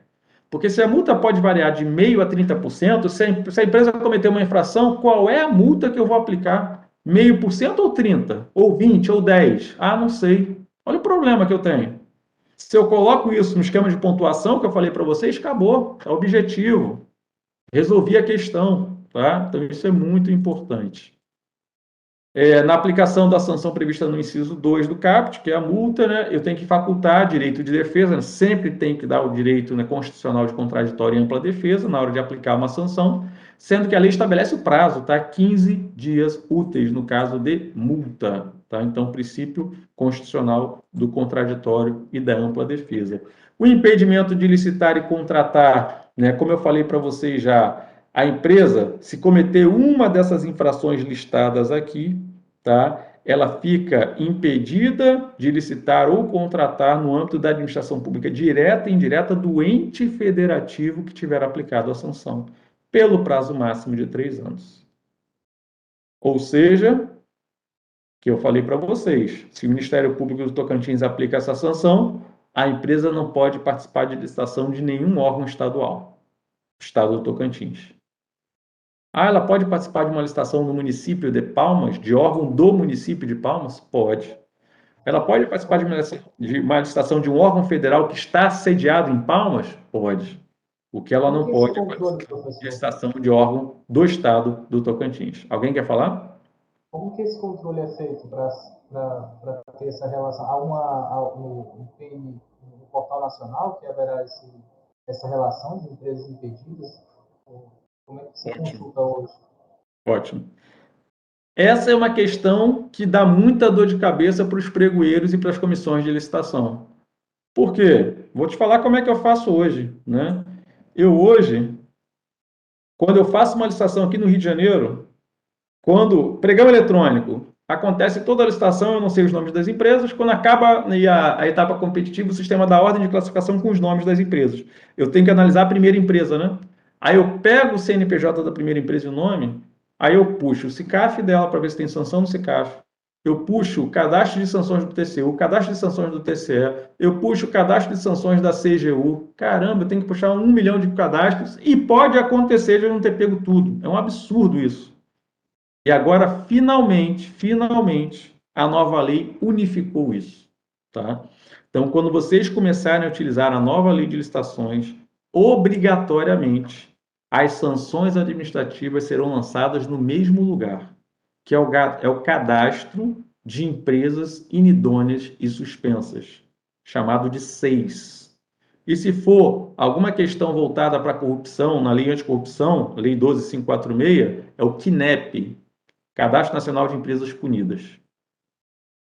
Porque se a multa pode variar de 0,5% a 30%, se a empresa cometer uma infração, qual é a multa que eu vou aplicar? 0,5% ou 30%? Ou 20%? Ou 10%? Ah, não sei. Olha o problema que eu tenho. Se eu coloco isso no esquema de pontuação que eu falei para vocês, acabou. É objetivo. Resolvi a questão. Tá? Então, isso é muito importante. Na aplicação da sanção prevista no inciso 2 do CAPT, que é a multa, né, eu tenho que facultar direito de defesa, né, sempre tem que dar o direito, né, constitucional de contraditória e ampla defesa na hora de aplicar uma sanção, sendo que a lei estabelece o prazo, tá? 15 dias úteis no caso de multa. Tá? Então, princípio constitucional do contraditório e da ampla defesa. O impedimento de licitar e contratar, né, como eu falei para vocês já, a empresa, se cometer uma dessas infrações listadas aqui, tá? Ela fica impedida de licitar ou contratar no âmbito da administração pública direta e indireta do ente federativo que tiver aplicado a sanção, pelo prazo máximo de 3 anos. Ou seja, que eu falei para vocês, se o Ministério Público do Tocantins aplica essa sanção, a empresa não pode participar de licitação de nenhum órgão estadual, Estado do Tocantins. Ela pode participar de uma licitação no município de Palmas, de órgão do município de Palmas? Pode. Ela pode participar de uma licitação de um órgão federal que está sediado em Palmas? Pode. O que ela não pode é participar de licitação de órgão do estado do Tocantins. Alguém quer falar? Como que esse controle é feito para ter essa relação? No portal nacional que haverá essa relação de empresas impedidas? Como é que se consulta hoje? Ótimo. Essa é uma questão que dá muita dor de cabeça para os pregoeiros e para as comissões de licitação. Por quê? Vou te falar como é que eu faço hoje, né? Eu hoje, quando eu faço uma licitação aqui no Rio de Janeiro, quando pregão eletrônico, acontece toda a licitação, eu não sei os nomes das empresas, quando acaba a etapa competitiva, o sistema dá ordem de classificação com os nomes das empresas. Eu tenho que analisar a primeira empresa, né? Aí eu pego o CNPJ da primeira empresa e o nome, aí eu puxo o CICAF dela para ver se tem sanção no CICAF. Eu puxo o cadastro de sanções do TCU, o cadastro de sanções do TCE, eu puxo o cadastro de sanções da CGU. Caramba, eu tenho que puxar 1 milhão de cadastros e pode acontecer de eu não ter pego tudo. É um absurdo isso. E agora, finalmente, a nova lei unificou isso. Tá? Então, quando vocês começarem a utilizar a nova lei de licitações, obrigatoriamente, as sanções administrativas serão lançadas no mesmo lugar, que é o cadastro de empresas inidôneas e suspensas, chamado de SEIS. E se for alguma questão voltada para a corrupção, na lei anticorrupção, lei 12.546, é o CNEP, Cadastro Nacional de Empresas Punidas.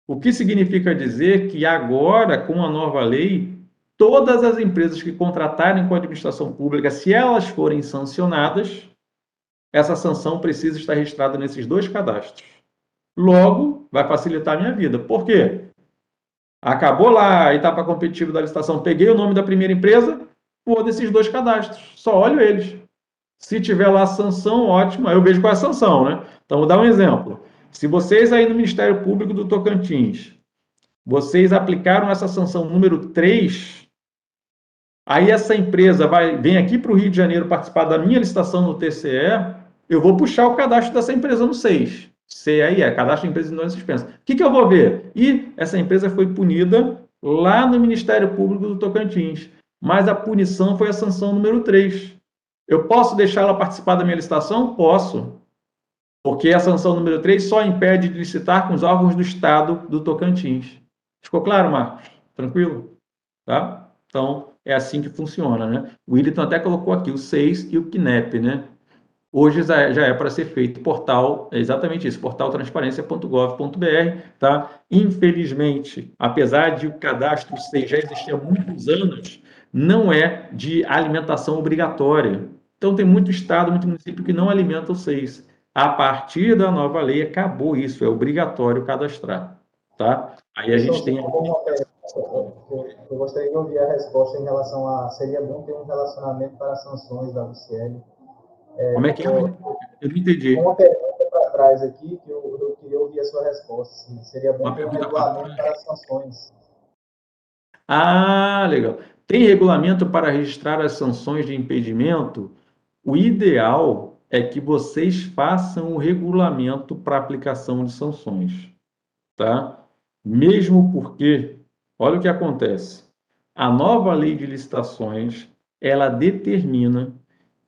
O que significa dizer que agora, com a nova lei, todas as empresas que contratarem com a administração pública, se elas forem sancionadas, essa sanção precisa estar registrada nesses 2 cadastros. Logo, vai facilitar a minha vida. Por quê? Acabou lá a etapa competitiva da licitação, peguei o nome da primeira empresa, vou desses 2 cadastros, só olho eles. Se tiver lá a sanção, ótimo, aí eu vejo qual é a sanção, né? Então, vou dar um exemplo. Se vocês aí no Ministério Público do Tocantins, vocês aplicaram essa sanção número 3, aí essa empresa vem aqui para o Rio de Janeiro participar da minha licitação no TCE, eu vou puxar o cadastro dessa empresa no 6. CAIE, Cadastro de Empresas Inidôneas Suspensas. O que eu vou ver? Essa empresa foi punida lá no Ministério Público do Tocantins, mas a punição foi a sanção número 3. Eu posso deixar ela participar da minha licitação? Posso. Porque a sanção número 3 só impede de licitar com os órgãos do Estado do Tocantins. Ficou claro, Marcos? Tranquilo? Tá? Então, é assim que funciona, né? O Wilton até colocou aqui o 6 e o CNEP, né? Hoje já é para ser feito portal, é exatamente isso, portaltransparência.gov.br, tá? Infelizmente, apesar de o cadastro 6 já existir há muitos anos, não é de alimentação obrigatória. Então, tem muito estado, muito município que não alimenta o 6. A partir da nova lei, acabou isso, é obrigatório cadastrar, tá? Aí a gente tem... Eu gostaria de ouvir a resposta em relação a... Seria bom ter um relacionamento para as sanções da UCL. Como é que é? Eu não entendi. Uma pergunta para trás aqui, que eu queria ouvir a sua resposta. Seria bom ter um regulamento para as sanções. Ah, legal. Tem regulamento para registrar as sanções de impedimento? O ideal é que vocês façam o regulamento para aplicação de sanções, tá? Mesmo porque, olha o que acontece. A nova lei de licitações, ela determina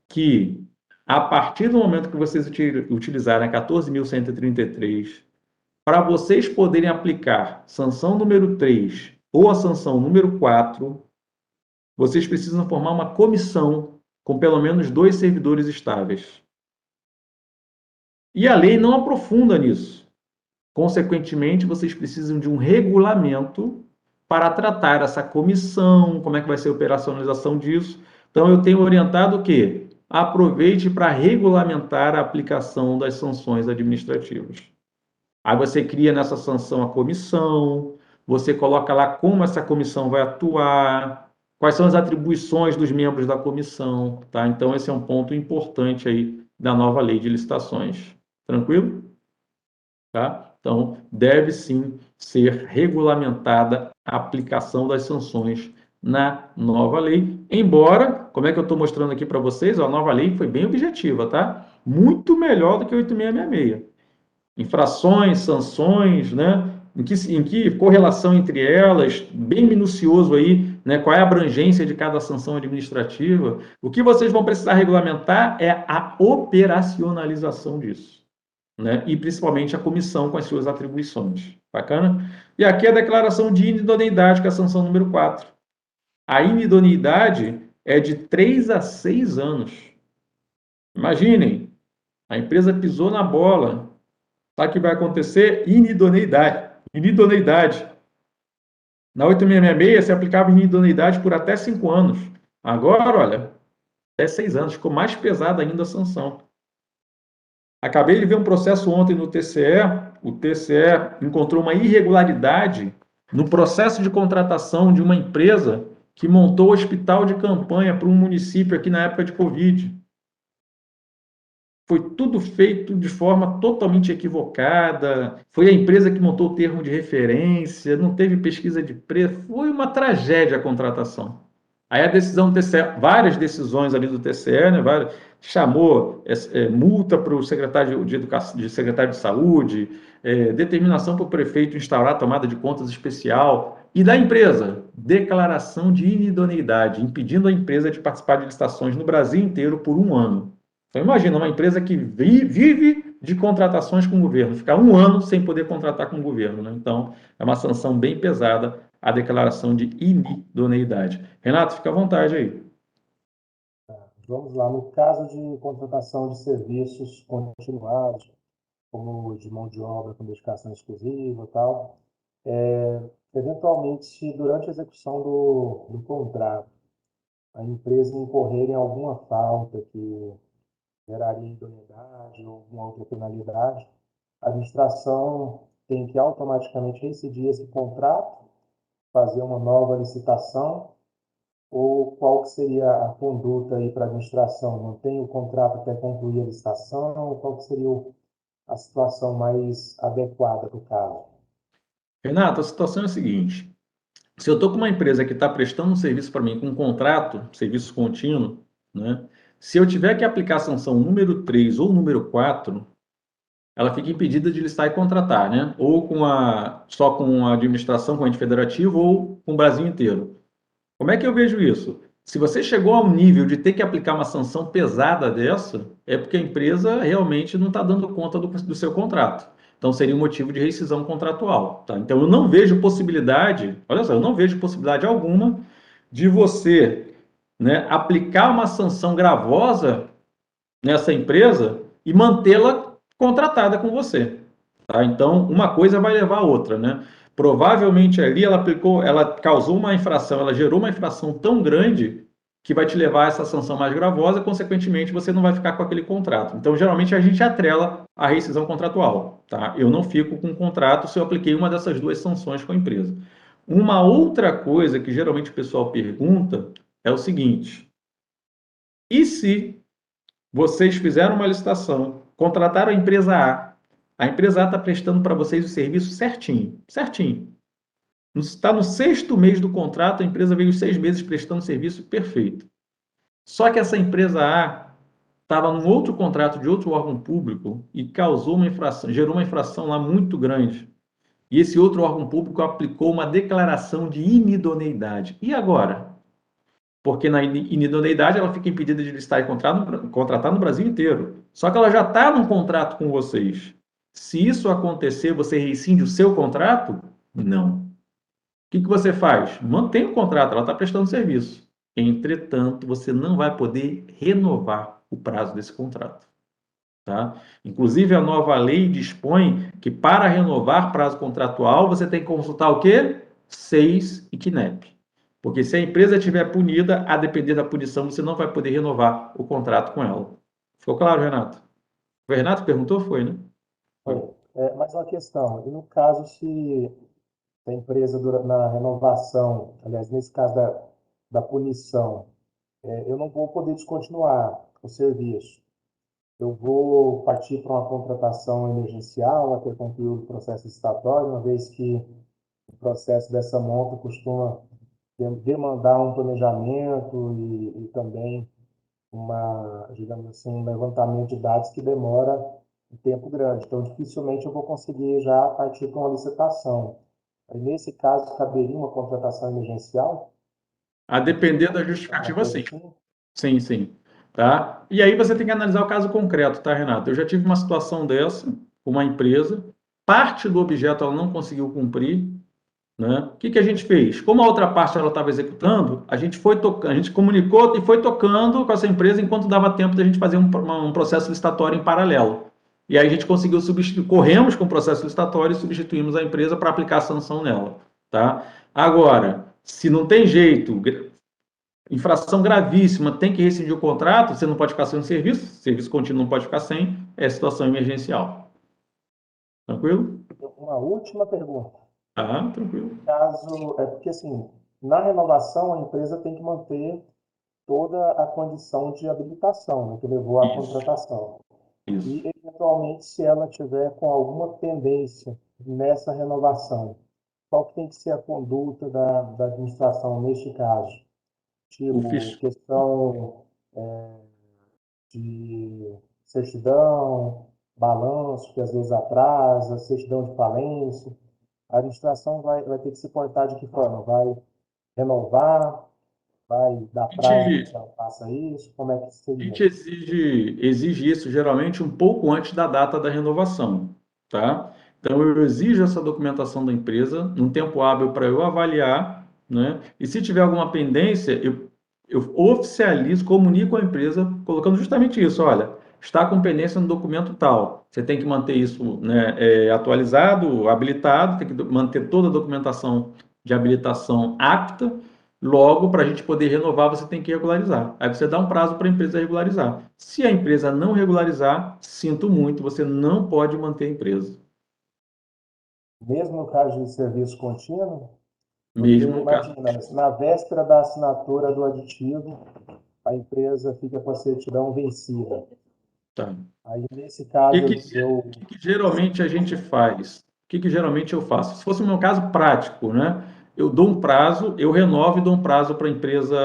que, a partir do momento que vocês utilizarem a 14.133, para vocês poderem aplicar sanção número 3 ou a sanção número 4, vocês precisam formar uma comissão com pelo menos 2 servidores estáveis. E a lei não aprofunda nisso. Consequentemente, vocês precisam de um regulamento para tratar essa comissão, como é que vai ser a operacionalização disso. Então, eu tenho orientado o quê? Aproveite para regulamentar a aplicação das sanções administrativas. Aí você cria nessa sanção a comissão, você coloca lá como essa comissão vai atuar, quais são as atribuições dos membros da comissão, tá? Então, esse é um ponto importante aí da nova lei de licitações. Tranquilo? Tá? Então, deve sim ser regulamentada a aplicação das sanções na nova lei, embora, como é que eu estou mostrando aqui para vocês, a nova lei foi bem objetiva, tá? Muito melhor do que 8666. Infrações, sanções, né? em que correlação entre elas, bem minucioso aí, né, qual é a abrangência de cada sanção administrativa. O que vocês vão precisar regulamentar é a operacionalização disso, né, e principalmente a comissão com as suas atribuições. Bacana? E aqui a declaração de inidoneidade, que é a sanção número 4. A inidoneidade é de 3 a 6 anos. Imaginem, a empresa pisou na bola. Sabe o que vai acontecer? Inidoneidade. Inidoneidade. Na 8666 se aplicava inidoneidade por até 5 anos. Agora, olha, até 6 anos. Ficou mais pesada ainda a sanção. Acabei de ver um processo ontem no TCE. O TCE encontrou uma irregularidade no processo de contratação de uma empresa que montou hospital de campanha para um município aqui na época de Covid. Foi tudo feito de forma totalmente equivocada. Foi a empresa que montou o termo de referência, não teve pesquisa de preço. Foi uma tragédia a contratação. Aí a decisão do TCE, várias decisões ali do TCE, né, chamou multa para o secretário de Educação, secretário de Saúde, determinação para o prefeito instaurar a tomada de contas especial. E da empresa, declaração de inidoneidade, impedindo a empresa de participar de licitações no Brasil inteiro por 1 ano. Então, imagina uma empresa que vive de contratações com o governo, ficar 1 ano sem poder contratar com o governo, né? Então, é uma sanção bem pesada a declaração de inidoneidade. Renato, fica à vontade aí. Vamos lá. No caso de contratação de serviços continuados, como de mão de obra com dedicação exclusiva e tal, eventualmente, se durante a execução do contrato a empresa incorrer em alguma falta que geraria idoneidade ou alguma outra penalidade, a administração tem que automaticamente rescindir esse contrato, fazer uma nova licitação, ou qual que seria a conduta aí para a administração? Mantém o contrato até concluir a licitação? Qual que seria a situação mais adequada para o caso? Renato, a situação é a seguinte: se eu estou com uma empresa que está prestando um serviço para mim com um contrato, serviço contínuo, né? Se eu tiver que aplicar a sanção número 3 ou número 4, ela fica impedida de listar e contratar, né? Ou só com a administração, com o ente federativo, ou com o Brasil inteiro. Como é que eu vejo isso? Se você chegou ao nível de ter que aplicar uma sanção pesada dessa, é porque a empresa realmente não está dando conta do seu contrato. Então, seria um motivo de rescisão contratual. Tá? Então, eu não vejo possibilidade, olha só, eu não vejo possibilidade alguma de você, né, aplicar uma sanção gravosa nessa empresa e mantê-la contratada com você. Tá? Então, uma coisa vai levar a outra, né? Provavelmente ali ela causou uma infração, ela gerou uma infração tão grande que vai te levar a essa sanção mais gravosa, consequentemente você não vai ficar com aquele contrato. Então, geralmente a gente atrela a rescisão contratual, tá? Eu não fico com o contrato se eu apliquei uma dessas duas sanções com a empresa. Uma outra coisa que geralmente o pessoal pergunta é o seguinte: e se vocês fizeram uma licitação, contrataram a empresa A está prestando para vocês o serviço certinho, certinho. Está no 6º mês do contrato, a empresa veio 6 meses prestando serviço perfeito. Só que essa empresa A estava num outro contrato de outro órgão público e causou uma infração, gerou uma infração lá muito grande. E esse outro órgão público aplicou uma declaração de inidoneidade. E agora? Porque na inidoneidade ela fica impedida de listar e contratar no Brasil inteiro. Só que ela já está num contrato com vocês. Se isso acontecer, você rescinde o seu contrato? Não. O que você faz? Mantém o contrato, ela está prestando serviço. Entretanto, você não vai poder renovar o prazo desse contrato. Tá? Inclusive, a nova lei dispõe que para renovar prazo contratual, você tem que consultar o quê? SEIS e CNEP. Porque se a empresa estiver punida, a depender da punição, você não vai poder renovar o contrato com ela. Ficou claro, Renato? O Renato perguntou? Foi, né? Mais uma questão. E no caso, se a empresa, na renovação, aliás, nesse caso da punição, eu não vou poder descontinuar o serviço. Eu vou partir para uma contratação emergencial até concluir o processo licitatório, uma vez que o processo dessa monta costuma demandar um planejamento e também digamos assim, um levantamento de dados que demora um tempo grande. Então, dificilmente eu vou conseguir já partir para uma licitação. Aí, nesse caso, caberia uma contratação emergencial? A depender da Alguma justificativa, coisa sim. assim? Sim, sim. Tá? E aí você tem que analisar o caso concreto, tá, Renato? Eu já tive uma situação dessa com uma empresa, parte do objeto ela não conseguiu cumprir, né? O que que a gente fez? Como a outra parte ela estava executando, a gente foi tocando, a gente comunicou e foi tocando com essa empresa enquanto dava tempo de a gente fazer um processo licitatório em paralelo. E aí a gente conseguiu substituir, corremos com o processo licitatório e substituímos a empresa para aplicar a sanção nela, tá? Agora, se não tem jeito, infração gravíssima, tem que rescindir o contrato, você não pode ficar sem serviço contínuo não pode ficar sem, é situação emergencial. Tranquilo? Uma última pergunta. Tá, tranquilo. Caso, é porque assim, na renovação a empresa tem que manter toda a condição de habilitação, né, que levou à Isso, contratação. isso. E, eventualmente, se ela tiver com alguma pendência nessa renovação, qual que tem que ser a conduta da administração neste caso? O Tipo, FIS, questão de certidão, balanço, que às vezes atrasa, certidão de falência. A administração vai ter que se portar de que forma? Vai renovar? Vai dar a prazo para gente, que ela faça isso? Como é que a seria? gente exige isso geralmente um pouco antes da data da renovação, tá? Então, eu exijo essa documentação da empresa, num tempo hábil para eu avaliar, né? E se tiver alguma pendência, eu oficializo, comunico à empresa, colocando justamente isso, olha, está com pendência no documento tal. Você tem que manter isso, né, atualizado, habilitado, tem que manter toda a documentação de habilitação apta. Logo, para a gente poder renovar, você tem que regularizar. Aí você dá um prazo para a empresa regularizar. Se a empresa não regularizar, sinto muito, você não pode manter a empresa. Mesmo no caso de serviço contínuo, porque Mesmo no caso. imagina, na véspera da assinatura do aditivo, a empresa fica com a certidão vencida. Tá. Aí, nesse O que, caso, que, que geralmente a gente faz? O que geralmente eu faço? Se fosse o meu caso prático, né? Eu dou um prazo, eu renovo e dou um prazo para a empresa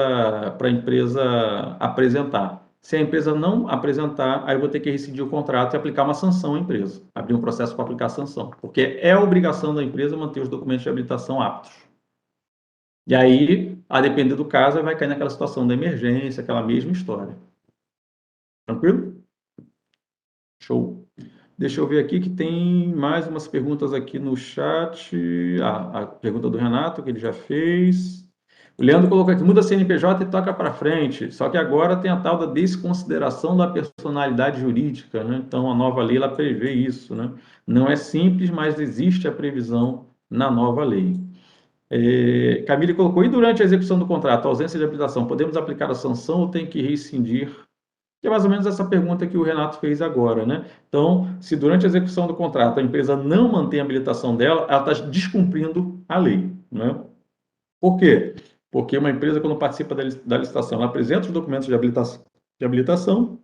apresentar. Se a empresa não apresentar, aí eu vou ter que rescindir o contrato e aplicar uma sanção à empresa. Abrir um processo para aplicar sanção. Porque é obrigação da empresa manter os documentos de habilitação aptos. E aí, a depender do caso, vai cair naquela situação da emergência, aquela mesma história. Tranquilo? Show. Deixa eu ver aqui que tem mais umas perguntas aqui no chat. A pergunta do Renato, que ele já fez. O Leandro colocou aqui, muda CNPJ e toca para frente. Só que agora tem a tal da desconsideração da personalidade jurídica, né? Então, a nova lei, ela prevê isso, né? Não é simples, mas existe a previsão na nova lei. Camille colocou, e durante a execução do contrato, ausência de habilitação, podemos aplicar a sanção ou tem que rescindir? Que é mais ou menos essa pergunta que o Renato fez agora, né? Então, se durante a execução do contrato a empresa não mantém a habilitação dela, ela está descumprindo a lei, né? Por quê? Porque uma empresa, quando participa da licitação, ela apresenta os documentos de habilitação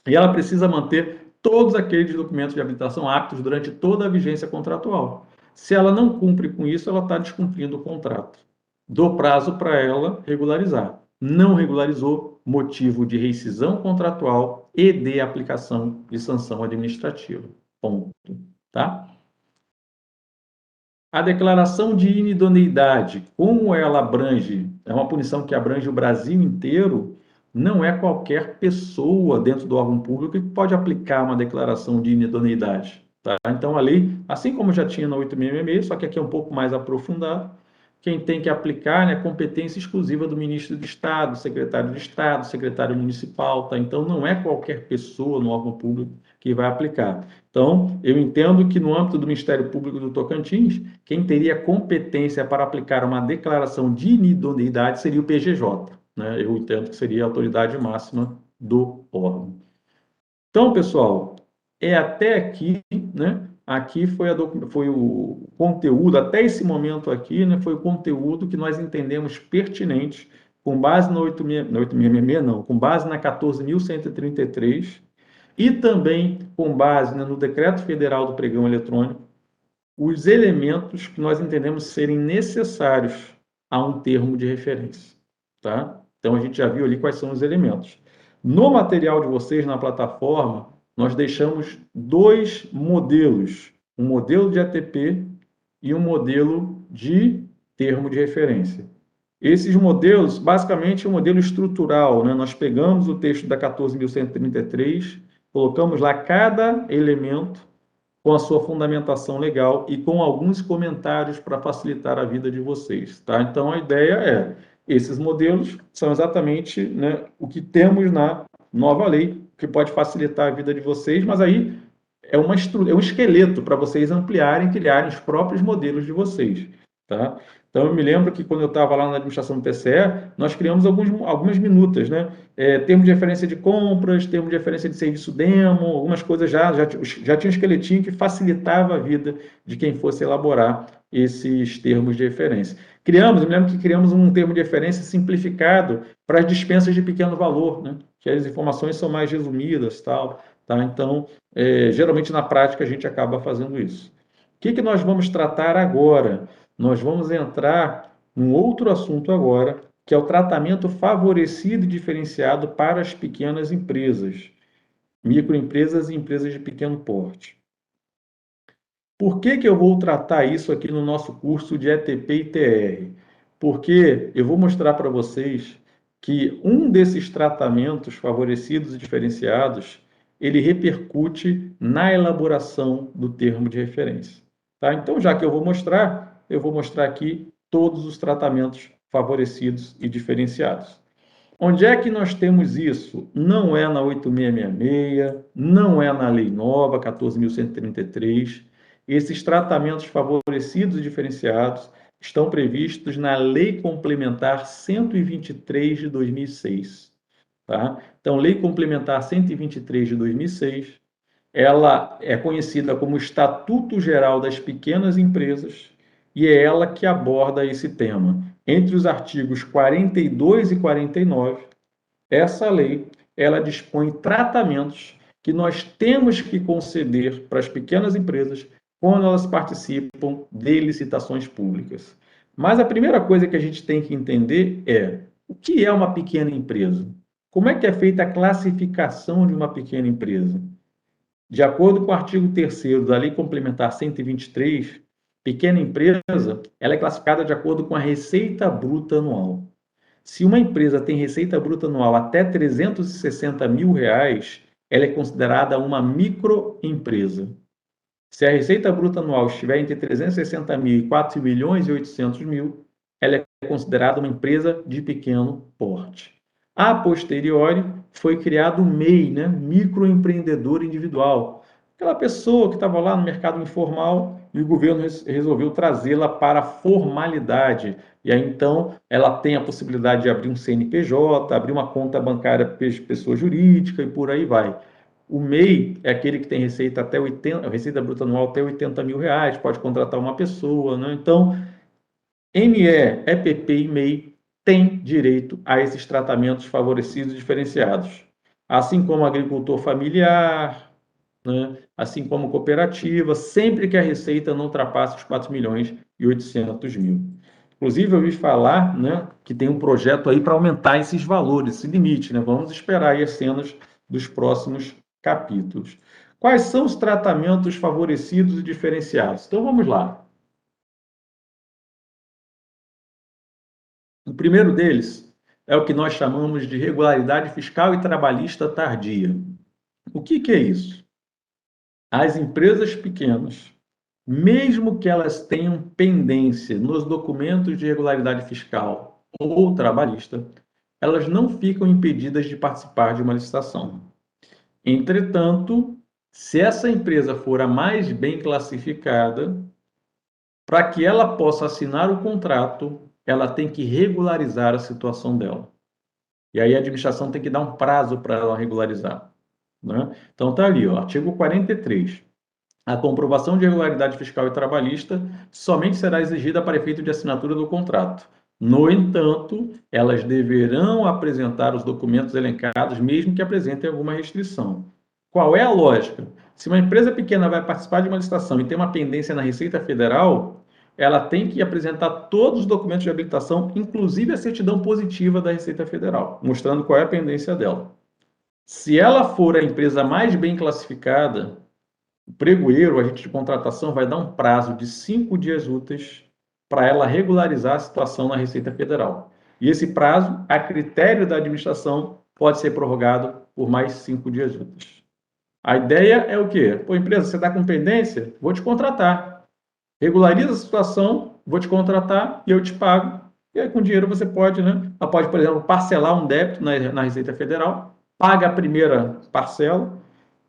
e ela precisa manter todos aqueles documentos de habilitação aptos durante toda a vigência contratual. Se ela não cumpre com isso, ela está descumprindo o contrato. Dou prazo para ela regularizar. Não regularizou, motivo de rescisão contratual e de aplicação de sanção administrativa. Ponto. Tá? A declaração de inidoneidade, como ela abrange, é uma punição que abrange o Brasil inteiro, não é qualquer pessoa dentro do órgão público que pode aplicar uma declaração de inidoneidade. Tá? Então, a lei, assim como já tinha na 8666, só que aqui é um pouco mais aprofundado, quem tem que aplicar é competência exclusiva do ministro do Estado, secretário de Estado, secretário municipal. Tá? Então, não é qualquer pessoa no órgão público que vai aplicar. Então, eu entendo que no âmbito do Ministério Público do Tocantins, quem teria competência para aplicar uma declaração de inidoneidade seria o PGJ, né? Eu entendo que seria a autoridade máxima do órgão. Então, pessoal, é até aqui, né? Aqui foi o conteúdo, até esse momento aqui, né? Foi o conteúdo que nós entendemos pertinente, com base no 8666, não, com base na 14.133, e também com base, né, no Decreto Federal do Pregão Eletrônico, os elementos que nós entendemos serem necessários a um termo de referência, tá? Então, a gente já viu ali quais são os elementos. No material de vocês, na plataforma, nós deixamos dois modelos, um modelo de ATP e um modelo de termo de referência. Esses modelos, basicamente, é um modelo estrutural, né? Nós pegamos o texto da 14.133, colocamos lá cada elemento com a sua fundamentação legal e com alguns comentários para facilitar a vida de vocês, tá? Então, a ideia é, esses modelos são exatamente, né, o que temos na nova lei, que pode facilitar a vida de vocês, mas aí é um esqueleto para vocês ampliarem, criarem os próprios modelos de vocês, tá? Então, eu me lembro que quando eu estava lá na administração do TCE, nós criamos algumas minutas, né? Termo de referência de compras, termo de referência de serviço demo, algumas coisas já tinha um esqueletinho que facilitava a vida de quem fosse elaborar esses termos de referência. Eu me lembro que criamos um termo de referência simplificado para as dispensas de pequeno valor, né? Que as informações são mais resumidas, tal, tá? Então, geralmente na prática a gente acaba fazendo isso. O que nós vamos tratar agora? Nós vamos entrar num outro assunto agora, que é o tratamento favorecido e diferenciado para as pequenas empresas, microempresas e empresas de pequeno porte. Por que eu vou tratar isso aqui no nosso curso de ETP e TR? Porque eu vou mostrar para vocês que um desses tratamentos favorecidos e diferenciados, ele repercute na elaboração do termo de referência. Tá? Então, já que eu vou mostrar aqui todos os tratamentos favorecidos e diferenciados. Onde é que nós temos isso? Não é na 8666, não é na Lei Nova, 14.133. Esses tratamentos favorecidos e diferenciados estão previstos na Lei Complementar 123 de 2006. Tá? Então, Lei Complementar 123 de 2006, ela é conhecida como Estatuto Geral das Pequenas Empresas e é ela que aborda esse tema. Entre os artigos 42 e 49, essa lei, ela dispõe tratamentos que nós temos que conceder para as pequenas empresas quando elas participam de licitações públicas. Mas a primeira coisa que a gente tem que entender é o que é uma pequena empresa? Como é que é feita a classificação de uma pequena empresa? De acordo com o artigo 3º da Lei Complementar 123, pequena empresa, ela é classificada de acordo com a receita bruta anual. Se uma empresa tem receita bruta anual até R$360 mil, ela é considerada uma microempresa. Se a receita bruta anual estiver entre 360 mil e 4 milhões e 800 mil, ela é considerada uma empresa de pequeno porte. A posteriori, foi criado o MEI, né? Microempreendedor individual. Aquela pessoa que estava lá no mercado informal e o governo resolveu trazê-la para a formalidade. E aí, então, ela tem a possibilidade de abrir um CNPJ, abrir uma conta bancária pessoa jurídica e por aí vai. O MEI é aquele que tem receita bruta anual até 80 mil reais, pode contratar uma pessoa, né? Então, ME, EPP e MEI têm direito a esses tratamentos favorecidos e diferenciados, assim como agricultor familiar, né? Assim como cooperativa, sempre que a receita não ultrapasse os 4 milhões e 800 mil. Inclusive, eu ouvi falar, né, que tem um projeto aí para aumentar esses valores, esse limite, né? Vamos esperar aí as cenas dos próximos capítulos. Quais são os tratamentos favorecidos e diferenciados? Então, vamos lá. O primeiro deles é o que nós chamamos de regularidade fiscal e trabalhista tardia. O que é isso? As empresas pequenas, mesmo que elas tenham pendência nos documentos de regularidade fiscal ou trabalhista, elas não ficam impedidas de participar de uma licitação. Entretanto, se essa empresa for a mais bem classificada, para que ela possa assinar o contrato, ela tem que regularizar a situação dela. E aí a administração tem que dar um prazo para ela regularizar, né? Então está ali, ó, artigo 43. A comprovação de regularidade fiscal e trabalhista somente será exigida para efeito de assinatura do contrato. No entanto, elas deverão apresentar os documentos elencados, mesmo que apresentem alguma restrição. Qual é a lógica? Se uma empresa pequena vai participar de uma licitação e tem uma pendência na Receita Federal, ela tem que apresentar todos os documentos de habilitação, inclusive a certidão positiva da Receita Federal, mostrando qual é a pendência dela. Se ela for a empresa mais bem classificada, o pregoeiro, o agente de contratação, vai dar um prazo de 5 dias úteis para ela regularizar a situação na Receita Federal. E esse prazo, a critério da administração, pode ser prorrogado por mais 5 dias úteis. A ideia é o quê? Pô, empresa, você está com pendência? Vou te contratar. Regulariza a situação, vou te contratar e eu te pago. E aí, com dinheiro, você pode, né? Ela pode, por exemplo, parcelar um débito na Receita Federal, paga a primeira parcela,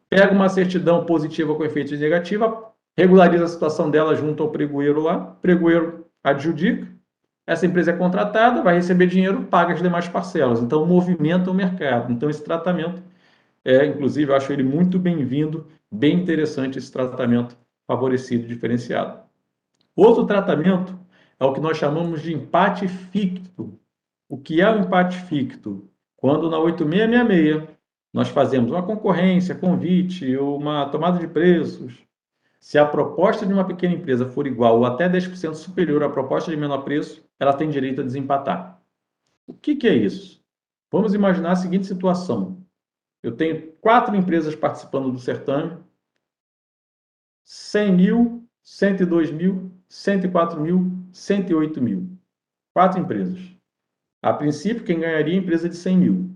pega uma certidão positiva com efeito negativa, regulariza a situação dela junto ao pregoeiro lá, o pregoeiro adjudica, essa empresa é contratada, vai receber dinheiro, paga as demais parcelas. Então, movimenta o mercado. Então, esse tratamento inclusive, eu acho ele muito bem-vindo, bem interessante esse tratamento favorecido, diferenciado. Outro tratamento é o que nós chamamos de empate ficto. O que é o empate ficto? Quando na 8666 nós fazemos uma concorrência, convite ou uma tomada de preços, se a proposta de uma pequena empresa for igual ou até 10% superior à proposta de menor preço, ela tem direito a desempatar. O que é isso? Vamos imaginar a seguinte situação. Eu tenho 4 empresas participando do certame, 100 mil, 102 mil, 104 mil, 108 mil. 4 empresas. A princípio, quem ganharia é a empresa de 100 mil.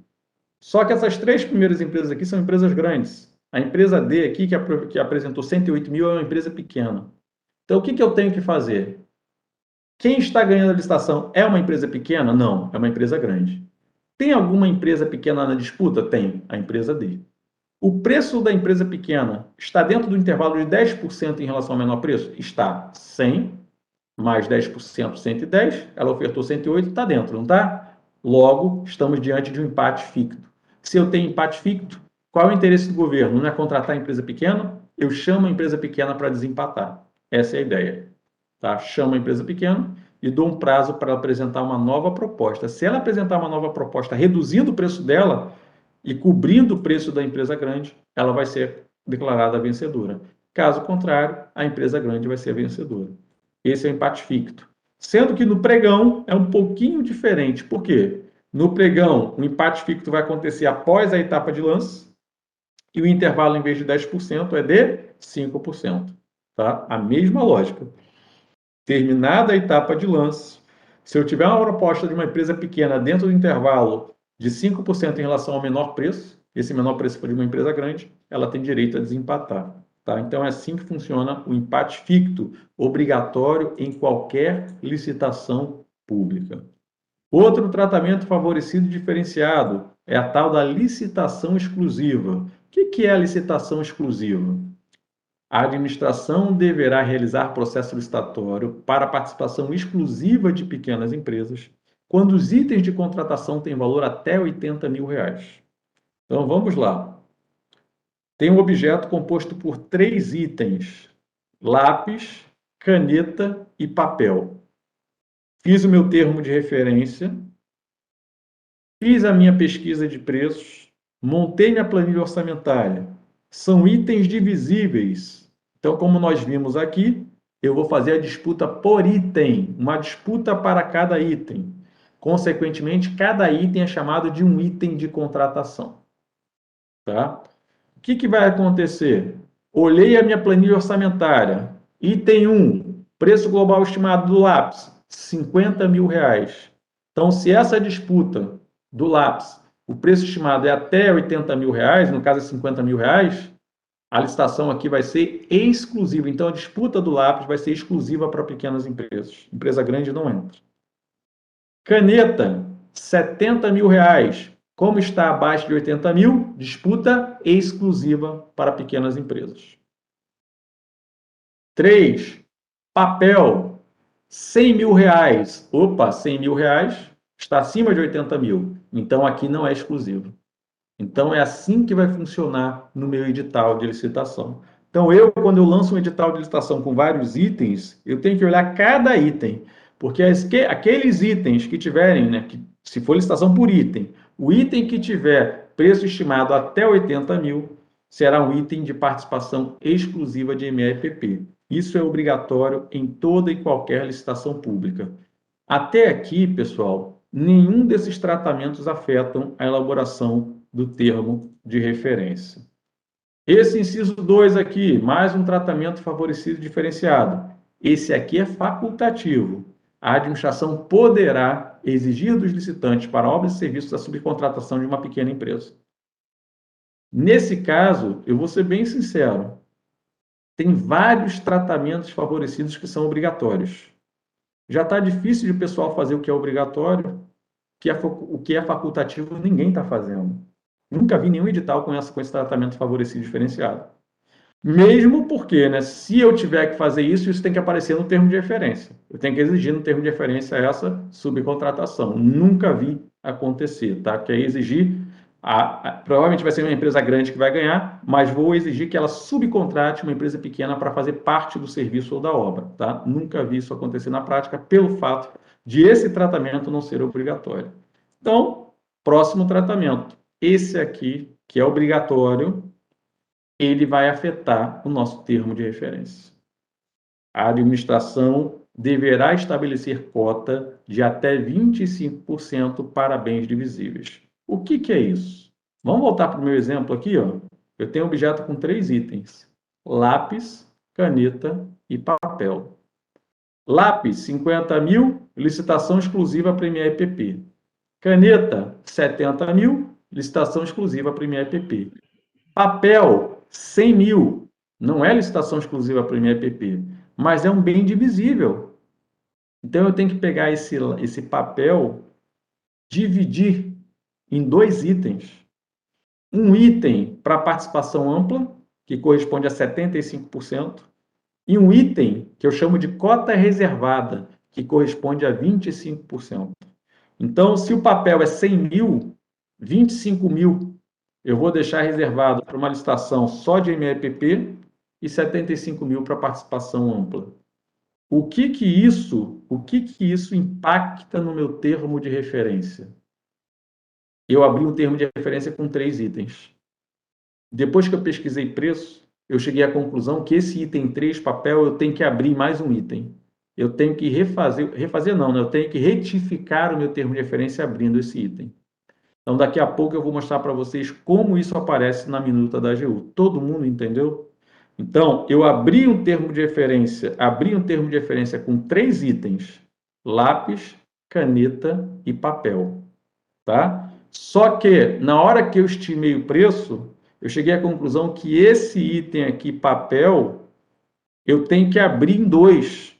Só que essas 3 primeiras empresas aqui são empresas grandes. A empresa D aqui, que apresentou 108 mil, é uma empresa pequena. Então, o que eu tenho que fazer? Quem está ganhando a licitação é uma empresa pequena? Não, é uma empresa grande. Tem alguma empresa pequena na disputa? Tem, a empresa D. O preço da empresa pequena está dentro do intervalo de 10% em relação ao menor preço? Está. 100 mais 10%, 110. Ela ofertou 108, está dentro, não está? Logo, estamos diante de um empate ficto. Se eu tenho empate ficto, qual é o interesse do governo? Não é contratar a empresa pequena? Eu chamo a empresa pequena para desempatar. Essa é a ideia. Tá? Chamo a empresa pequena e dou um prazo para ela apresentar uma nova proposta. Se ela apresentar uma nova proposta reduzindo o preço dela e cobrindo o preço da empresa grande, ela vai ser declarada vencedora. Caso contrário, a empresa grande vai ser vencedora. Esse é o empate ficto. Sendo que no pregão é um pouquinho diferente. Por quê? No pregão, o empate ficto vai acontecer após a etapa de lance e o intervalo, em vez de 10%, é de 5%. Tá? A mesma lógica. Terminada a etapa de lance, se eu tiver uma proposta de uma empresa pequena dentro do intervalo de 5% em relação ao menor preço, esse menor preço for de uma empresa grande, ela tem direito a desempatar. Tá? Então, é assim que funciona o empate ficto, obrigatório em qualquer licitação pública. Outro tratamento favorecido e diferenciado é a tal da licitação exclusiva. O que é a licitação exclusiva? A administração deverá realizar processo licitatório para participação exclusiva de pequenas empresas, quando os itens de contratação têm valor até R$ 80 mil. Então, vamos lá. Tem um objeto composto por 3 itens: lápis, caneta e papel. Fiz o meu termo de referência, fiz a minha pesquisa de preços, montei minha planilha orçamentária. São itens divisíveis. Então, como nós vimos aqui, eu vou fazer a disputa por item, uma disputa para cada item. Consequentemente, cada item é chamado de um item de contratação. Tá? O que vai acontecer? Olhei a minha planilha orçamentária. Item 1, preço global estimado do lápis, R$ 50 mil. Então, se essa disputa do lápis, o preço estimado é até R$ 80 mil, no caso é R$ 50 mil, a licitação aqui vai ser exclusiva. Então, a disputa do lápis vai ser exclusiva para pequenas empresas. Empresa grande não entra. Caneta, R$ 70 mil. Como está abaixo de 80 mil, disputa exclusiva para pequenas empresas. 3. Papel, R$ 100 mil. Opa, R$ 100 mil está acima de 80 mil. Então, aqui não é exclusivo. Então, é assim que vai funcionar no meu edital de licitação. Então, quando eu lanço um edital de licitação com vários itens, eu tenho que olhar cada item, porque aqueles itens que tiverem, né, se for licitação por item, o item que tiver preço estimado até 80 mil será um item de participação exclusiva de MEPP. Isso é obrigatório em toda e qualquer licitação pública. Até aqui, pessoal, nenhum desses tratamentos afetam a elaboração do termo de referência. Esse inciso 2 aqui, mais um tratamento favorecido diferenciado. Esse aqui é facultativo. A administração poderá exigir dos licitantes para obras e serviços a subcontratação de uma pequena empresa. Nesse caso, eu vou ser bem sincero, tem vários tratamentos favorecidos que são obrigatórios. Já está difícil de o pessoal fazer o que é obrigatório, o que é facultativo ninguém está fazendo. Nunca vi nenhum edital com esse tratamento favorecido diferenciado. Mesmo porque, né, se eu tiver que fazer isso, isso tem que aparecer no termo de referência. Eu tenho que exigir no termo de referência essa subcontratação. Nunca vi acontecer, tá? Que é exigir, provavelmente vai ser uma empresa grande que vai ganhar, mas vou exigir que ela subcontrate uma empresa pequena para fazer parte do serviço ou da obra, tá? Nunca vi isso acontecer na prática pelo fato de esse tratamento não ser obrigatório. Então, próximo tratamento. Esse aqui, que é obrigatório, ele vai afetar o nosso termo de referência. A administração deverá estabelecer cota de até 25% para bens divisíveis. O que é isso? Vamos voltar para o meu exemplo aqui, ó. Eu tenho um objeto com 3 itens: lápis, caneta e papel. Lápis, 50 mil, licitação exclusiva para MIEPP. Caneta, 70 mil, licitação exclusiva para MIEPP. Papel, 100 mil, não é licitação exclusiva para MIEPP, mas é um bem divisível. Então, eu tenho que pegar esse papel, dividir em 2 itens. Um item para participação ampla, que corresponde a 75%, e um item que eu chamo de cota reservada, que corresponde a 25%. Então, se o papel é 100 mil, 25 mil eu vou deixar reservado para uma licitação só de MIEPP e 75 mil para participação ampla. O que isso impacta no meu termo de referência? Eu abri um termo de referência com 3 itens. Depois que eu pesquisei preço, eu cheguei à conclusão que esse item 3, papel, eu tenho que abrir mais um item. Eu tenho que refazer não, né? Eu tenho que retificar o meu termo de referência abrindo esse item. Então, daqui a pouco eu vou mostrar para vocês como isso aparece na minuta da AGU. Todo mundo entendeu? Então, eu abri um termo de referência com 3 itens: lápis, caneta e papel. Tá? Só que, na hora que eu estimei o preço, eu cheguei à conclusão que esse item aqui, papel, eu tenho que abrir em 2.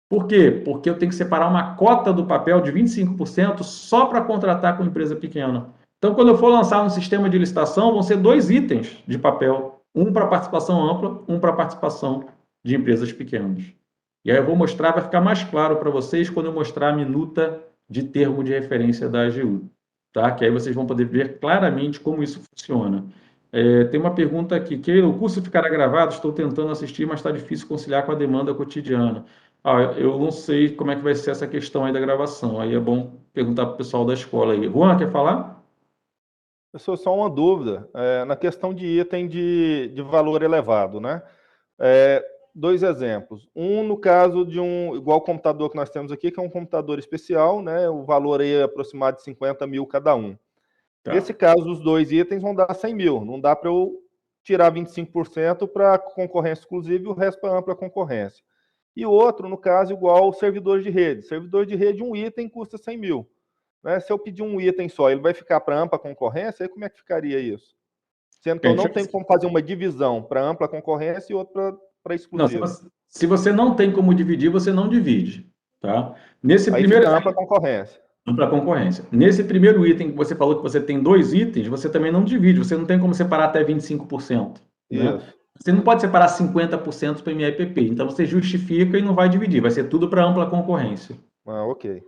Por quê? Porque eu tenho que separar uma cota do papel de 25% só para contratar com empresa pequena. Então, quando eu for lançar um sistema de licitação, vão ser 2 itens de papel. Um para participação ampla, um para participação de empresas pequenas. E aí eu vou mostrar, vai ficar mais claro para vocês quando eu mostrar a minuta de termo de referência da AGU. Tá? Que aí vocês vão poder ver claramente como isso funciona. Tem uma pergunta aqui, que o curso ficará gravado? Estou tentando assistir, mas está difícil conciliar com a demanda cotidiana. Eu não sei como é que vai ser essa questão aí da gravação. Aí é bom perguntar para o pessoal da escola aí. Juan, quer falar? Professor, só uma dúvida. Na questão de item de valor elevado, né? 2 exemplos. Um, no caso de igual o computador que nós temos aqui, que é um computador especial, né? O valor aí é aproximado de 50 mil cada um. Tá. Nesse caso, os 2 itens vão dar 100 mil. Não dá para eu tirar 25% para concorrência exclusiva e o resto para ampla concorrência. E o outro, no caso, igual servidor de rede. Servidor de rede, um item custa 100 mil. Né? Se eu pedir um item só, ele vai ficar para ampla concorrência, aí como é que ficaria isso? Sendo que eu não tenho como fazer uma divisão para ampla concorrência e outra para exclusiva. Se você não tem como dividir, você não divide. Tá? Nesse aí primeiro fica ampla concorrência. Ampla concorrência. Nesse primeiro item que você falou que você tem 2 itens, você também não divide, você não tem como separar até 25%. Né? Você não pode separar 50% para MIEPP, então você justifica e não vai dividir, vai ser tudo para ampla concorrência. Ok.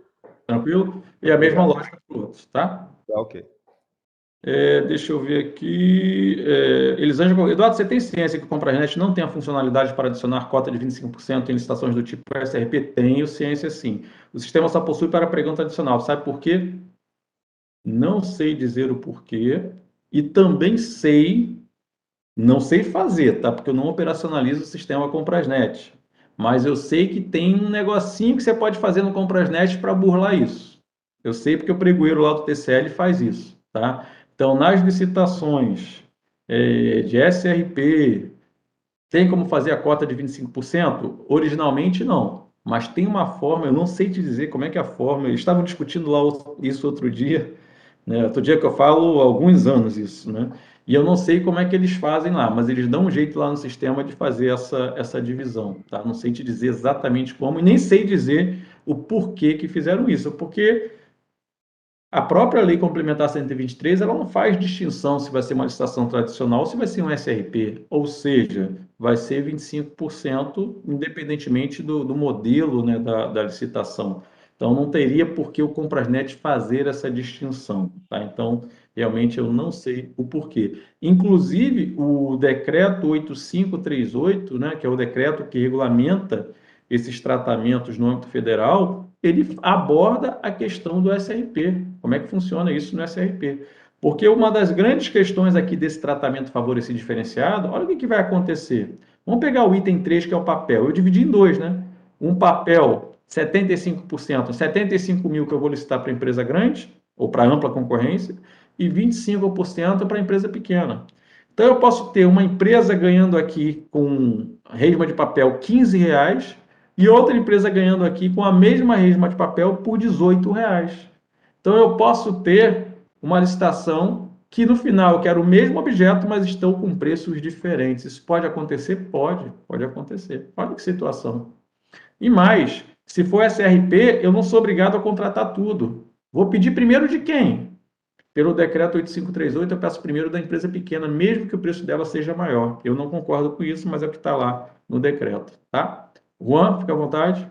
Tranquilo? E a mesma lógica para os outros, tá? Ok. Deixa eu ver aqui. Elisângela, Eduardo, você tem ciência que o Comprasnet não tem a funcionalidade para adicionar cota de 25% em licitações do tipo SRP? Tenho ciência, sim. O sistema só possui para pergunta adicional. Sabe por quê? Não sei dizer o porquê. E também não sei fazer, tá? Porque eu não operacionalizo o sistema Comprasnet. Mas eu sei que tem um negocinho que você pode fazer no Comprasnet para burlar isso. Eu sei porque o pregoeiro lá do TCL faz isso. tá? Então, nas licitações de SRP, tem como fazer a cota de 25%? Originalmente, não. Mas tem uma forma, eu não sei te dizer como é que é a forma, eles estavam discutindo lá isso outro dia, né? Outro dia que eu falo, há alguns anos isso, né? E eu não sei como é que eles fazem lá, mas eles dão um jeito lá no sistema de fazer essa divisão, tá? Não sei te dizer exatamente como, e nem sei dizer o porquê que fizeram isso, porque a própria Lei Complementar 123, ela não faz distinção se vai ser uma licitação tradicional ou se vai ser um SRP, ou seja, vai ser 25%, independentemente do modelo, né, da licitação. Então, não teria por que o Comprasnet fazer essa distinção, tá? Então, realmente, eu não sei o porquê. Inclusive, o decreto 8538, né, que é o decreto que regulamenta esses tratamentos no âmbito federal, ele aborda a questão do SRP. Como é que funciona isso no SRP? Porque uma das grandes questões aqui desse tratamento favorecido diferenciado, olha o que vai acontecer. Vamos pegar o item 3, que é o papel. Eu dividi em dois, né? Um papel, 75%, 75 mil que eu vou licitar para empresa grande, ou para ampla concorrência, e 25% para empresa pequena. Então, eu posso ter uma empresa ganhando aqui com resma de papel R$ 15, e outra empresa ganhando aqui com a mesma resma de papel por R$ 18. Então, eu posso ter uma licitação que, no final, eu quero o mesmo objeto, mas estão com preços diferentes. Isso pode acontecer? Pode acontecer. Olha que situação. E mais, se for SRP, eu não sou obrigado a contratar tudo. Vou pedir primeiro de quem? Pelo decreto 8538, eu peço primeiro da empresa pequena, mesmo que o preço dela seja maior. Eu não concordo com isso, mas é o que está lá no decreto, tá? Juan, fica à vontade.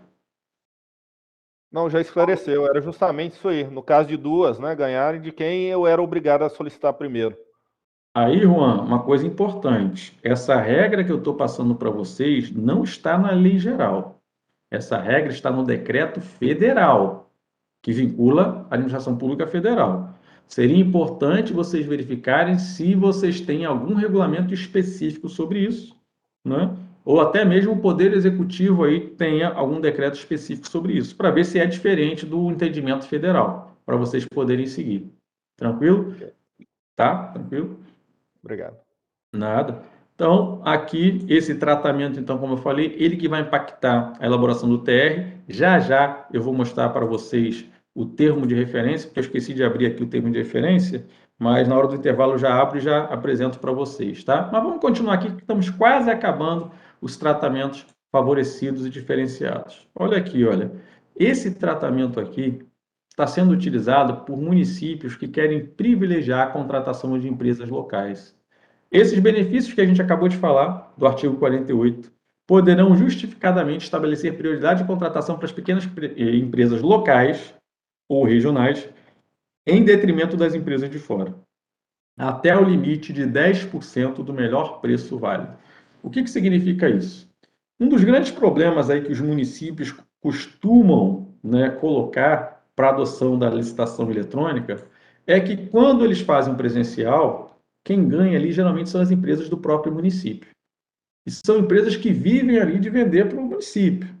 Não, já esclareceu. Era justamente isso aí. No caso de duas, né, ganharem, de quem eu era obrigado a solicitar primeiro. Aí, Juan, uma coisa importante. Essa regra que eu estou passando para vocês não está na lei geral. Essa regra está no decreto federal, que vincula a administração pública federal. Seria importante vocês verificarem se vocês têm algum regulamento específico sobre isso, né? Ou até mesmo o Poder Executivo aí tenha algum decreto específico sobre isso, para ver se é diferente do entendimento federal, para vocês poderem seguir. Tranquilo? Tá? Tranquilo? Obrigado. Nada. Então, aqui, esse tratamento, então, como eu falei, ele que vai impactar a elaboração do TR. Já já eu vou mostrar para vocês o termo de referência, porque eu esqueci de abrir aqui o termo de referência, mas na hora do intervalo eu já abro e já apresento para vocês, tá? Mas vamos continuar aqui, que estamos quase acabando os tratamentos favorecidos e diferenciados. Olha aqui, olha. Esse tratamento aqui está sendo utilizado por municípios que querem privilegiar a contratação de empresas locais. Esses benefícios que a gente acabou de falar, do artigo 48, poderão justificadamente estabelecer prioridade de contratação para as pequenas empresas locais ou regionais, em detrimento das empresas de fora, até o limite de 10% do melhor preço válido. O que significa isso? Um dos grandes problemas aí que os municípios costumam, né, colocar para adoção da licitação eletrônica é que quando eles fazem presencial, quem ganha ali geralmente são as empresas do próprio município. E são empresas que vivem ali de vender para o município.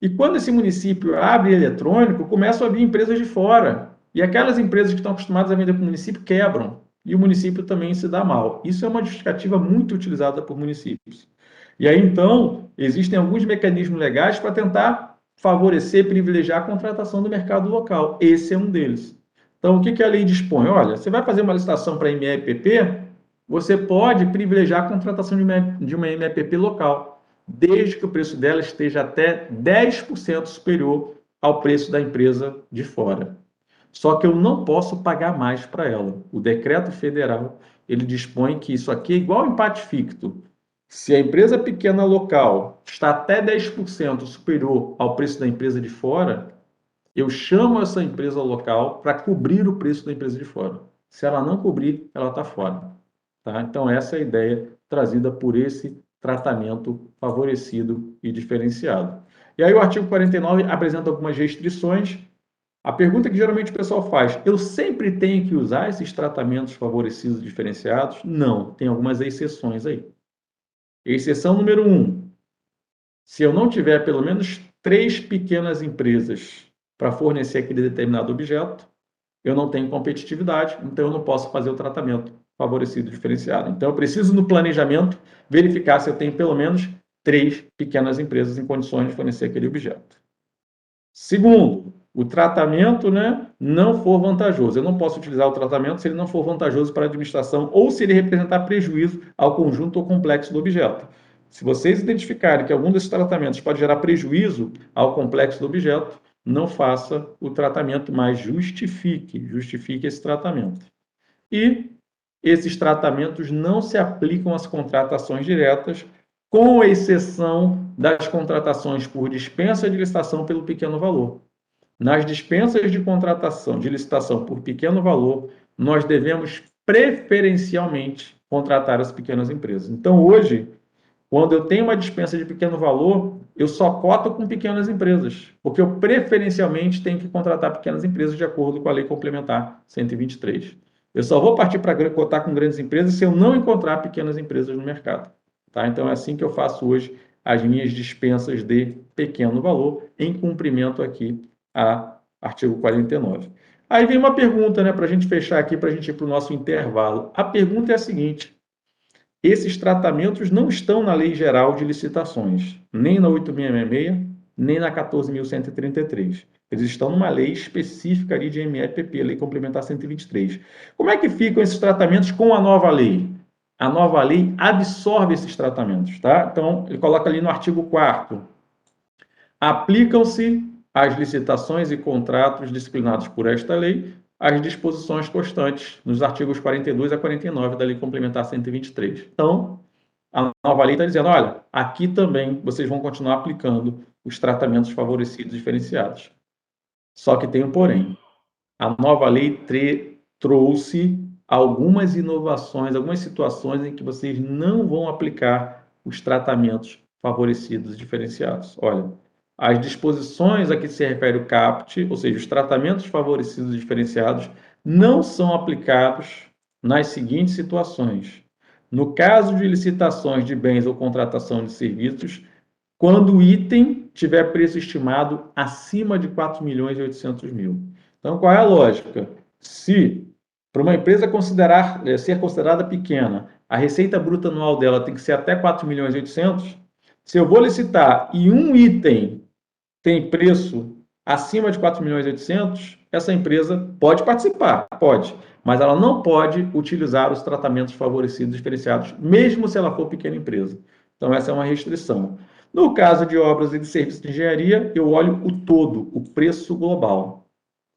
E quando esse município abre eletrônico, começam a vir empresas de fora. E aquelas empresas que estão acostumadas a vender para o município quebram. E o município também se dá mal. Isso é uma justificativa muito utilizada por municípios. E aí, então, existem alguns mecanismos legais para tentar favorecer, privilegiar a contratação do mercado local. Esse é um deles. Então, o que a lei dispõe? Olha, você vai fazer uma licitação para MEPP, você pode privilegiar a contratação de uma MEPP local, desde que o preço dela esteja até 10% superior ao preço da empresa de fora. Só que eu não posso pagar mais para ela. O decreto federal, ele dispõe que isso aqui é igual empate ficto. Se a empresa pequena local está até 10% superior ao preço da empresa de fora, eu chamo essa empresa local para cobrir o preço da empresa de fora. Se ela não cobrir, ela está fora. Tá? Então, essa é a ideia trazida por esse tratamento favorecido e diferenciado. E aí o artigo 49 apresenta algumas restrições. A pergunta que geralmente o pessoal faz, eu sempre tenho que usar esses tratamentos favorecidos e diferenciados? Não, tem algumas exceções aí. Exceção número 1, se eu não tiver pelo menos 3 pequenas empresas para fornecer aquele determinado objeto, eu não tenho competitividade, então eu não posso fazer o tratamento favorecido diferenciado. Então, eu preciso, no planejamento, verificar se eu tenho pelo menos 3 pequenas empresas em condições de fornecer aquele objeto. Segundo, o tratamento, né, não for vantajoso. Eu não posso utilizar o tratamento se ele não for vantajoso para a administração ou se ele representar prejuízo ao conjunto ou complexo do objeto. Se vocês identificarem que algum desses tratamentos pode gerar prejuízo ao complexo do objeto, não faça o tratamento, mas justifique esse tratamento. E esses tratamentos não se aplicam às contratações diretas, com exceção das contratações por dispensa de licitação pelo pequeno valor. Nas dispensas de contratação de licitação por pequeno valor, nós devemos preferencialmente contratar as pequenas empresas. Então, hoje, quando eu tenho uma dispensa de pequeno valor, eu só coto com pequenas empresas, porque eu preferencialmente tenho que contratar pequenas empresas de acordo com a Lei Complementar 123. Eu só vou partir para cotar com grandes empresas se eu não encontrar pequenas empresas no mercado. Tá? Então, é assim que eu faço hoje as minhas dispensas de pequeno valor, em cumprimento aqui a artigo 49. Aí vem uma pergunta, né, para a gente fechar aqui, para a gente ir para o nosso intervalo. A pergunta é a seguinte: esses tratamentos não estão na Lei Geral de Licitações, nem na 8.666, nem na 14.133. Eles estão numa lei específica ali de MEPP, Lei Complementar 123. Como é que ficam esses tratamentos com a nova lei? A nova lei absorve esses tratamentos, tá? Então, ele coloca ali no artigo 4º. Aplicam-se às licitações e contratos disciplinados por esta lei as disposições constantes nos artigos 42 a 49 da Lei Complementar 123. Então, a nova lei está dizendo, olha, aqui também vocês vão continuar aplicando os tratamentos favorecidos diferenciados. Só que tem um porém. A nova lei trouxe algumas inovações, algumas situações em que vocês não vão aplicar os tratamentos favorecidos diferenciados. Olha, as disposições a que se refere o CAPT, ou seja, os tratamentos favorecidos diferenciados, não são aplicados nas seguintes situações. No caso de licitações de bens ou contratação de serviços, quando o item tiver preço estimado acima de 4.800.000. Então, qual é a lógica? Se, para uma empresa ser considerada pequena, a receita bruta anual dela tem que ser até 4.800.000, se eu vou licitar e um item tem preço acima de 4.800.000, essa empresa pode participar, pode, mas ela não pode utilizar os tratamentos favorecidos diferenciados, mesmo se ela for pequena empresa. Então, essa é uma restrição. No caso de obras e de serviços de engenharia, eu olho o todo, o preço global.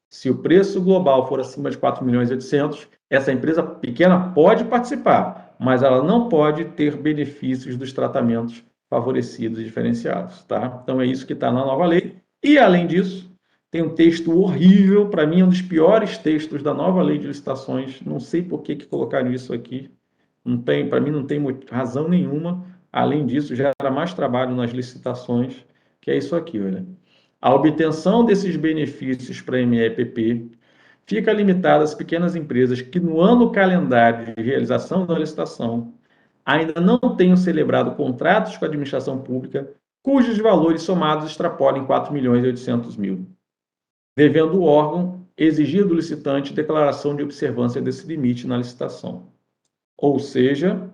Se o preço global for acima de 4.800.000, essa empresa pequena pode participar, mas ela não pode ter benefícios dos tratamentos favorecidos e diferenciados, tá? Então, é isso que está na nova lei. E, além disso, tem um texto horrível, para mim, um dos piores textos da nova lei de licitações. Não sei por que colocaram isso aqui. Para mim, não tem razão nenhuma. Além disso, gera mais trabalho nas licitações, que é isso aqui, olha. A obtenção desses benefícios para a MEPP fica limitada às pequenas empresas que, no ano calendário de realização da licitação, ainda não tenham celebrado contratos com a administração pública cujos valores somados extrapolem 4.800.000, devendo o órgão exigir do licitante declaração de observância desse limite na licitação. Ou seja,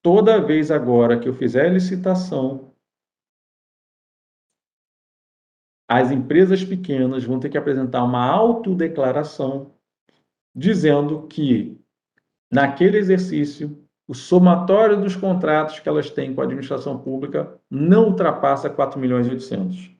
toda vez agora que eu fizer licitação, as empresas pequenas vão ter que apresentar uma autodeclaração dizendo que, naquele exercício, o somatório dos contratos que elas têm com a administração pública não ultrapassa 4.800.000.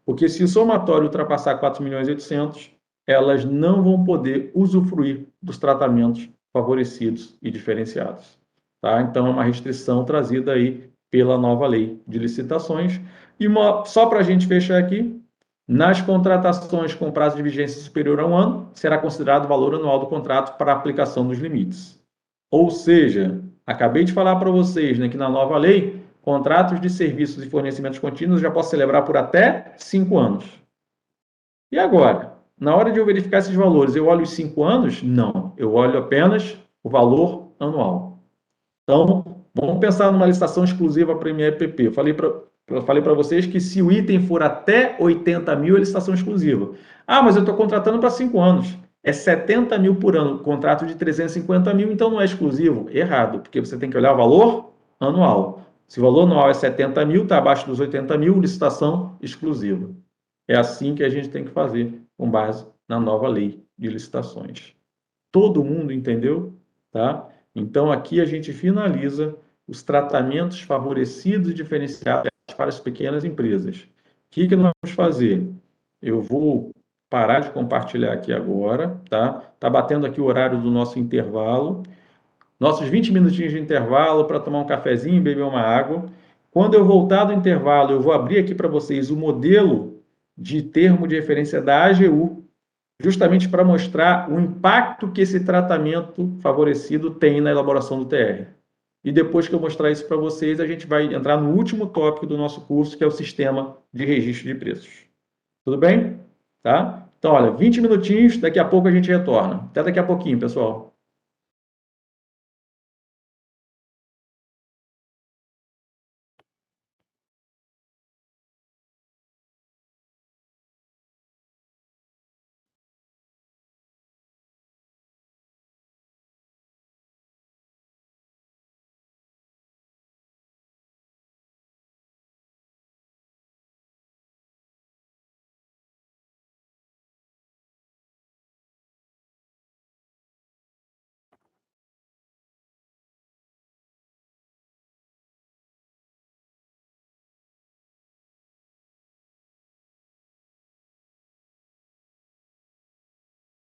Porque se o somatório ultrapassar 4.800.000, elas não vão poder usufruir dos tratamentos favorecidos e diferenciados. Tá? Então, é uma restrição trazida aí pela nova lei de licitações. E só para a gente fechar aqui, nas contratações com prazo de vigência superior a 1 ano, será considerado o valor anual do contrato para a aplicação dos limites. Ou seja, acabei de falar para vocês, né, que na nova lei, contratos de serviços e fornecimentos contínuos já posso celebrar por até 5 anos. E agora? Na hora de eu verificar esses valores, eu olho os 5 anos? Não, eu olho apenas o valor anual. Então, vamos pensar numa licitação exclusiva para a MEPP. Eu falei para vocês que se o item for até 80.000, é licitação exclusiva. Ah, mas eu estou contratando para 5 anos. é 70 mil por ano, contrato de 350 mil, então não é exclusivo. Errado, porque você tem que olhar o valor anual. Se o valor anual é 70 mil, está abaixo dos 80 mil, licitação exclusiva. É assim que a gente tem que fazer, com base na nova lei de licitações. Todo mundo entendeu? Tá? Então, aqui a gente finaliza os tratamentos favorecidos e diferenciados para as pequenas empresas. O que nós vamos fazer? Eu vou parar de compartilhar aqui agora, tá? Tá batendo aqui o horário do nosso intervalo. Nossos 20 minutinhos de intervalo para tomar um cafezinho e beber uma água. Quando eu voltar do intervalo, eu vou abrir aqui para vocês o modelo de termo de referência da AGU, justamente para mostrar o impacto que esse tratamento favorecido tem na elaboração do TR. E depois que eu mostrar isso para vocês, a gente vai entrar no último tópico do nosso curso, que é o sistema de registro de preços. Tudo bem? Tá? Então, olha, 20 minutinhos, daqui a pouco a gente retorna. Até daqui a pouquinho, pessoal.